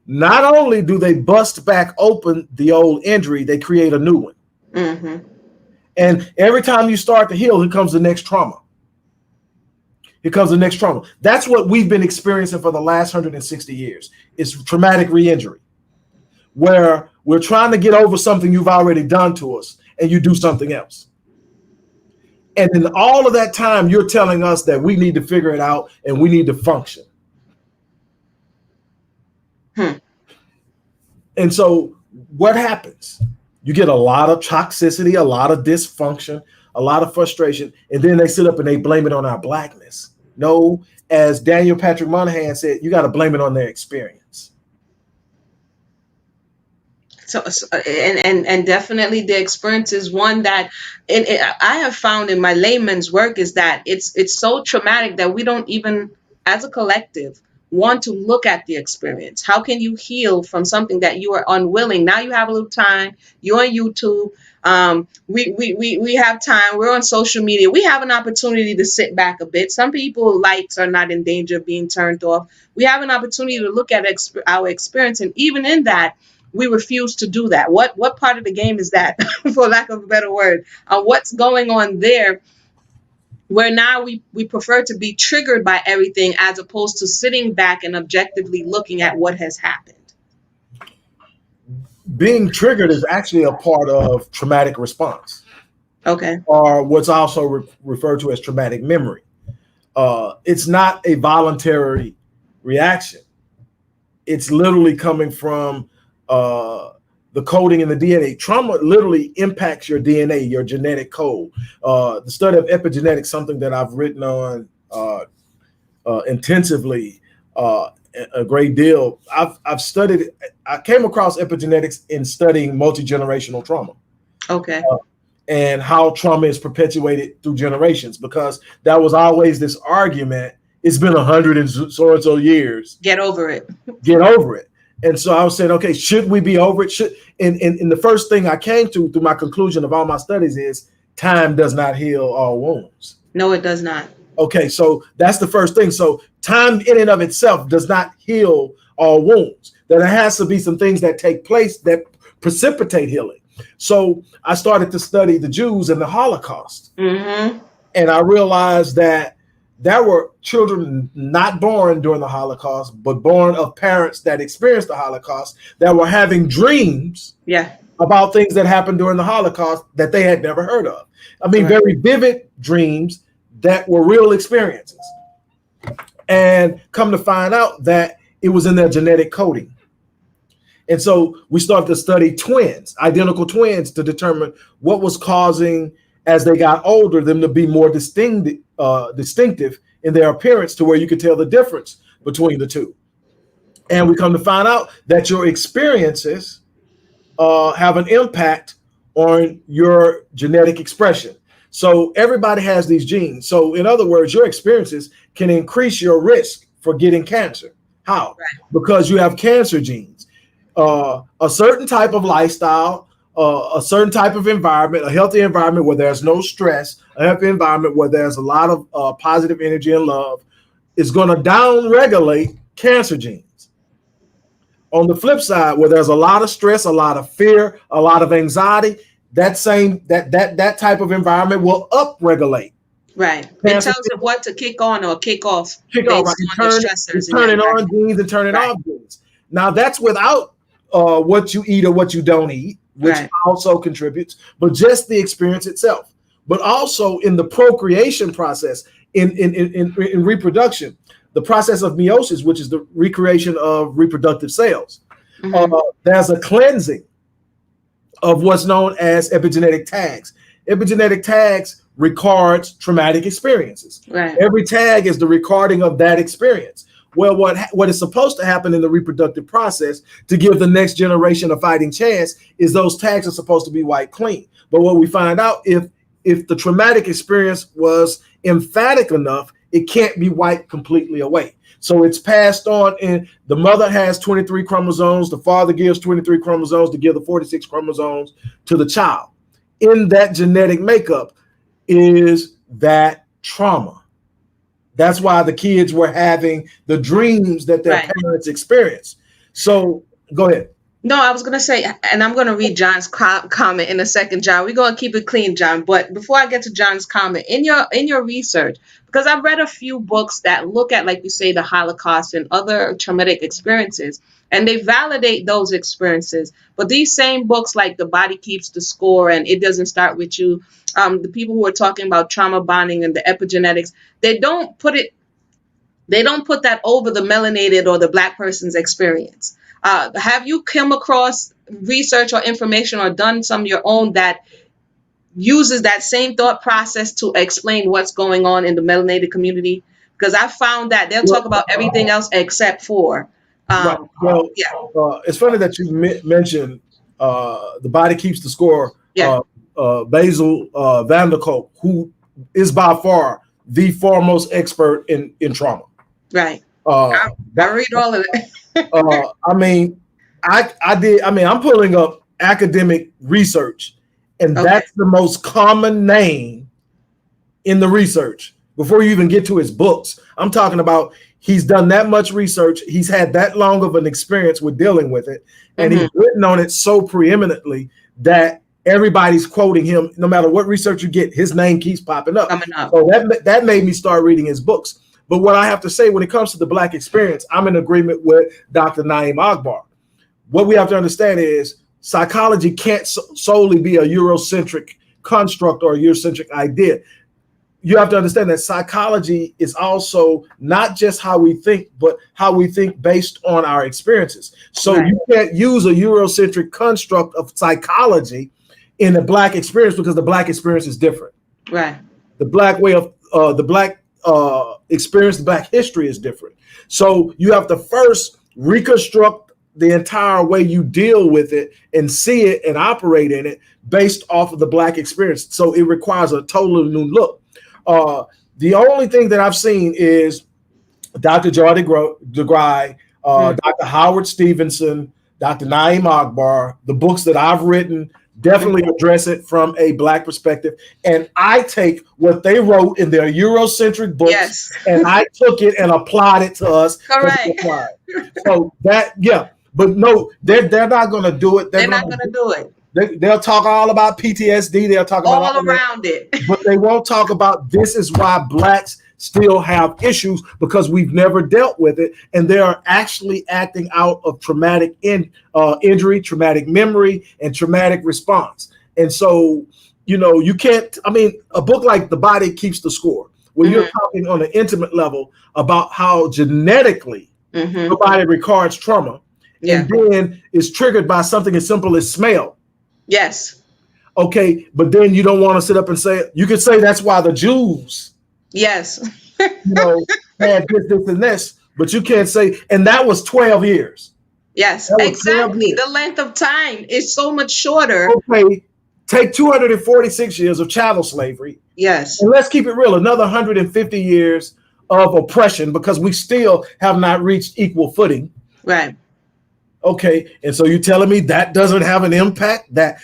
Not only do they bust back open the old injury, they create a new one. Mm-hmm. And every time you start to heal, here comes the next trauma. Here comes the next trauma. That's what we've been experiencing for the last 160 years. It's traumatic re-injury, where we're trying to get over something you've already done to us, and you do something else. And in all of that time, you're telling us that we need to figure it out and we need to function. And so what happens? You get a lot of toxicity, a lot of dysfunction, a lot of frustration, and then they sit up and they blame it on our blackness. No, as Daniel Patrick Moynihan said, you got to blame it on their experience. So and definitely the experience is one that I have found in my layman's work is that it's so traumatic that we don't even, as a collective, want to look at the experience. How can you heal from something that you are unwilling? Now you have a little time. You're on YouTube. We have time. We're on social media. We have an opportunity to sit back a bit. Some people lights are not in danger of being turned off. We have an opportunity to look at our experience, and even in that, we refuse to do that. What part of the game is that, for lack of a better word? What's going on there? Where now we prefer to be triggered by everything as opposed to sitting back and objectively looking at what has happened. Being triggered is actually a part of traumatic response. Okay. Or what's also referred to as traumatic memory. It's not a voluntary reaction. It's literally coming from the coding in the DNA. Trauma literally impacts your DNA, your genetic code. The study of epigenetics, something that I've written on intensively a great deal. I've studied. I came across epigenetics in studying multi-generational trauma. Okay. And how trauma is perpetuated through generations, because that was always this argument. It's been 100 and so years. Get over it. Get over it. And so I was saying, okay, should we be over it? And the first thing I came to through my conclusion of all my studies is time does not heal all wounds. No, it does not. Okay, so that's the first thing. So time in and of itself does not heal all wounds. That there has to be some things that take place that precipitate healing. So I started to study the Jews and the Holocaust. Mm-hmm. And I realized that there were children not born during the Holocaust, but born of parents that experienced the Holocaust that were having dreams about things that happened during the Holocaust that they had never heard of. I mean, very vivid dreams that were real experiences. And come to find out that it was in their genetic coding. And so we started to study twins, identical twins, to determine what was causing, as they got older, them to be more distinctive in their appearance, to where you could tell the difference between the two. And we come to find out that your experiences have an impact on your genetic expression. So everybody has these genes. So in other words, your experiences can increase your risk for getting cancer. How? Right. Because you have cancer genes. A certain type of lifestyle, a certain type of environment, a healthy environment where there's no stress, a healthy environment where there's a lot of positive energy and love is going to down-regulate cancer genes. On the flip side, where there's a lot of stress, a lot of fear, a lot of anxiety, that type of environment will up-regulate. Right. It tells it what to kick on or kick off Kick off, right? on the stressors. Turning on genes and turning off genes. Now that's without what you eat or what you don't eat, which also contributes, but just the experience itself. But also in the procreation process, in reproduction, the process of meiosis, which is the recreation of reproductive cells, there's a cleansing of what's known as epigenetic tags. Epigenetic tags records traumatic experiences. Right. Every tag is the recording of that experience. Well, what is supposed to happen in the reproductive process to give the next generation a fighting chance is those tags are supposed to be wiped clean. But what we find out, if the traumatic experience was emphatic enough, it can't be wiped completely away. So it's passed on, and the mother has 23 chromosomes. The father gives 23 chromosomes to give the 46 chromosomes to the child. In that genetic makeup is that trauma. That's why the kids were having the dreams that their parents experienced. So go ahead. No, I was going to say, and I'm going to read John's comment in a second, John. We're going to keep it clean, John. But before I get to John's comment, in your research, because I've read a few books that look at, like you say, the Holocaust and other traumatic experiences, and they validate those experiences. But these same books, like The Body Keeps the Score and It Doesn't Start With You, the people who are talking about trauma bonding and the epigenetics, they don't put that over the melanated or the Black person's experience. Have you come across research or information or done some of your own that uses that same thought process to explain what's going on in the melanated community? Because I found that they'll talk about everything else except for. It's funny that you mentioned The Body Keeps the Score. Yeah. Basil van der Kolk, who is by far the foremost expert in trauma. Right. I read all of it. I'm pulling up academic research, and that's the most common name in the research before you even get to his books. I'm talking about he's done that much research. He's had that long of an experience with dealing with it, and he's written on it so preeminently that everybody's quoting him. No matter what research you get, his name keeps popping up. So that made me start reading his books. But what I have to say when it comes to the Black experience, I'm in agreement with Dr. Naim Akbar. What we have to understand is psychology can't solely be a Eurocentric construct or a Eurocentric idea. You have to understand that psychology is also not just how we think, but how we think based on our experiences. So you can't use a Eurocentric construct of psychology in the Black experience because the Black experience is different. Right. The Black way of the Black experience, the Black history is different. So you have to first reconstruct the entire way you deal with it and see it and operate in it based off of the Black experience. So it requires a totally new look. The only thing that I've seen is Dr. Joy DeGruy, Dr. Howard Stevenson, Dr. Naim Akbar. The books that I've written definitely address it from a Black perspective. And I take what they wrote in their Eurocentric books and I took it and applied it to us. Correct. So but no, they're not going to do it. They're not going to do it. They'll talk all about PTSD. They'll talk about all around it. But they won't talk about this is why Blacks still have issues because we've never dealt with it. And they are actually acting out of traumatic injury, traumatic memory, and traumatic response. And so, you can't, a book like The Body Keeps the Score, where you're talking on an intimate level about how genetically the body records trauma and then is triggered by something as simple as smell. Yes. Okay, but then you don't want to sit up and say, you could say that's why the Jews Yes. had this, and this, but you can't say, and that was 12 years. Yes, exactly. The length of time is so much shorter. Okay, take 246 years of chattel slavery. Yes. And let's keep it real, another 150 years of oppression because we still have not reached equal footing. Right. Okay, and so you're telling me that doesn't have an impact, that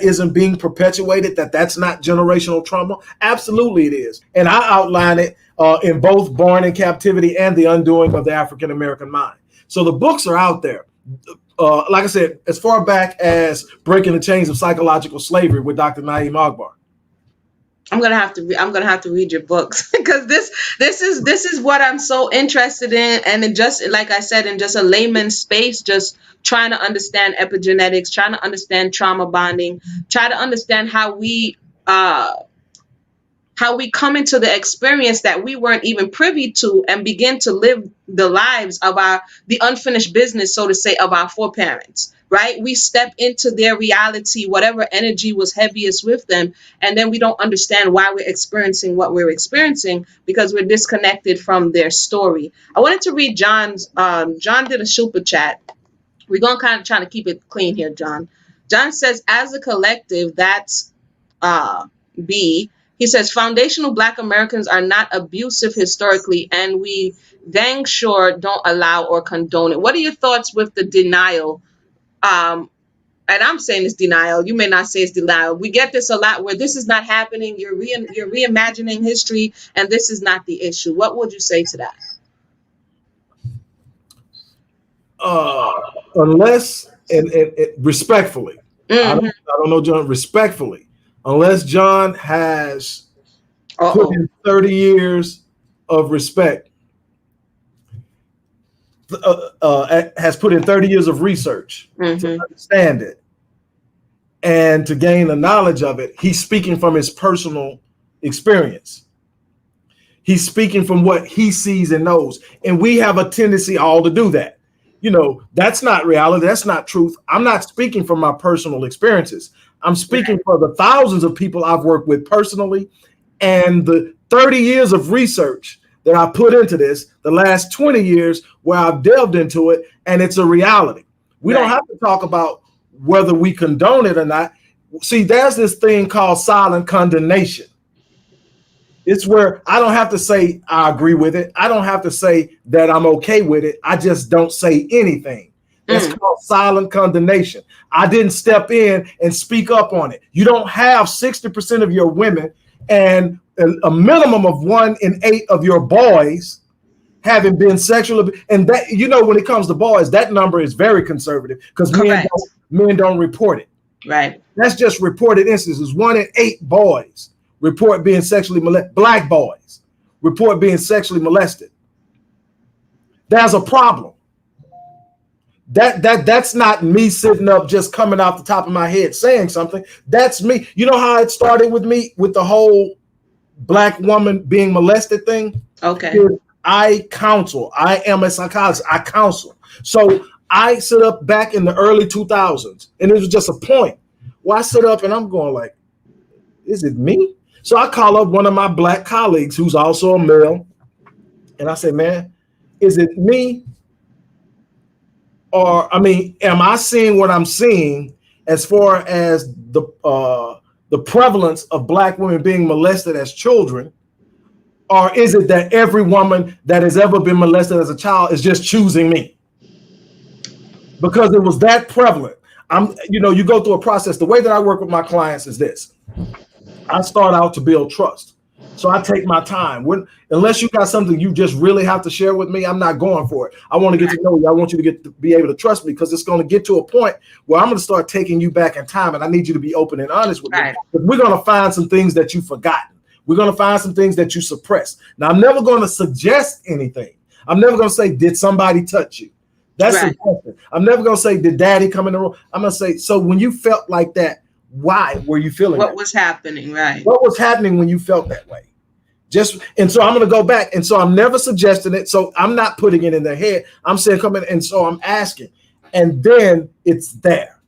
isn't being perpetuated, that's not generational trauma? Absolutely it is. And I outline it in both Born in Captivity and The Undoing of the African American Mind. So the books are out there. Like I said, as far back as Breaking the Chains of Psychological Slavery with Dr. Naeem Akbar. I'm gonna have to read your books because this is what I'm so interested in, and it just, like I said, in just a layman's space, just trying to understand epigenetics, trying to understand trauma bonding, try to understand how we come into the experience that we weren't even privy to and begin to live the lives of the unfinished business, so to say, of our foreparents. Right? We step into their reality, whatever energy was heaviest with them, and then we don't understand why we're experiencing what we're experiencing because we're disconnected from their story. I wanted to read John's. John did a super chat. We're going to kind of try to keep it clean here, John. John says, as a collective, that's B. He says, foundational Black Americans are not abusive historically, and we dang sure don't allow or condone it. What are your thoughts with the denial? And I'm saying it's denial. You may not say it's denial. We get this a lot where this is not happening. You're reimagining history, and this is not the issue. What would you say to that? Unless, and respectfully, I don't know, John, respectfully, unless John has put in 30 years of respect, has put in 30 years of research to understand it and to gain the knowledge of it. He's speaking from his personal experience. He's speaking from what he sees and knows. And we have a tendency all to do that. You know, that's not reality. That's not truth. I'm not speaking from my personal experiences. I'm speaking for the thousands of people I've worked with personally and the 30 years of research that I put into this, the last 20 years where I've delved into it, and it's a reality. We don't have to talk about whether we condone it or not. See, there's this thing called silent condemnation. It's where I don't have to say I agree with it. I don't have to say that I'm okay with it. I just don't say anything. That's called silent condemnation. I didn't step in and speak up on it. You don't have 60% of your women and a minimum of 1 in 8 of your boys having been sexually, and that, you know, when it comes to boys, that number is very conservative because men don't report it. Right. That's just reported instances. 1 in 8 boys report being sexually molested. Black boys report being sexually molested. There's a problem. That's not me sitting up just coming off the top of my head saying something. That's me. You know how it started with me with the whole Black woman being molested thing? Okay. I counsel. I am a psychologist. I counsel. So I sit up back in the early 2000s, and it was just a point where I sit up and I'm going like, is it me? So I call up one of my Black colleagues who's also a male, and I say, man, is it me? Or, I mean, am I seeing what I'm seeing as far as the prevalence of Black women being molested as children? Or is it that every woman that has ever been molested as a child is just choosing me? Because it was that prevalent. You go through a process. The way that I work with my clients is this. I start out to build trust. So I take my time. Unless you got something you just really have to share with me, I'm not going for it. I want to get to know you. I want you to be able to trust me, because it's going to get to a point where I'm going to start taking you back in time, and I need you to be open and honest with me. But we're going to find some things that you've forgotten. We're going to find some things that you suppress. Now, I'm never going to suggest anything. I'm never going to say, did somebody touch you? That's suggestion. I'm never going to say, did daddy come in the room? I'm going to say, so when you felt like that, why were you feeling what was happening? Right. What was happening when you felt that way? And so I'm going to go back. And so I'm never suggesting it. So I'm not putting it in their head. I'm saying, come in. And so I'm asking. And then it's there.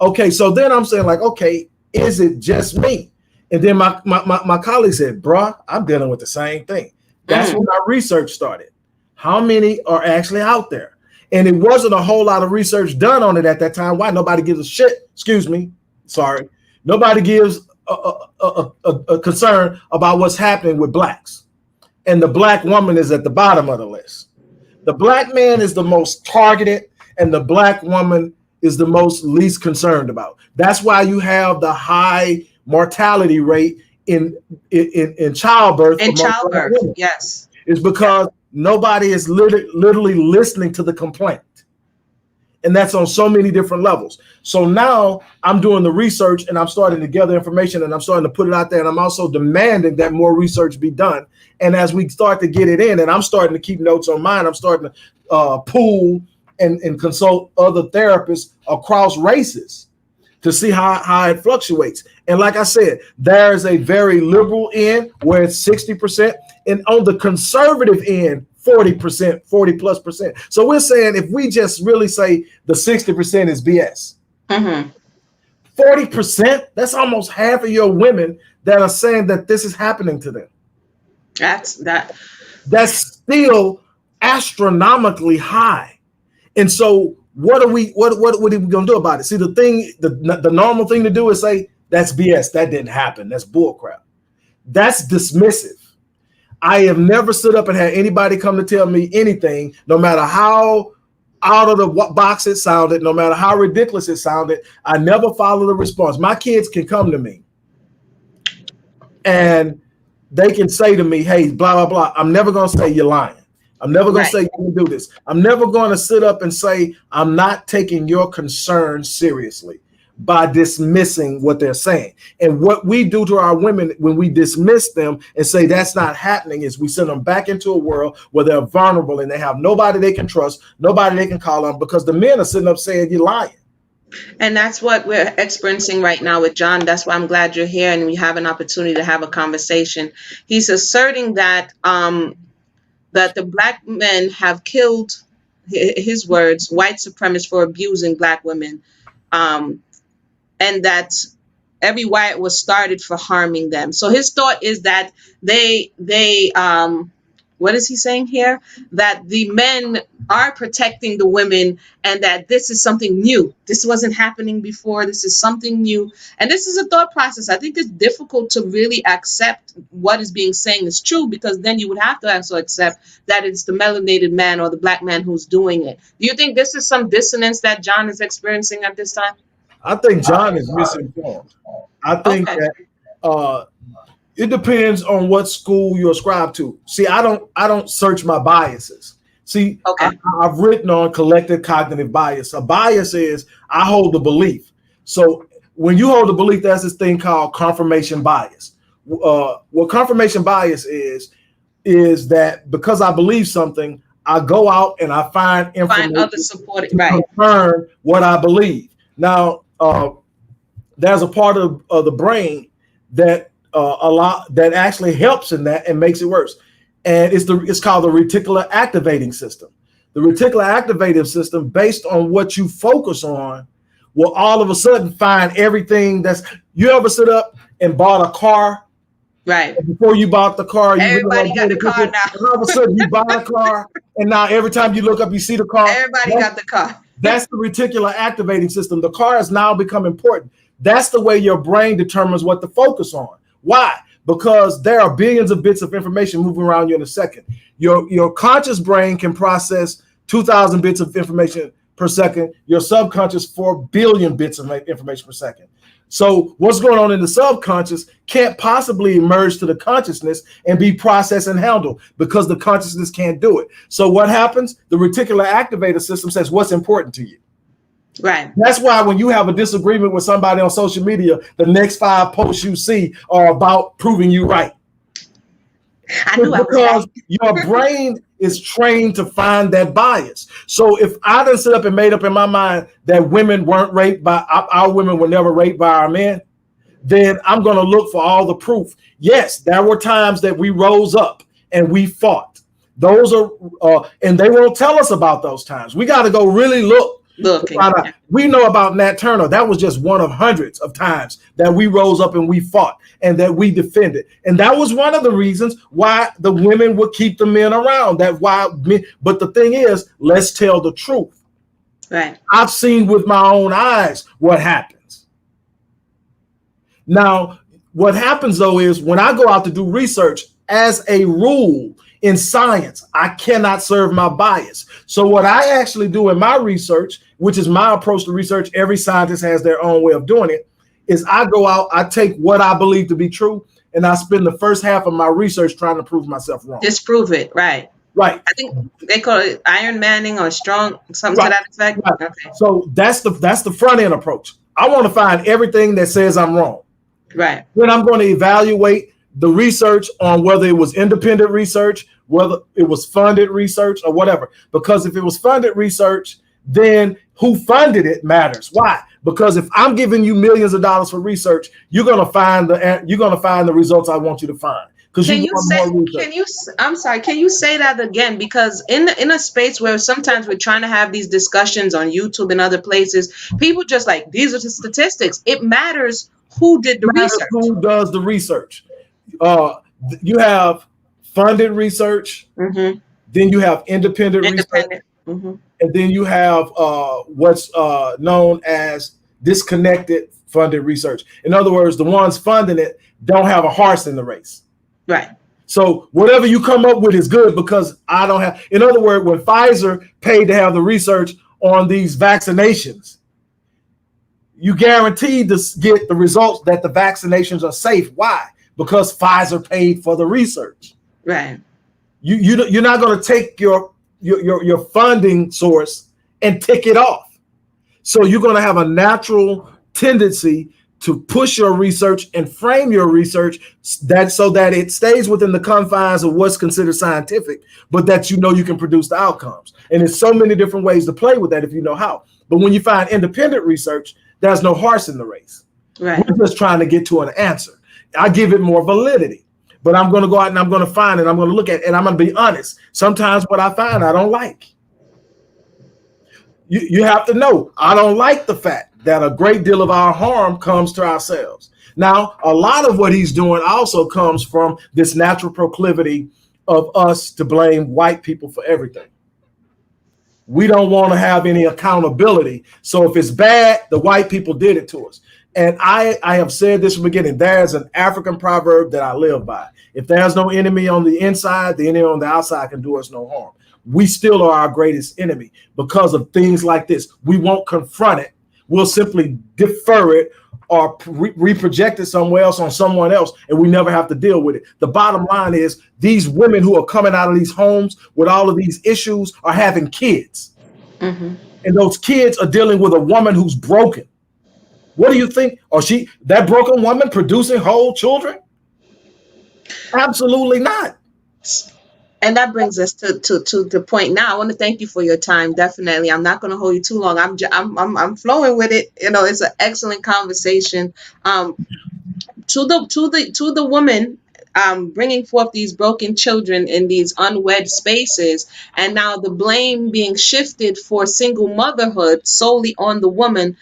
Okay. So then I'm saying, like, okay, is it just me? And then my colleague said, bruh, I'm dealing with the same thing. That's when my research started. How many are actually out there? And it wasn't a whole lot of research done on it at that time. Why? Nobody gives a shit. Excuse me. Sorry. Nobody gives a concern about what's happening with Blacks. and the black woman is at the bottom of the list. The black man is the most targeted, and the black woman is the most least concerned about. That's why you have the high mortality rate in childbirth. In childbirth, yes. It's because nobody is literally listening to the complaint. And that's on so many different levels. So now I'm doing the research and I'm starting to gather information and I'm starting to put it out there. And I'm also demanding that more research be done. And as we start to get it in, and I'm starting to keep notes on mine, I'm starting to pool and consult other therapists across races to see how it fluctuates. And like I said, there is a very liberal end where it's 60%. And on the conservative end, 40%, 40+%. So we're saying if we just really say the 60% is BS, 40%, that's almost half of your women that are saying that this is happening to them. That's still astronomically high. And so what are we gonna do about it? See, the normal thing to do is say that's BS, that didn't happen, that's bullcrap. That's dismissive. I have never stood up and had anybody come to tell me anything, no matter how out of the box it sounded, no matter how ridiculous it sounded. I never follow the response. My kids can come to me and they can say to me, hey, blah, blah, blah. I'm never going to say you're lying. I'm never going to say you can do this. I'm never going to sit up and say I'm not taking your concerns seriously by dismissing what they're saying. And what we do to our women when we dismiss them and say that's not happening is we send them back into a world where they're vulnerable and they have nobody they can trust, nobody they can call on, because the men are sitting up saying you're lying. And that's what we're experiencing right now with John. That's why I'm glad you're here and we have an opportunity to have a conversation. He's asserting that that the black men have killed, his words, white supremacists for abusing black women. And that every white was started for harming them. So his thought is that they what is he saying here? That the men are protecting the women and that this is something new. This wasn't happening before. This is something new. And this is a thought process. I think it's difficult to really accept what is being saying is true, because then you would have to also accept that it's the melanated man or the black man who's doing it. Do you think this is some dissonance that John is experiencing at this time? I think John is misinformed. I think that it depends on what school you ascribe to. See, I don't search my biases. See, I've written on collective cognitive bias. A bias is I hold the belief. So when you hold the belief, there's this thing called confirmation bias. What confirmation bias is that because I believe something, I go out and I find information other support, to confirm what I believe. Now, there's a part of the brain that that actually helps in that and makes it worse, and it's called the reticular activating system. The reticular activating system, based on what you focus on, will all of a sudden find everything that's. You ever sit up and bought a car? Right. And before you bought the car, everybody got the car now. All of a sudden, you buy a car, and now every time you look up, you see the car. Everybody got the car. That's the reticular activating system. The car has now become important. That's the way your brain determines what to focus on. Why? Because there are billions of bits of information moving around you in a second. Your conscious brain can process 2,000 bits of information per second. Your subconscious 4 billion bits of information per second. So what's going on in the subconscious can't possibly emerge to the consciousness and be processed and handled because the consciousness can't do it. So what happens? The reticular activator system says what's important to you. Right. That's why when you have a disagreement with somebody on social media, the next 5 posts you see are about proving you right. I knew because your brain is trained to find that bias. So if I done sit up and made up in my mind that women weren't raped by our women were never raped by our men, then I'm going to look for all the proof. Yes, there were times that we rose up and we fought. Those are and they won't tell us about those times. We got to go really look. We know about Nat Turner. That was just one of hundreds of times that we rose up and we fought and that we defended. And that was one of the reasons why the women would keep the men around. But the thing is, let's tell the truth. Right. I've seen with my own eyes what happens. Now, what happens though is when I go out to do research, as a rule in science, I cannot serve my bias. So what I actually do in my research, which is my approach to research, every scientist has their own way of doing it, is I go out, I take what I believe to be true, and I spend the first half of my research trying to prove myself wrong. Disprove it, right? Right. I think they call it Iron Manning or strong, something to that effect. Right. Okay. So that's the front end approach. I want to find everything that says I'm wrong. Right. Then I'm going to evaluate the research on whether it was independent research, whether it was funded research or whatever. Because if it was funded research, then who funded it matters. Why? Because if I'm giving you millions of dollars for research, you're going to find the results I want you to find. Can you say that again? Because in a space where sometimes we're trying to have these discussions on YouTube and other places, people just like, these are the statistics. It matters who did the research. Who does the research? You have funded research, Mm-hmm. then you have independent research, Mm-hmm. and then you have what's known as disconnected funded research. In other words, the ones funding it don't have a horse in the race. Right. So whatever you come up with is good because I don't have. In other words, when Pfizer paid to have the research on these vaccinations, you guaranteed to get the results that the vaccinations are safe. Why? Because Pfizer paid for the research. Right. You're not going to take your funding source and tick it off. So you're going to have a natural tendency to push your research and frame your research so that it stays within the confines of what's considered scientific, but that you can produce the outcomes. And there's so many different ways to play with that if you know how. But when you find independent research, there's no horse in the race. Right. We're just trying to get to an answer. I give it more validity, but I'm going to go out and I'm going to find it. I'm going to look at it and I'm going to be honest. Sometimes what I find I don't like. You have to know, I don't like the fact that a great deal of our harm comes to ourselves. Now, a lot of what he's doing also comes from this natural proclivity of us to blame white people for everything. We don't want to have any accountability. So if it's bad, the white people did it to us. And I have said this from the beginning. There's an African proverb that I live by. If there's no enemy on the inside, the enemy on the outside can do us no harm. We still are our greatest enemy because of things like this. We won't confront it. We'll simply defer it or reproject it somewhere else on someone else, and we never have to deal with it. The bottom line is these women who are coming out of these homes with all of these issues are having kids. Mm-hmm. And those kids are dealing with a woman who's broken. What do you think? Or that broken woman producing whole children? Absolutely not. And that brings us to the point now. I want to thank you for your time. Definitely, I'm not going to hold you too long. I'm flowing with it. It's an excellent conversation. To the woman bringing forth these broken children in these unwed spaces, and now the blame being shifted for single motherhood solely on the woman.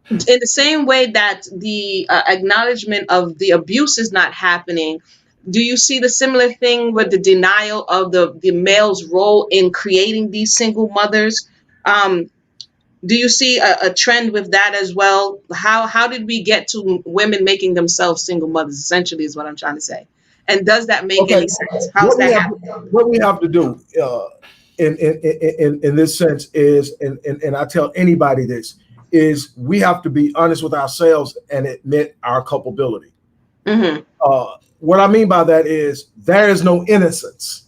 In the same way that the acknowledgement of the abuse is not happening. Do you see the similar thing with the denial of the male's role in creating these single mothers? Do you see a trend with that as well? How did we get to women making themselves single mothers, essentially, is what I'm trying to say. And does that make any sense? How's that happening? What we have to do in this sense is, and I tell anybody this, is we have to be honest with ourselves and admit our culpability. Mm-hmm. What I mean by that is there is no innocence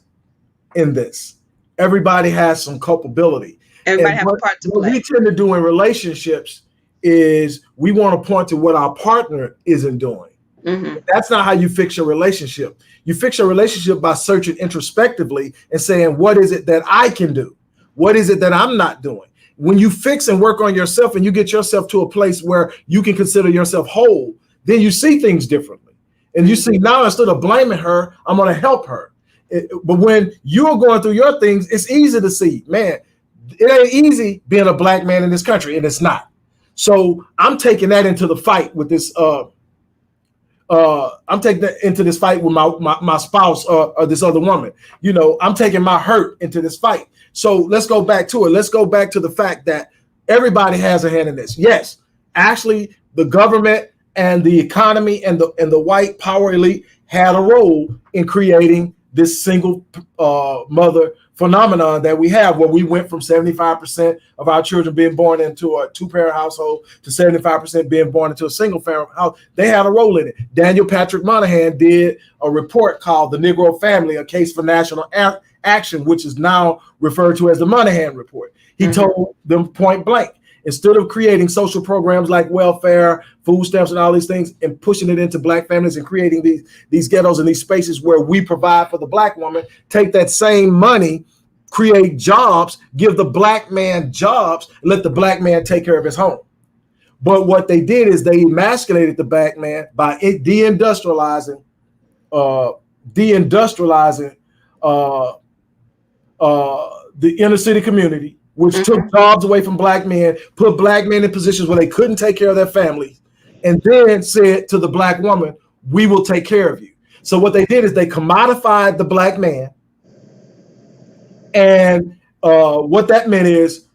in this. Everybody has some culpability. Everybody has a part to play. What we tend to do in relationships is we want to point to what our partner isn't doing. Mm-hmm. That's not how you fix your relationship. You fix your relationship by searching introspectively and saying, what is it that I can do? What is it that I'm not doing? When you fix and work on yourself and you get yourself to a place where you can consider yourself whole, then you see things differently. And you see, now instead of blaming her, I'm going to help her. But when you're going through your things, it's easy to see, man, it ain't easy being a black man in this country, and it's not. So I'm taking that into the fight with this. I'm taking that into this fight with my spouse or this other woman. I'm taking my hurt into this fight. So let's go back to it. Let's go back to the fact that everybody has a hand in this. Yes, actually, the government and the economy and the white power elite had a role in creating this single mother phenomenon that we have, where we went from 75% of our children being born into a two-parent household to 75% being born into a single-parent house. They had a role in it. Daniel Patrick Moynihan did a report called The Negro Family, A Case for National Action, which is now referred to as the Moynihan Report. He told them point blank, instead of creating social programs like welfare, food stamps, and all these things, and pushing it into Black families and creating these ghettos and these spaces where we provide for the Black woman, take that same money, create jobs, give the Black man jobs, and let the Black man take care of his home. But what they did is they emasculated the Black man by deindustrializing the inner city community, which took jobs away from Black men, put Black men in positions where they couldn't take care of their families, and then said to the Black woman, we will take care of you. So what they did is they commodified the Black man. And what that meant is,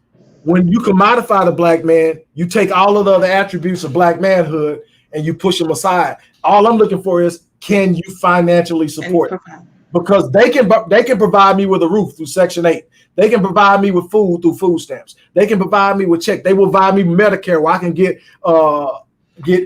when you commodify the Black man, you take all of the other attributes of Black manhood and you push them aside. All I'm looking for is, can you financially support it? Because they can provide me with a roof through Section 8. They can provide me with food through food stamps. They can provide me with check. They will provide me Medicare where I can get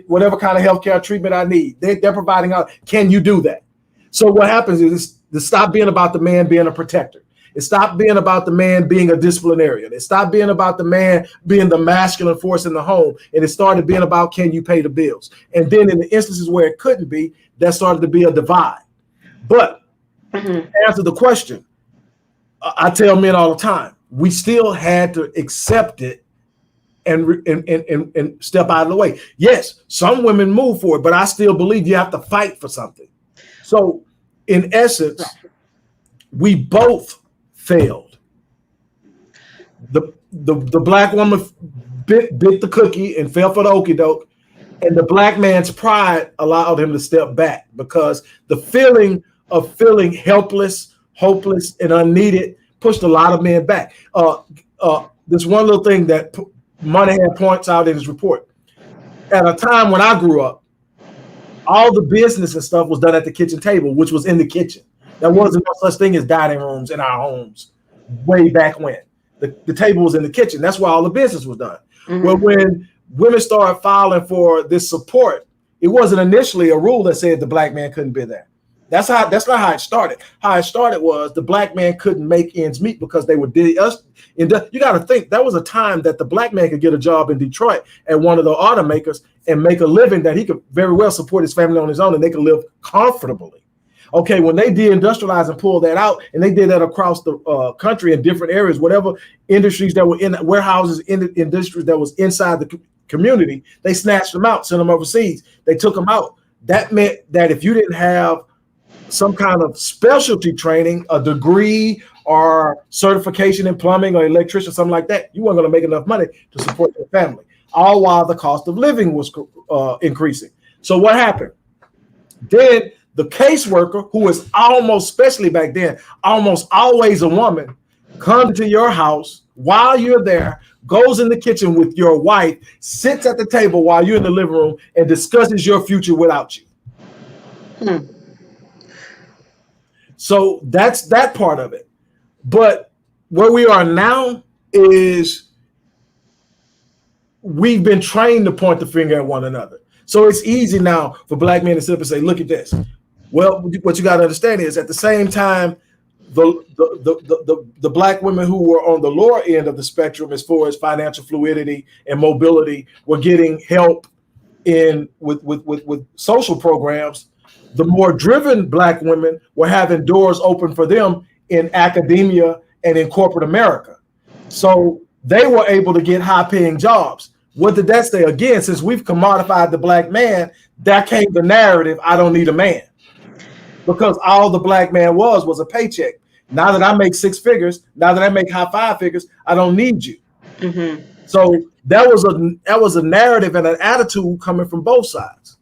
whatever kind of healthcare treatment I need. They're providing out. Can you do that? So what happens is, to stop being about the man being a protector. It stopped being about the man being a disciplinarian. It stopped being about the man being the masculine force in the home. And it started being about, can you pay the bills? And then in the instances where it couldn't be, that started to be a divide. But to answer the question, I tell men all the time, we still had to accept it and step out of the way. Yes, some women move for it, but I still believe you have to fight for something. So in essence, we both failed. The Black woman bit the cookie and fell for the okie doke, and the Black man's pride allowed him to step back, because the feeling of feeling helpless, hopeless, and unneeded pushed a lot of men back. There's one little thing that Moynihan points out in his report. At a time when I grew up, all the business and stuff was done at the kitchen table, which was in the kitchen. There wasn't no such thing as dining rooms in our homes way back when. The table was in the kitchen. That's where all the business was done. Well, when women started filing for this support, it wasn't initially a rule that said the Black man couldn't be there. That's not how it started. How it started was the Black man couldn't make ends meet because they were you got to think, that was a time that the Black man could get a job in Detroit at one of the automakers and make a living that he could very well support his family on his own, and they could live comfortably. Okay, when they deindustrialized and pulled that out, and they did that across the country in different areas, whatever industries that were in warehouses, in the industries that was inside the community, they snatched them out, sent them overseas. They took them out. That meant that if you didn't have some kind of specialty training, a degree or certification in plumbing or electrician, something like that, you weren't going to make enough money to support your family, all while the cost of living was increasing. So what happened? Then the caseworker, who is almost, especially back then, almost always a woman, comes to your house while you're there, goes in the kitchen with your wife, sits at the table while you're in the living room, and discusses your future without you. So that's that part of it. But where we are now is we've been trained to point the finger at one another. So it's easy now for Black men to sit up and say, look at this. Well, what you got to understand is, at the same time, the Black women who were on the lower end of the spectrum as far as financial fluidity and mobility were getting help with social programs. The more driven Black women were having doors open for them in academia and in corporate America. So they were able to get high-paying jobs. What did that say? Again, since we've commodified the Black man, that came the narrative, I don't need a man. Because all the Black man was a paycheck. Now that I make six figures, now that I make high five figures, I don't need you. So that was a narrative and an attitude coming from both sides.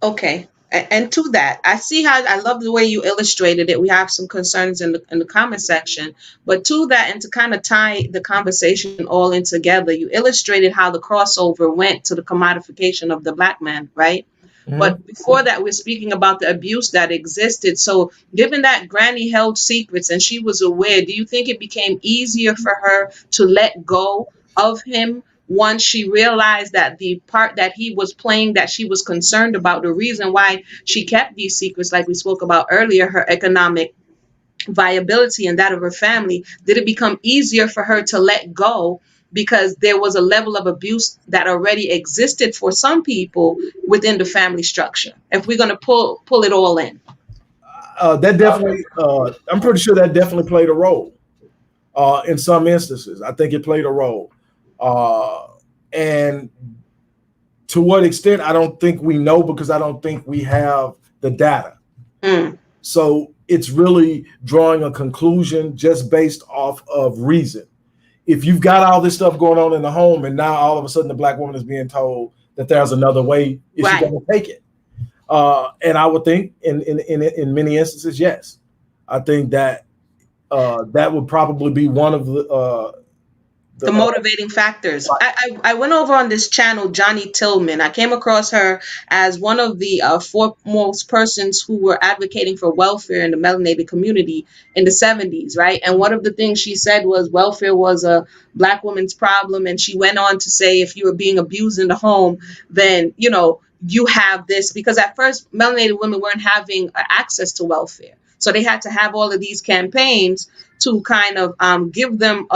Okay. And to that, I see how I love the way you illustrated it. We have some concerns in the comment section, but to that, and to kind of tie the conversation all in together, you illustrated how the crossover went to the commodification of the Black man, right? But before that, we're speaking about the abuse that existed. So, given that Granny held secrets and she was aware, do you think it became easier for her to let go of him once she realized that the part that he was playing, that she was concerned about, the reason why she kept these secrets, like we spoke about earlier, her economic viability and that of her family, did it become easier for her to let go because there was a level of abuse that already existed for some people within the family structure? If we're going to pull it all in. That definitely, I'm pretty sure that definitely played a role in some instances. I think it played a role. And to what extent, I don't think we know, because I don't think we have the data. So it's really drawing a conclusion just based off of reason. If you've got all this stuff going on in the home, and now all of a sudden the Black woman is being told that there's another way, is she going to take it? And I would think in many instances, yes. I think that that would probably be one of the motivating factors. I went over on this channel, Johnny Tillman. I came across her as one of the foremost persons who were advocating for welfare in the melanated community in the 70s, right? And one of the things she said was welfare was a Black woman's problem. And she went on to say, if you were being abused in the home, then, you know, you have this, because at first melanated women weren't having access to welfare. So they had to have all of these campaigns to kind of give them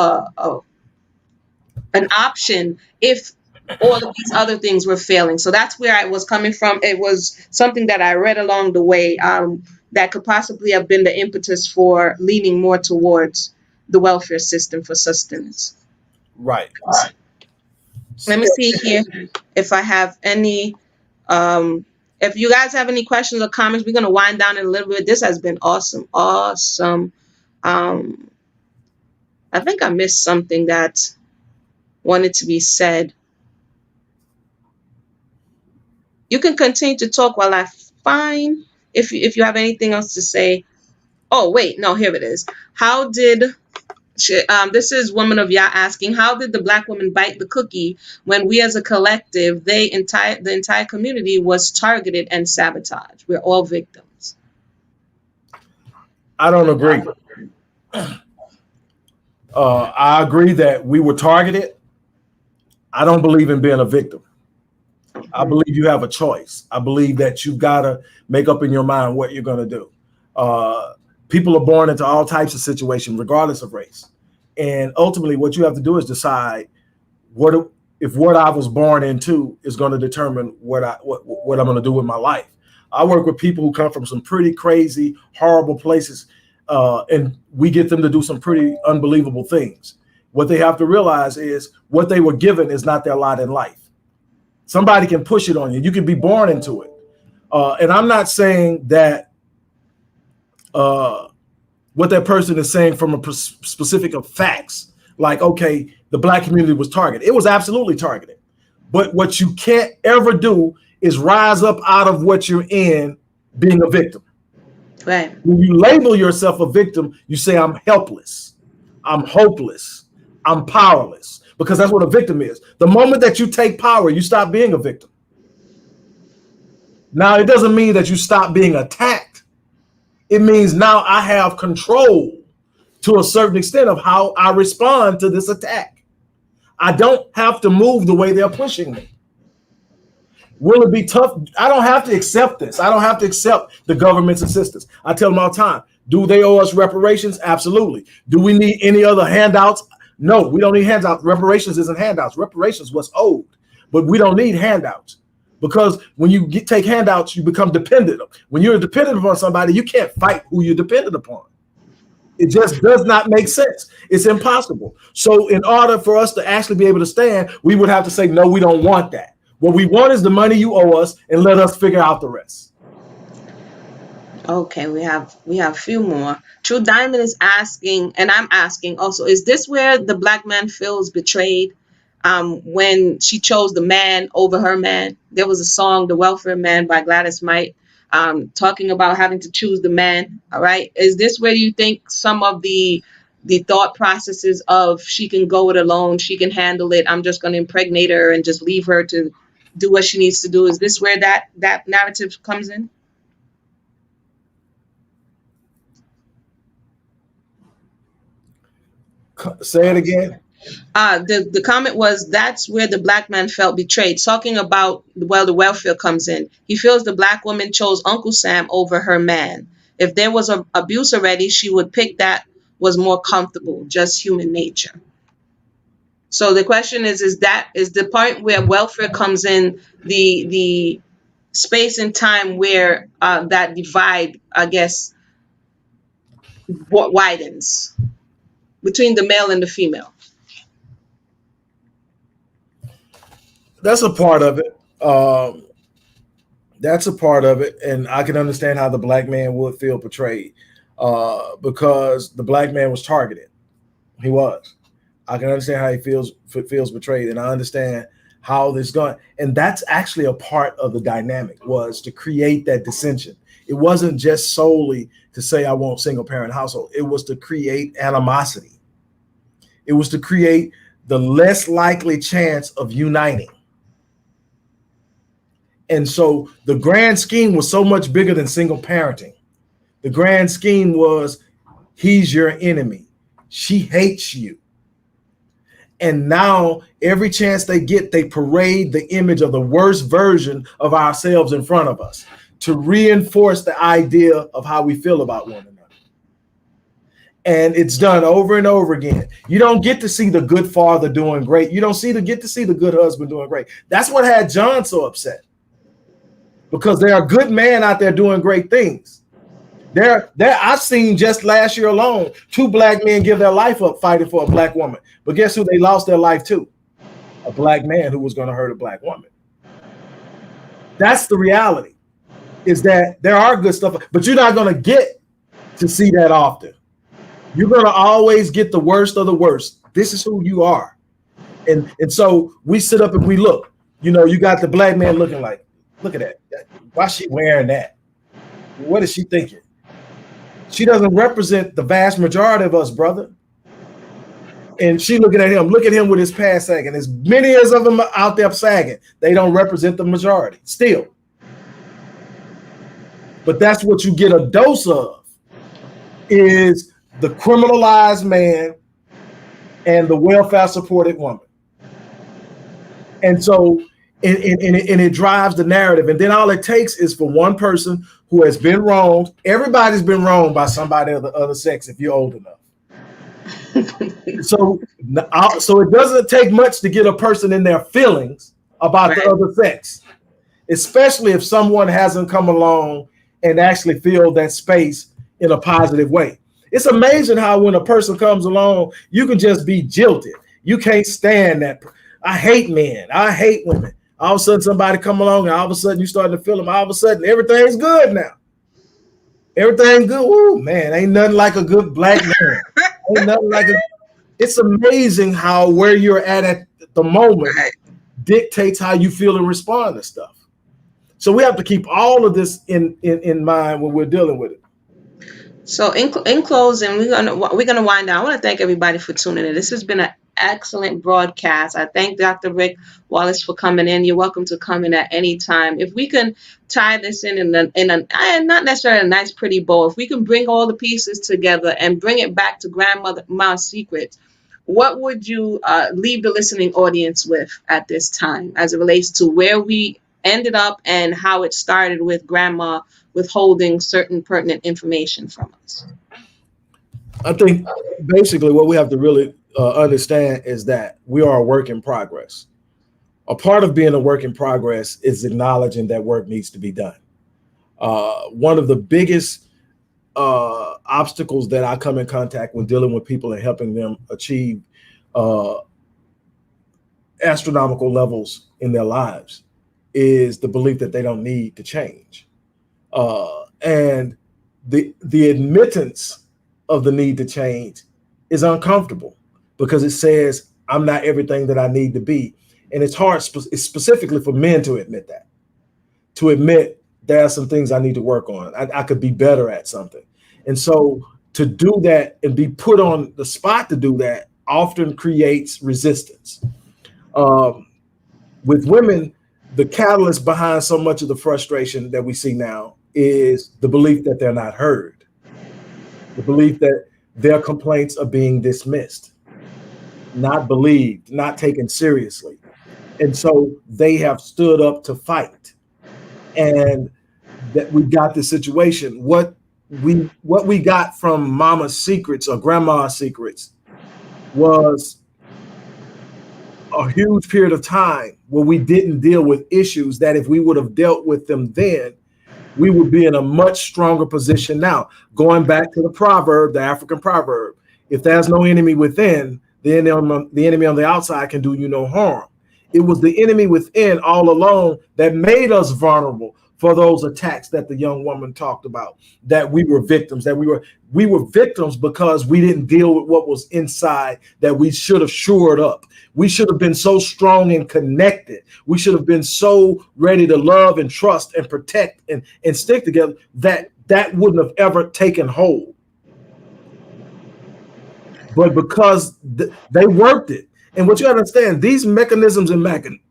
an option if all of these other things were failing. So that's where I was coming from. It was something that I read along the way that could possibly have been the impetus for leaning more towards the welfare system for sustenance. Right. Let me see here if I have any. If you guys have any questions or comments, we're going to wind down in a little bit. This has been awesome. Awesome. I think I missed something that wanted to be said. You can continue to talk while I find if you have anything else to say. Oh, wait, no, here it is. How did this is Woman of Yah asking, how did the Black woman bite the cookie when we as a collective, the entire community was targeted and sabotaged? We're all victims. I don't agree. I agree that we were targeted. I don't believe in being a victim. I believe you have a choice. I believe that you got to make up in your mind what you're going to do. People are born into all types of situations, regardless of race. And ultimately, what you have to do is decide what I was born into is going to determine what I'm going to do with my life. I work with people who come from some pretty crazy, horrible places, and we get them to do some pretty unbelievable things. What they have to realize is what they were given is not their lot in life. Somebody can push it on you. You can be born into it. And I'm not saying that what that person is saying from a specific of facts, like, okay, the Black community was targeted. It was absolutely targeted. But what you can't ever do is rise up out of what you're in being a victim. Right. When you label yourself a victim, you say, I'm helpless, I'm hopeless, I'm powerless, because that's what a victim is. The moment that you take power, you stop being a victim. Now, it doesn't mean that you stop being attacked. It means now I have control to a certain extent of how I respond to this attack. I don't have to move the way they're pushing me. Will it be tough? I don't have to accept this. I don't have to accept the government's assistance. I tell them all the time, do they owe us reparations? Absolutely. Do we need any other handouts? No, we don't need handouts. Reparations isn't handouts. Reparations is what's owed, but we don't need handouts, because when you take handouts, you become dependent. When you're dependent upon somebody, you can't fight who you're dependent upon. It just does not make sense. It's impossible. So in order for us to actually be able to stand, we would have to say, no, we don't want that. What we want is the money you owe us, and let us figure out the rest. Okay, we have a few more. True Diamond is asking, and I'm asking also, is this where the Black man feels betrayed when she chose the man over her man? There was a song, The Welfare Man by Gladys Knight, talking about having to choose the man. All right. Is this where you think some of the thought processes of she can go it alone, she can handle it, I'm just going to impregnate her and just leave her to do what she needs to do. Is this where that narrative comes in? Say it again. The comment was, that's where the black man felt betrayed, talking about, well, the welfare comes in. He feels the black woman chose Uncle Sam over her man. If there was abuse already, she would pick that was more comfortable, just human nature. So the question is the point where welfare comes in, the space and time where that divide, I guess, widens between the male and the female. That's a part of it. That's a part of it, and I can understand how the black man would feel betrayed because the black man was targeted. He was. I can understand how he feels betrayed, and I understand how this going. And that's actually a part of the dynamic, was to create that dissension. It wasn't just solely to say I want single parent household. It was to create animosity. It was to create the less likely chance of uniting. And so the grand scheme was so much bigger than single parenting. The grand scheme was, he's your enemy. She hates you. And now every chance they get, they parade the image of the worst version of ourselves in front of us to reinforce the idea of how we feel about one another. And it's done over and over again. You don't get to see the good father doing great. You don't get to see the good husband doing great. That's what had John so upset. Because there are good men out there doing great things. I've seen just last year alone, 2 black men give their life up fighting for a black woman. But guess who they lost their life to? A black man who was going to hurt a black woman. That's the reality, is that there are good stuff, but you're not going to get to see that often. You're going to always get the worst of the worst. This is who you are. And so we sit up and we look. You got the black man looking like, look at that. Why is she wearing that? What is she thinking? She doesn't represent the vast majority of us, brother. And she looking at him. Look at him with his pants sagging. As many as of them out there sagging, they don't represent the majority still. But that's what you get a dose of, is the criminalized man and the welfare supported woman. And so and it drives the narrative. And then all it takes is for one person who has been wronged. Everybody's been wronged by somebody of the other sex if you're old enough. So it doesn't take much to get a person in their feelings about the other sex, especially if someone hasn't come along and actually filled that space in a positive way. It's amazing how when a person comes along, you can just be jilted. You can't stand that. I hate men. I hate women. All of a sudden somebody come along and all of a sudden you starting to feel them. All of a sudden everything's good now. Everything's good. Ooh, man, ain't nothing like a good black man. Ain't nothing like It's amazing how where you're at the moment dictates how you feel and respond to stuff. So we have to keep all of this in mind when we're dealing with it. So in closing, we're gonna wind down. I want to thank everybody for tuning in. This has been an excellent broadcast. I thank Dr. Rick Wallace for coming in. You're welcome to come in at any time. If we can tie this in not necessarily a nice pretty bow, if we can bring all the pieces together and bring it back to Grandma's Secrets, what would you leave the listening audience with at this time as it relates to where we ended up and how it started with Grandma withholding certain pertinent information from us? I think basically what we have to really understand is that we are a work in progress. A part of being a work in progress is acknowledging that work needs to be done. One of the biggest obstacles that I come in contact with dealing with people and helping them achieve astronomical levels in their lives is the belief that they don't need to change. And the admittance of the need to change is uncomfortable because it says I'm not everything that I need to be. And it's hard, it's specifically for men to admit that, to admit there are some things I need to work on. I could be better at something. And so to do that and be put on the spot to do that often creates resistance. With women, the catalyst behind so much of the frustration that we see now is the belief that they're not heard, the belief that their complaints are being dismissed, not believed, not taken seriously. And so they have stood up to fight. And that we got this situation. What we got from Mama's secrets or Grandma's secrets was a huge period of time where we didn't deal with issues that if we would have dealt with them then, we would be in a much stronger position now. Going back to the proverb, the African proverb, if there's no enemy within, the enemy on the outside can do you no harm. It was the enemy within all along that made us vulnerable for those attacks that the young woman talked about, that we were victims, that we were victims because we didn't deal with what was inside that we should have shored up. We should have been so strong and connected. We should have been so ready to love and trust and protect and stick together that wouldn't have ever taken hold. But because they worked it. And what you understand, these mechanisms and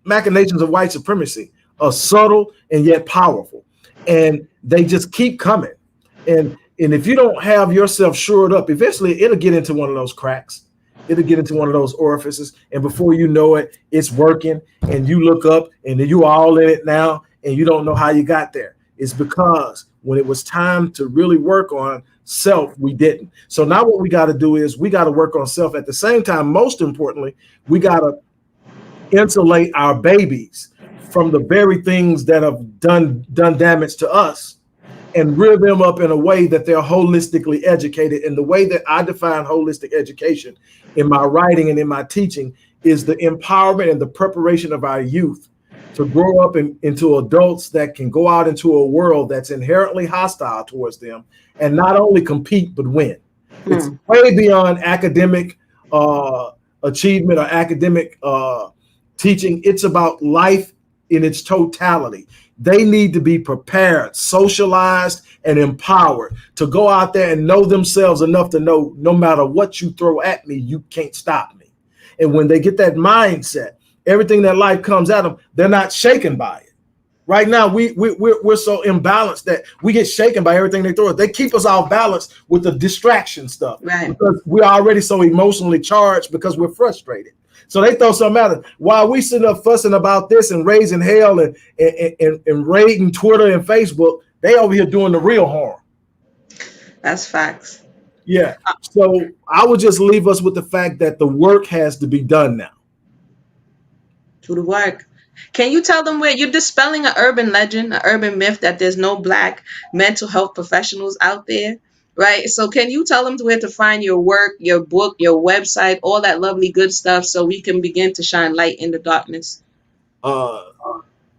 machinations of white supremacy are subtle and yet powerful. And they just keep coming. And if you don't have yourself shored up, eventually it'll get into one of those cracks. It'll get into one of those orifices. And before you know it, it's working. And you look up and you are all in it now. And you don't know how you got there. It's because when it was time to really work on self, we didn't. So now what we got to do is we got to work on self. At the same time, most importantly, we got to insulate our babies from the very things that have done damage to us and rear them up in a way that they're holistically educated. And the way that I define holistic education in my writing and in my teaching is the empowerment and the preparation of our youth to grow up into adults that can go out into a world that's inherently hostile towards them and not only compete, but win. It's way beyond academic achievement or academic teaching. It's about life in its totality. They need to be prepared, socialized, and empowered to go out there and know themselves enough to know no matter what you throw at me, you can't stop me. And when they get that mindset, everything that life comes at them, they're not shaken by it. Right now, we're so imbalanced that we get shaken by everything they throw at us. They keep us off balance with the distraction stuff, right? Because we're already so emotionally charged because we're frustrated. So they throw something at us. While we sitting up fussing about this and raising hell and raiding Twitter and Facebook, they over here doing the real harm. That's facts. Yeah. So I would just leave us with the fact that the work has to be done now. Do the work. Can you tell them where you're dispelling an urban legend, an urban myth that there's no Black mental health professionals out there, right? So can you tell them where to find your work, your book, your website, all that lovely good stuff so we can begin to shine light in the darkness?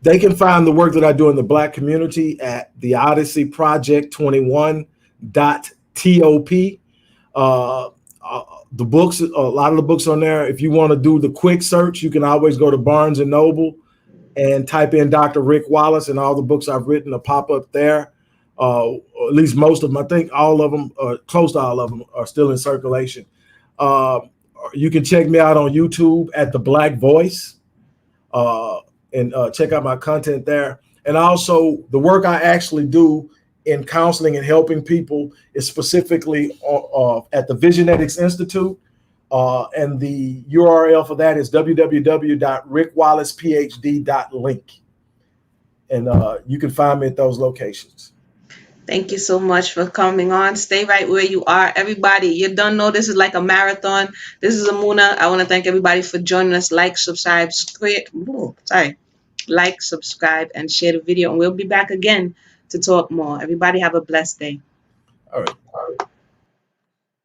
They can find the work that I do in the Black community at the Odyssey Project 21.top. The books, a lot of the books on there. If you want to do the quick search, you can always go to Barnes and Noble and type in Dr. Rick Wallace, and all the books I've written will pop up there. At least most of them, I think all of them, close to all of them, are still in circulation. You can check me out on YouTube at The Black Voice and check out my content there. And also the work I actually do in counseling and helping people is specifically at the Visionetics Institute. And the URL for that is www.rickwallacephd.link. And you can find me at those locations. Thank you so much for coming on. Stay right where you are. Everybody, you don't know this is like a marathon. This is Amuna. I want to thank everybody for joining us. Like, subscribe, and share the video. And we'll be back again to talk more. Everybody have a blessed day. All right.